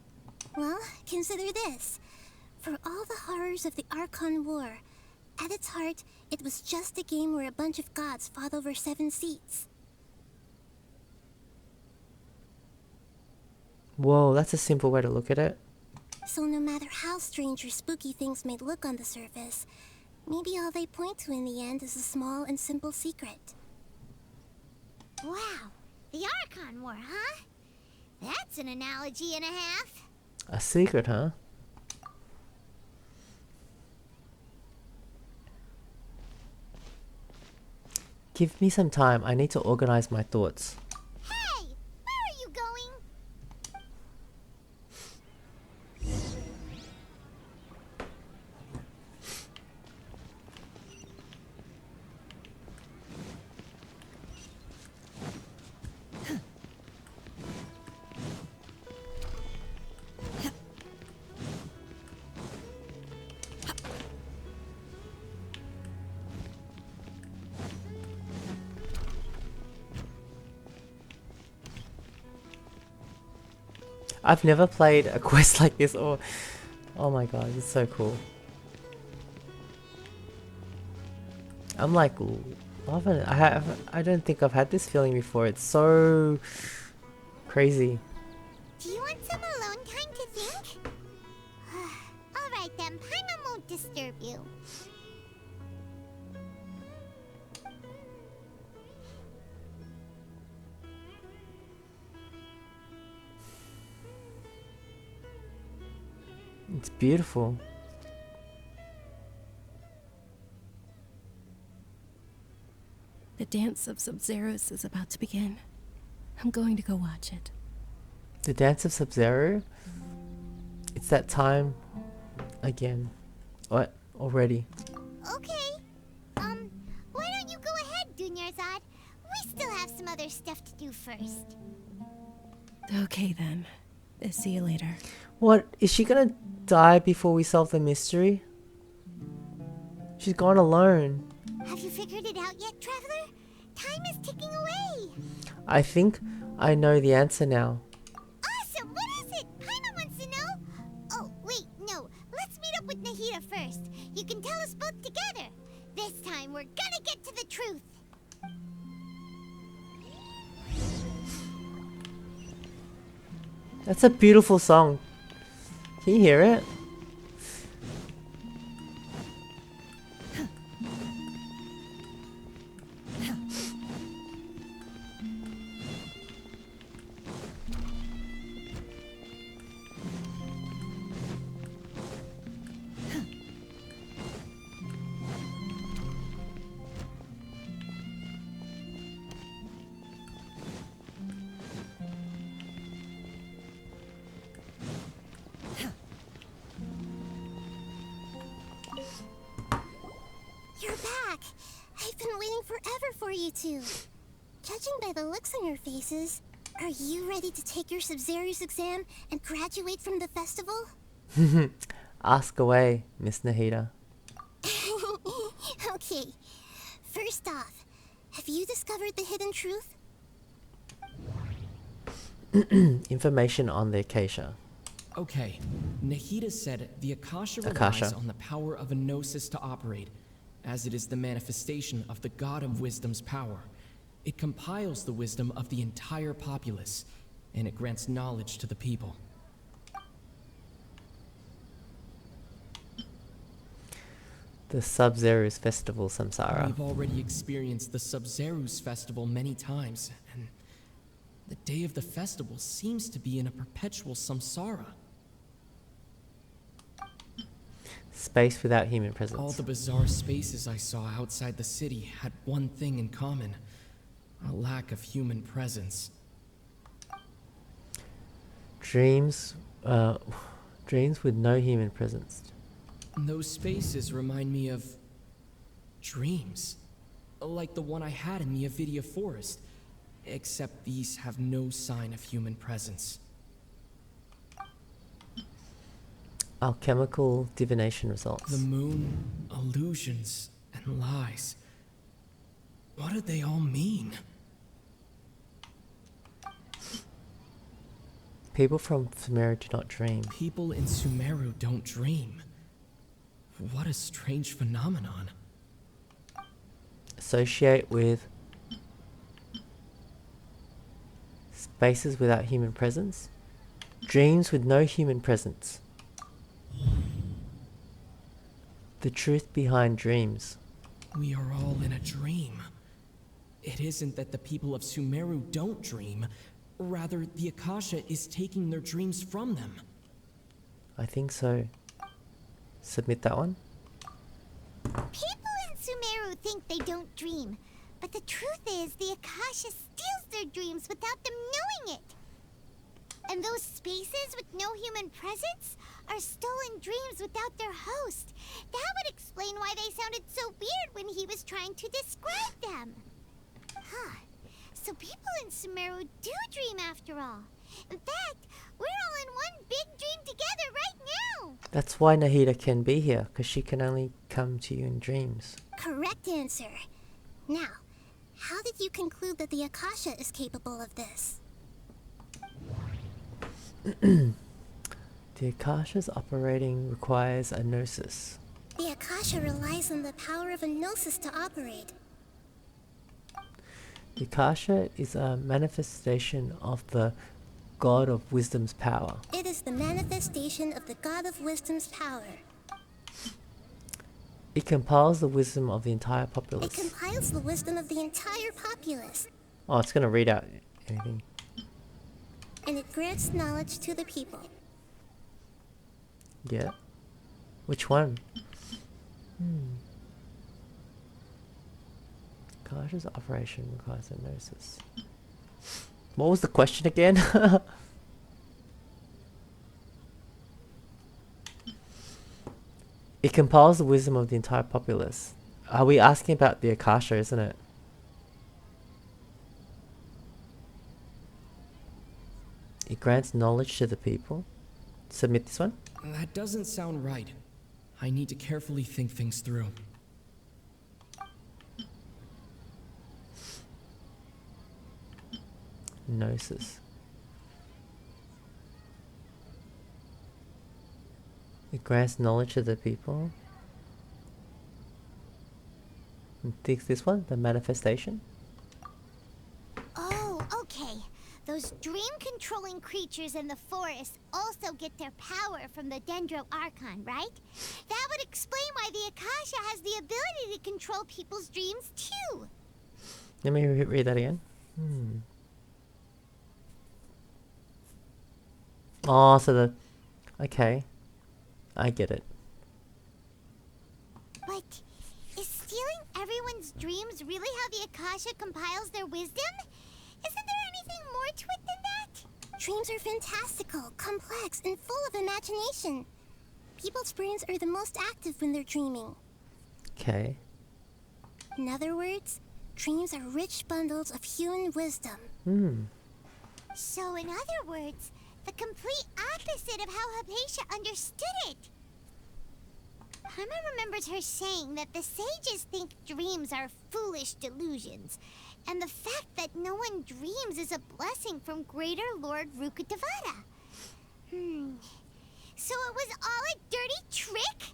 Well, consider this. For all the horrors of the Archon War, at its heart, it was just a game where a bunch of gods fought over 7 seats. Whoa, that's a simple way to look at it. So no matter how strange or spooky things may look on the surface, maybe all they point to in the end is a small and simple secret. Wow, the Archon War, huh? That's an analogy and a half. A secret, huh? Give me some time. I need to organize my thoughts. Hey, where are you going? I've never played a quest like this or... Oh my god, it's so cool. I'm like loving it. I don't think I've had this feeling before. It's so crazy. Do you want some alone time to think? Alright then, Paimon won't disturb you. It's beautiful. The dance of Sub-Zeros is about to begin. I'm going to go watch it. The Dance of Sub-Zero? It's that time again. What? Already? Okay. Why don't you go ahead, Dunyarzad? We still have some other stuff to do first. Okay then. See you later. What? Is she gonna die before we solve the mystery? She's gone alone. Have you figured it out yet, Traveler? Time is ticking away. I think I know the answer now. Awesome! What is it? Paimon wants to know. Oh, wait, no. Let's meet up with Nahida first. You can tell us both together. This time, we're gonna get to the truth. That's a beautiful song. Can you hear it? You're back. I've been waiting forever for you two. Judging by the looks on your faces, are you ready to take your Sub-Zero's exam and graduate from the festival? Ask away, Miss Nahida. Okay. First off, have you discovered the hidden truth? Information on the Acacia. Okay, Nahida said the Akasha relies Akasha. on the power of a gnosis to operate, as it is the manifestation of the God of Wisdom's power. It compiles the wisdom of the entire populace, and it grants knowledge to the people. The Sub-Zero's Festival Samsara. We've already experienced the Sub-Zero's festival many times, and the day of the festival seems to be in a perpetual samsara. Space without human presence. All the bizarre spaces I saw outside the city had one thing in common: a lack of human presence. Dreams with no human presence. Those spaces remind me of dreams, like the one I had in the Avidia Forest, except these have no sign of human presence. Alchemical divination results. The moon, illusions, and lies. What do they all mean? People from Sumeru do not dream. People in Sumeru don't dream. What a strange phenomenon. Associate with spaces without human presence. Dreams with no human presence. The truth behind dreams. We are all in a dream. It isn't that the people of Sumeru don't dream. Rather, the Akasha is taking their dreams from them. I think so. Submit that one. People in Sumeru think they don't dream, but the truth is the Akasha steals their dreams without them knowing it. And those spaces with no human presence are stolen dreams without their host. That would explain why they sounded so weird when he was trying to describe them. Huh. So people in Sumeru do dream after all. In fact, we're all in one big dream together right now. That's why Nahida can be here, because she can only come to you in dreams. Correct answer. Now, how did you conclude that the Akasha is capable of this? The Akasha's operating requires a gnosis. The Akasha relies on the power of a gnosis to operate. The Akasha is a manifestation of the God of Wisdom's power. It is the manifestation of the God of Wisdom's power. It compiles the wisdom of the entire It populace. compiles the wisdom of the entire populace. Oh, it's going to read out anything. And it grants knowledge to the people. Yeah. Which one? Akasha's operation requires a gnosis. What was the question again? It compiles the wisdom of the entire populace. Are we asking about the Akasha, isn't it? It grants knowledge to the people. Submit this one. That doesn't sound right. I need to carefully think things through. Gnosis. It grants knowledge to the people. And think this one, the manifestation. Oh, okay. Those dream-controlling creatures in the forest also get their power from the Dendro Archon, right? That would explain why the Akasha has the ability to control people's dreams too. Let me read that again. Oh, so the... Okay. I get it. But is stealing everyone's dreams really how the Akasha compiles their wisdom? Isn't there anything more to it than that? Dreams are fantastical, complex, and full of imagination. People's brains are the most active when they're dreaming. Okay. In other words, dreams are rich bundles of human wisdom. So in other words, the complete opposite of how Hypatia understood it. Paimon remembers her saying that the sages think dreams are foolish delusions, and the fact that no one dreams is a blessing from Greater Lord Rukkhadevata. So it was all a dirty trick?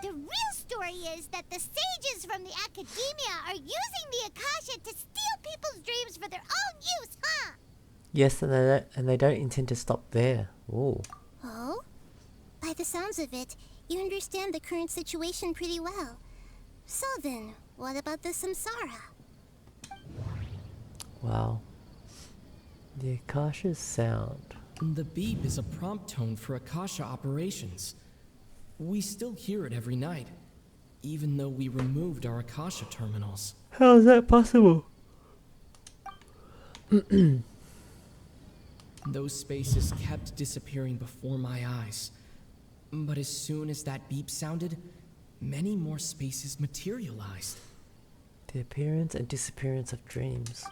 The real story is that the sages from the Academia are using the Akasha to steal people's dreams for their own use, huh? Yes, and they don't intend to stop there. Ooh. Oh? By the sounds of it, you understand the current situation pretty well. So then, what about the Samsara? Wow. The Akasha's sound. The beep is a prompt tone for Akasha operations. We still hear it every night, even though we removed our Akasha terminals. How is that possible? Those spaces kept disappearing before my eyes. But as soon as that beep sounded, many more spaces materialized. The appearance and disappearance of dreams.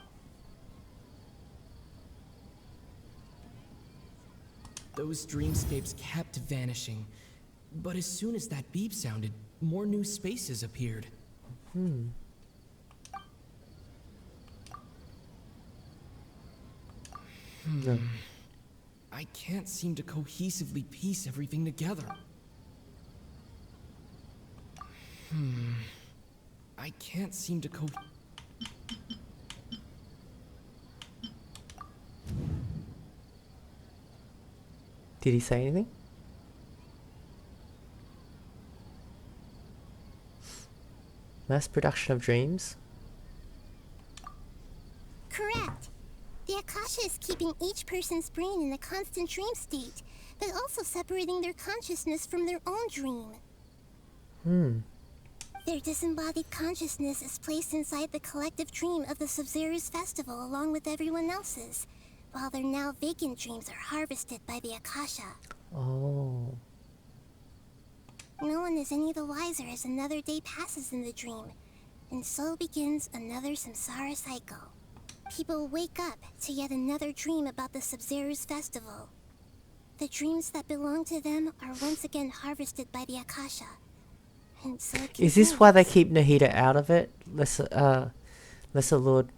Those dreamscapes kept vanishing. But as soon as that beep sounded, more new spaces appeared. I can't seem to cohesively piece everything together. I can't seem to Did he say anything? Mass production of dreams? Correct. The Akasha is keeping each person's brain in a constant dream state, but also separating their consciousness from their own dream. Their disembodied consciousness is placed inside the collective dream of the Sabzeruz festival along with everyone else's, while their now vacant dreams are harvested by the Akasha. Oh. No one is any the wiser as another day passes in the dream, and so begins another samsara cycle. People wake up to yet another dream about the Sabzeruz festival. The dreams that belong to them are once again harvested by the Akasha. And so it Is this why they keep Nahida out of it? Lesser Lord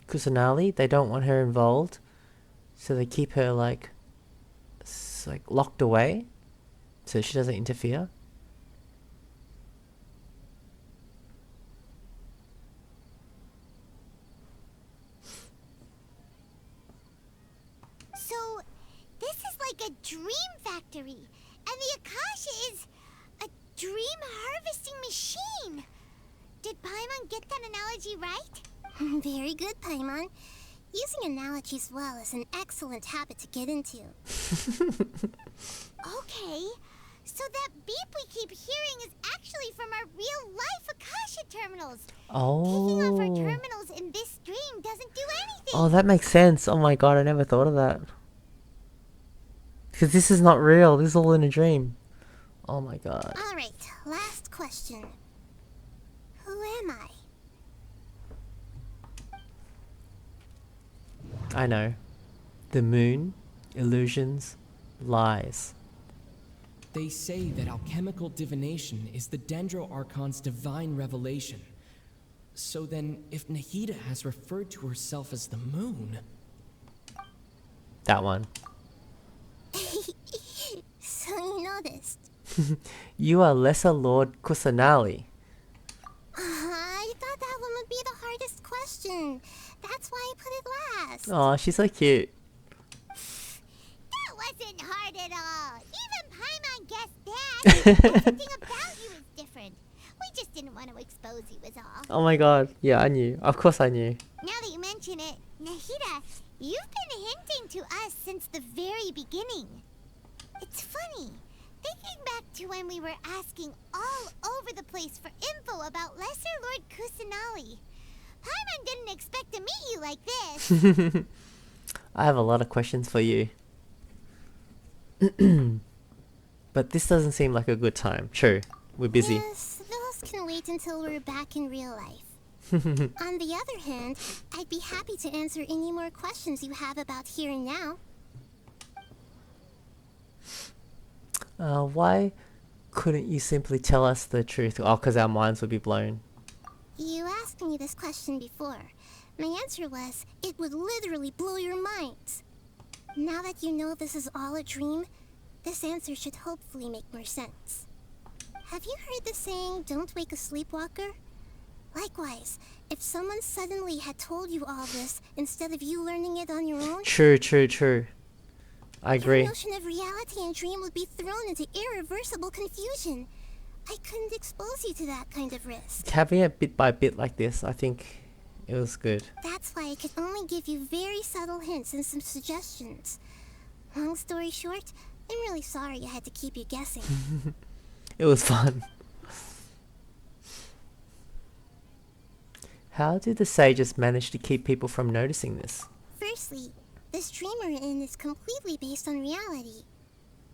Kusanali? They don't want her involved, so they keep her like locked away, so she doesn't interfere. So, this is like a dream factory, and the Akasha is a dream harvesting machine. Did Paimon get that analogy right? Very good, Paimon. Using analogies well is an excellent habit to get into. Okay, so that beep we keep hearing is actually from our real-life Akasha terminals. Taking off our Oh. terminals in this dream doesn't do anything. Oh, that makes sense. Oh my god, I never thought of that. Because this is not real. This is all in a dream. Oh my god. Alright, last question. Who am I? I know. The moon, illusions, lies. They say that alchemical divination is the Dendro Archon's divine revelation. So then, if Nahida has referred to herself as the moon... That one. So you noticed. You are Lesser Lord Kusanali. I thought that one would be the hardest question. That's why I put it last. Oh, she's so cute. That wasn't hard at all. Even Paimon guessed that. Everything about you is different. We just didn't want to expose you is all. Oh my god. Yeah, I knew. Of course I knew. Now that you mention it, Nahida, you've been hinting to us since the very beginning. It's funny. Thinking back to when we were asking all over the place for info about Lesser Lord Kusanali. Paimon didn't expect to meet you like this. I have a lot of questions for you. But this doesn't seem like a good time. True. We're busy. Yes, those can wait until we're back in real life. On the other hand, I'd be happy to answer any more questions you have about here and now. Why couldn't you simply tell us the truth? Oh, because our minds would be blown. You asked me this question before. My answer was, it would literally blow your minds. Now that you know this is all a dream, this answer should hopefully make more sense. Have you heard the saying, don't wake a sleepwalker? Likewise, if someone suddenly had told you all this instead of you learning it on your own, True, true, true. I agree. your notion of reality and dream would be thrown into irreversible confusion. I couldn't expose you to that kind of risk. Having it bit by bit like this, I think it was good. That's why I could only give you very subtle hints and some suggestions. Long story short, I'm really sorry I had to keep you guessing. It was fun. How did the sages manage to keep people from noticing this? Firstly, this dream we're in is completely based on reality.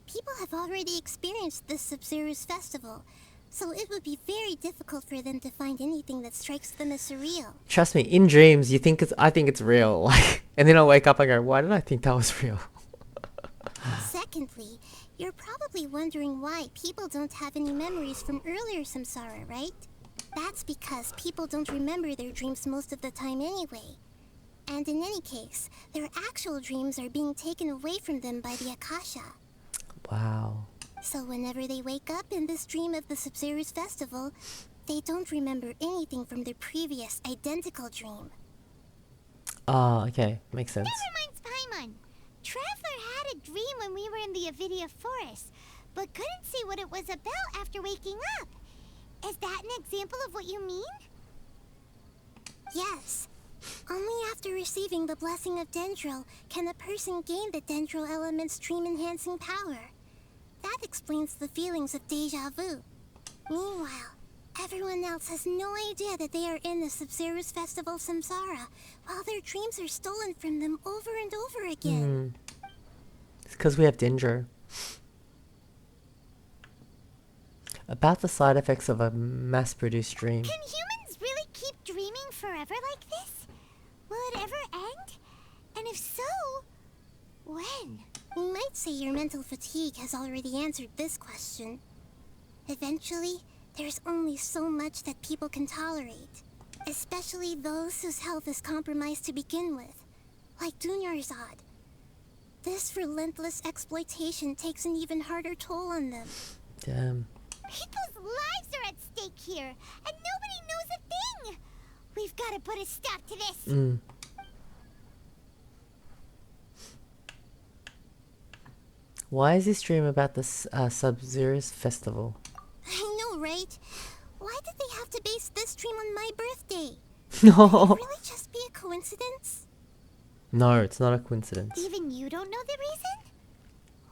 People have already experienced this Sub-Zero's festival, so it would be very difficult for them to find anything that strikes them as surreal. Trust me, in dreams, I think it's real. Like, and then I wake up and go, why did I think that was real? Secondly, you're probably wondering why people don't have any memories from earlier samsara, right? That's because people don't remember their dreams most of the time anyway. And in any case, their actual dreams are being taken away from them by the Akasha. Wow. So whenever they wake up in this dream of the Sub-Zero's festival, they don't remember anything from their previous identical dream. Ah, okay. Makes sense. That reminds Paimon. Traveler had a dream when we were in the Avidia forest, but couldn't see what it was about after waking up. Is that an example of what you mean? Yes. Only after receiving the blessing of Dendro can a person gain the Dendro element's dream-enhancing power. That explains the feelings of deja vu. Meanwhile, everyone else has no idea that they are in the Sub-Zero's festival samsara, while their dreams are stolen from them over and over again. It's because we have Dendro. About the side effects of a mass-produced dream. Can humans really keep dreaming forever like this? Will it ever end? And if so, when? You might say your mental fatigue has already answered this question. Eventually, there's only so much that people can tolerate. Especially those whose health is compromised to begin with. Like Dunyarzad. This relentless exploitation takes an even harder toll on them. Damn. People's lives are at stake here, and nobody knows a thing! We've got to put a stop to this! Why is this dream about the Sub-Zero's festival? I know, right? Why did they have to base this dream on my birthday? No. Could it really just be a coincidence? No, it's not a coincidence. Even you don't know the reason?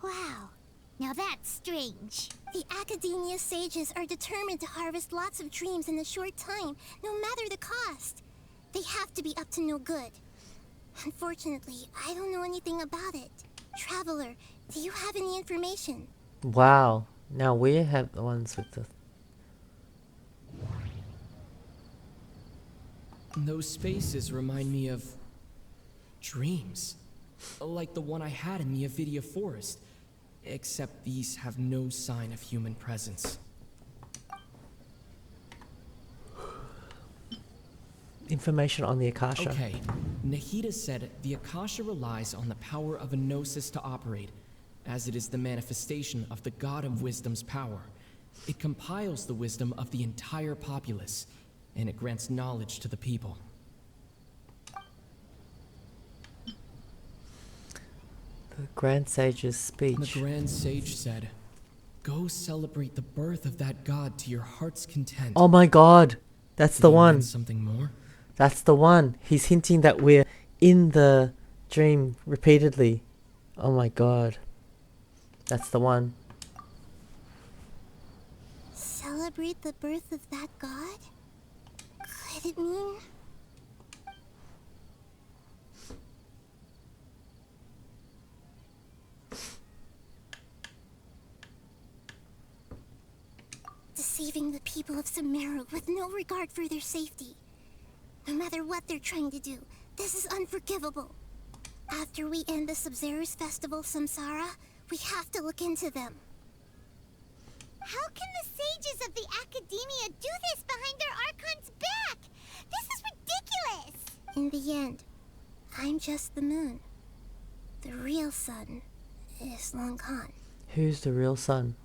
Wow. Now that's strange. The Academia sages are determined to harvest lots of dreams in a short time, no matter the cost. They have to be up to no good. Unfortunately, I don't know anything about it. Traveler, do you have any information? Wow. Now we have the ones with the... Those spaces remind me of dreams. Like the one I had in the Avidia Forest. Except these have no sign of human presence. Information on the Akasha. Okay, Nahida said the Akasha relies on the power of a gnosis to operate, as it is the manifestation of the God of Wisdom's power. It compiles the wisdom of the entire populace, and it grants knowledge to the people. The Grand Sage's speech. The Grand Sage said, "Go celebrate the birth of that God to your heart's content." Oh my god! That's the one. Something more? That's the one. He's hinting that we're in the dream repeatedly. Oh my god. That's the one. Celebrate the birth of that god? Could it mean... deceiving the people of Sumeru with no regard for their safety. No matter what they're trying to do, this is unforgivable. After we end the Sub-Zero's festival Samsara, we have to look into them. How can the sages of the Academia do this behind their Archon's back? This is ridiculous! In the end, I'm just the moon. The real sun is long gone. Who's the real sun?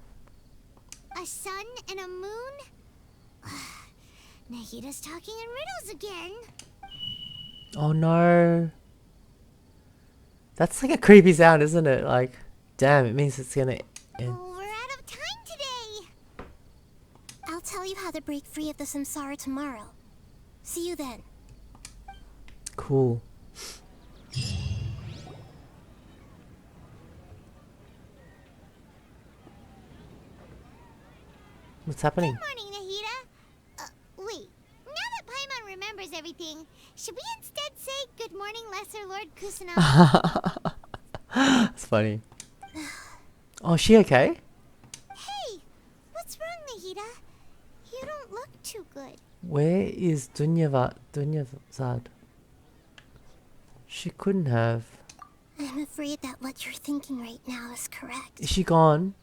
A sun and a moon? Nahida's talking in riddles again. Oh no. That's like a creepy sound, isn't it? Like, damn, it means it's gonna end. Oh, we're out of time today. I'll tell you how to break free of the samsara tomorrow. See you then. Cool. What's happening? Good morning, Nahida. Wait. Now that Paimon remembers everything, should we instead say good morning, Lesser Lord Kusanagi? That's funny. Oh, is she okay? Hey! What's wrong, Nahida? You don't look too good. Where is Dunyazad? She couldn't have. I'm afraid that what you're thinking right now is correct. Is she gone?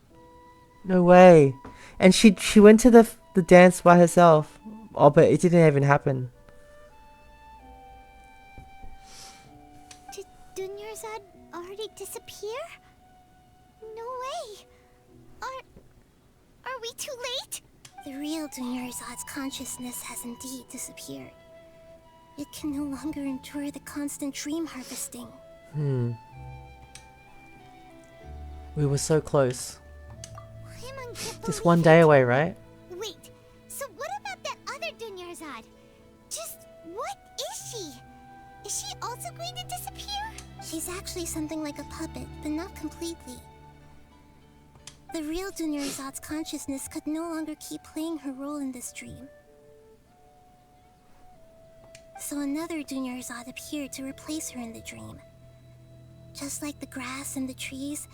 No way. And she went to the dance by herself. Oh, but it didn't even happen. Did Dunyarzad already disappear? No way. Are we too late? The real Dunyarzad's consciousness has indeed disappeared. It can no longer endure the constant dream harvesting. We were so close. Just one day away, right? Wait, so what about that other Dunyarzad? Just what is she? Is she also going to disappear? She's actually something like a puppet, but not completely. The real Dunyarzad's consciousness could no longer keep playing her role in this dream. So another Dunyarzad appeared to replace her in the dream. Just like the grass and the trees,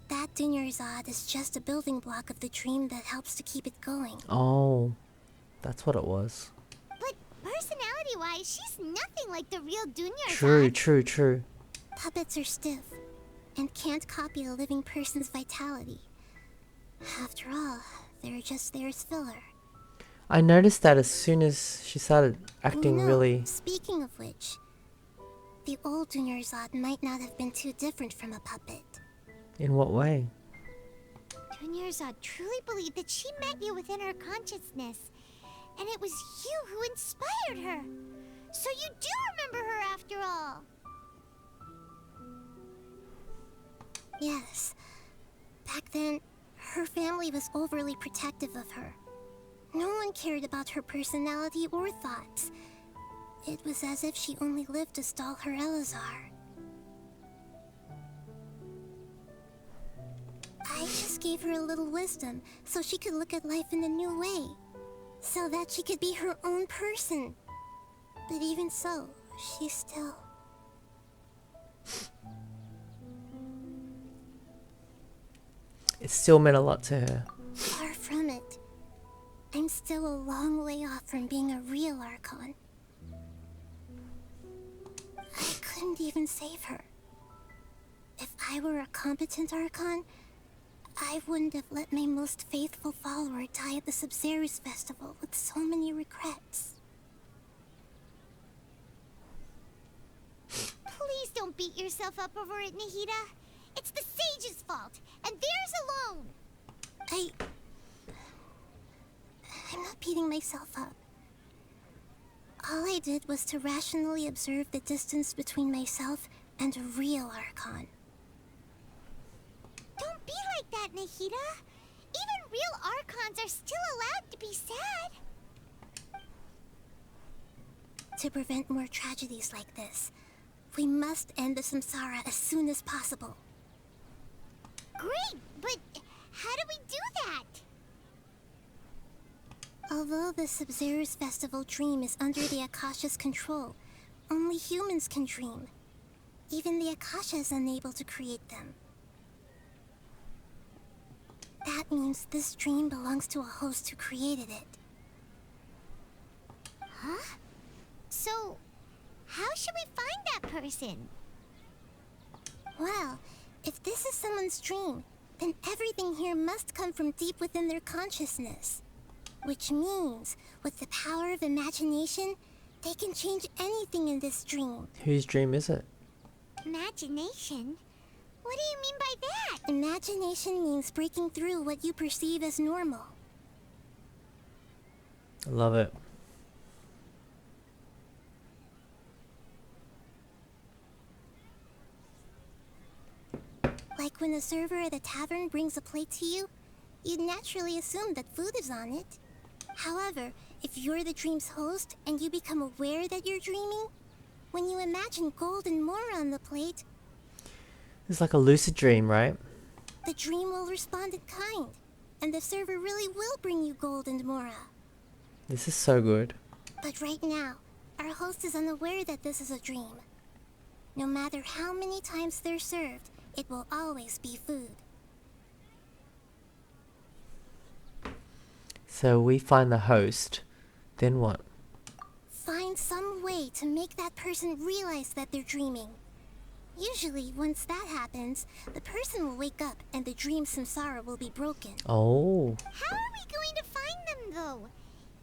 that Dunyarzad is just a building block of the dream that helps to keep it going. Oh, that's what it was. But personality-wise, she's nothing like the real True, Dunyarzad. true. Puppets are stiff and can't copy a living person's vitality. After all, they're just there as filler. I noticed that as soon as she started acting really... Speaking of which, the old Dunyarzad might not have been too different from a puppet. In what way? Dunyarzad truly believed that she met you within her consciousness, and it was you who inspired her. So you do remember her after all. Yes. Back then, her family was overly protective of her. No one cared about her personality or thoughts. It was as if she only lived to stall her Elazar. I just gave her a little wisdom so she could look at life in a new way. So that she could be her own person. But even so, she's still... It still meant a lot to her. Far from it. I'm still a long way off from being a real Archon. I couldn't even save her. If I were a competent Archon, I wouldn't have let my most faithful follower die at the Sub-Zerus festival with so many regrets. Please don't beat yourself up over it, Nahida. It's the sage's fault, and theirs alone. I'm not beating myself up. All I did was to rationally observe the distance between myself and a real Archon. Don't be like that, Nahida. Even real Archons are still allowed to be sad. To prevent more tragedies like this, we must end the samsara as soon as possible. Great, but how do we do that? Although the Sub-Zerus Festival dream is under the Akasha's control, only humans can dream. Even the Akasha is unable to create them. That means this dream belongs to a host who created it. Huh? So, how should we find that person? Well, if this is someone's dream, then everything here must come from deep within their consciousness. Which means, with the power of imagination, they can change anything in this dream. Whose dream is it? Imagination? What do you mean by that? Imagination means breaking through what you perceive as normal. I love it. Like when a server at a tavern brings a plate to you, you'd naturally assume that food is on it. However, if you're the dream's host and you become aware that you're dreaming, when you imagine gold and more on the plate, It's like a lucid dream, right? the dream will respond in kind, and the server really will bring you gold and mora. This is so good. But right now, our host is unaware that this is a dream. No matter how many times they're served, it will always be food. So we find the host, then what? Find some way to make that person realize that they're dreaming. Usually, once that happens, the person will wake up and the dream samsara will be broken. Oh. How are we going to find them, though?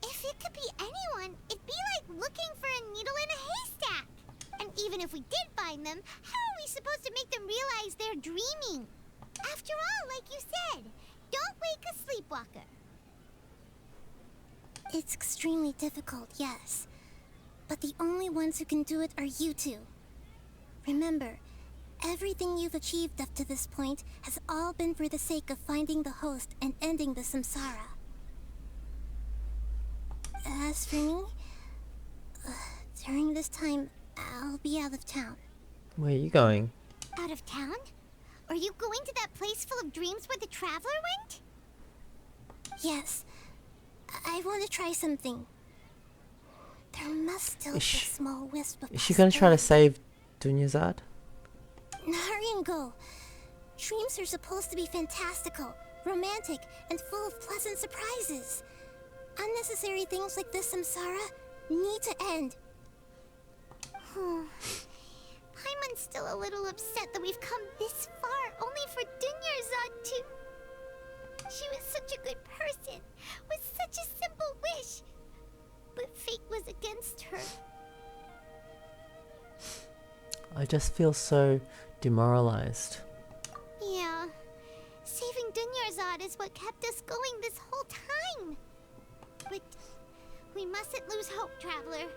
If it could be anyone, it'd be like looking for a needle in a haystack. And even if we did find them, how are we supposed to make them realize they're dreaming? After all, like you said, don't wake a sleepwalker. It's extremely difficult, yes. But the only ones who can do it are you two. Remember, everything you've achieved up to this point has all been for the sake of finding the host and ending the samsara. As for me, during this time, I'll be out of town. Where are you going? Out of town? Are you going to that place full of dreams where the traveler went? Yes. I want to try something. There must still be a small wisp of Is she gonna try to save Dunyazad? Naringo! Dreams are supposed to be fantastical, romantic, and full of pleasant surprises. Unnecessary things like this samsara need to end. Paimon's still a little upset that we've come this far only for Dunyarzad to... She was such a good person, with such a simple wish. But fate was against her. I just feel so demoralized. Yeah. Saving Dunyarzad is what kept us going this whole time. But we mustn't lose hope, Traveler.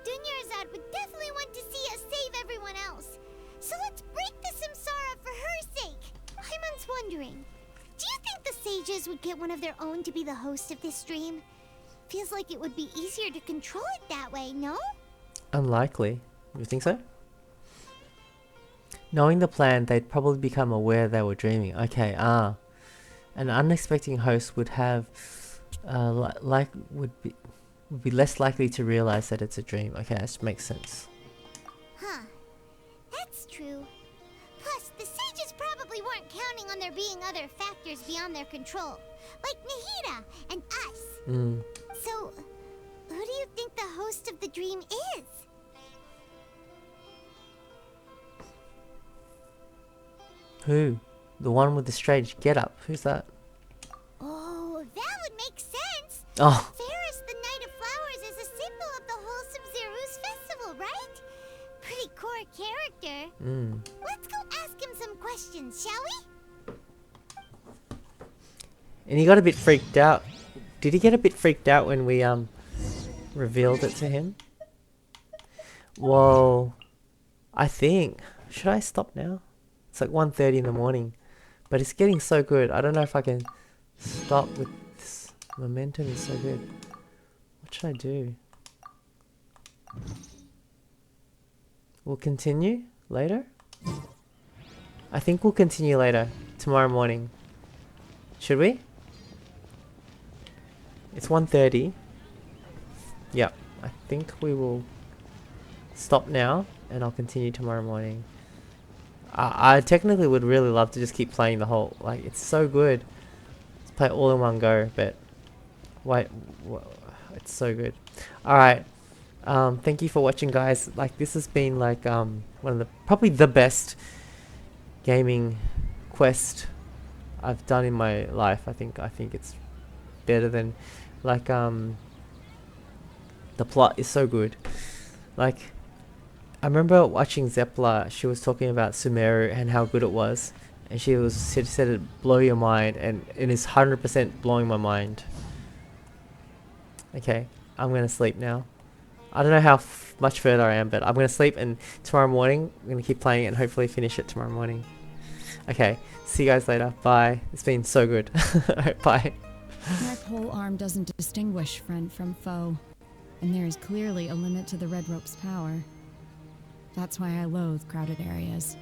Dunyarzad would definitely want to see us save everyone else. So let's break the samsara for her sake. Paimon's wondering, do you think the sages would get one of their own to be the host of this dream? Feels like it would be easier to control it that way, no? Unlikely. You think so? Knowing the plan, they'd probably become aware they were dreaming. Okay, An unexpected host would have would be less likely to realize that it's a dream. Okay, that makes sense. Huh. That's true. Plus, the sages probably weren't counting on there being other factors beyond their control, like Nahida and us. So, who do you think the host of the dream is? Who? The one with the strange getup. Who's that? Oh, that would make sense. Oh. Ferris, the Knight of Flowers, is a symbol of the whole Sumeru's festival, right? Pretty core character. Let's go ask him some questions, shall we? And he got a bit freaked out. Did he get a bit freaked out when we revealed it to him? Well, I think... Should I stop now? It's like 1:30 in the morning. But it's getting so good. I don't know if I can stop with this. Momentum is so good. What should I do? We'll continue later? I think we'll continue later. Tomorrow morning. Should we? It's 1:30. Yep. I think we will stop now. And I'll continue tomorrow morning. I technically would really love to just keep playing the whole, like, it's so good. Let's play it all in one go, but wait, it's so good. Alright, thank you for watching, guys. Like, this has been like one of the, probably the best gaming quest I've done in my life. I think it's better than, like, the plot is so good. Like, I remember watching Zeppla. She was talking about Sumeru and how good it was, and she said it blow your mind, and it is 100% blowing my mind. Okay, I'm gonna sleep now. I don't know how much further I am, but I'm gonna sleep, and tomorrow morning I'm gonna keep playing it and hopefully finish it tomorrow morning. Okay, see you guys later. Bye. It's been so good. Alright, bye. My pole arm doesn't distinguish friend from foe, and there is clearly a limit to the Red Rope's power. That's why I loathe crowded areas.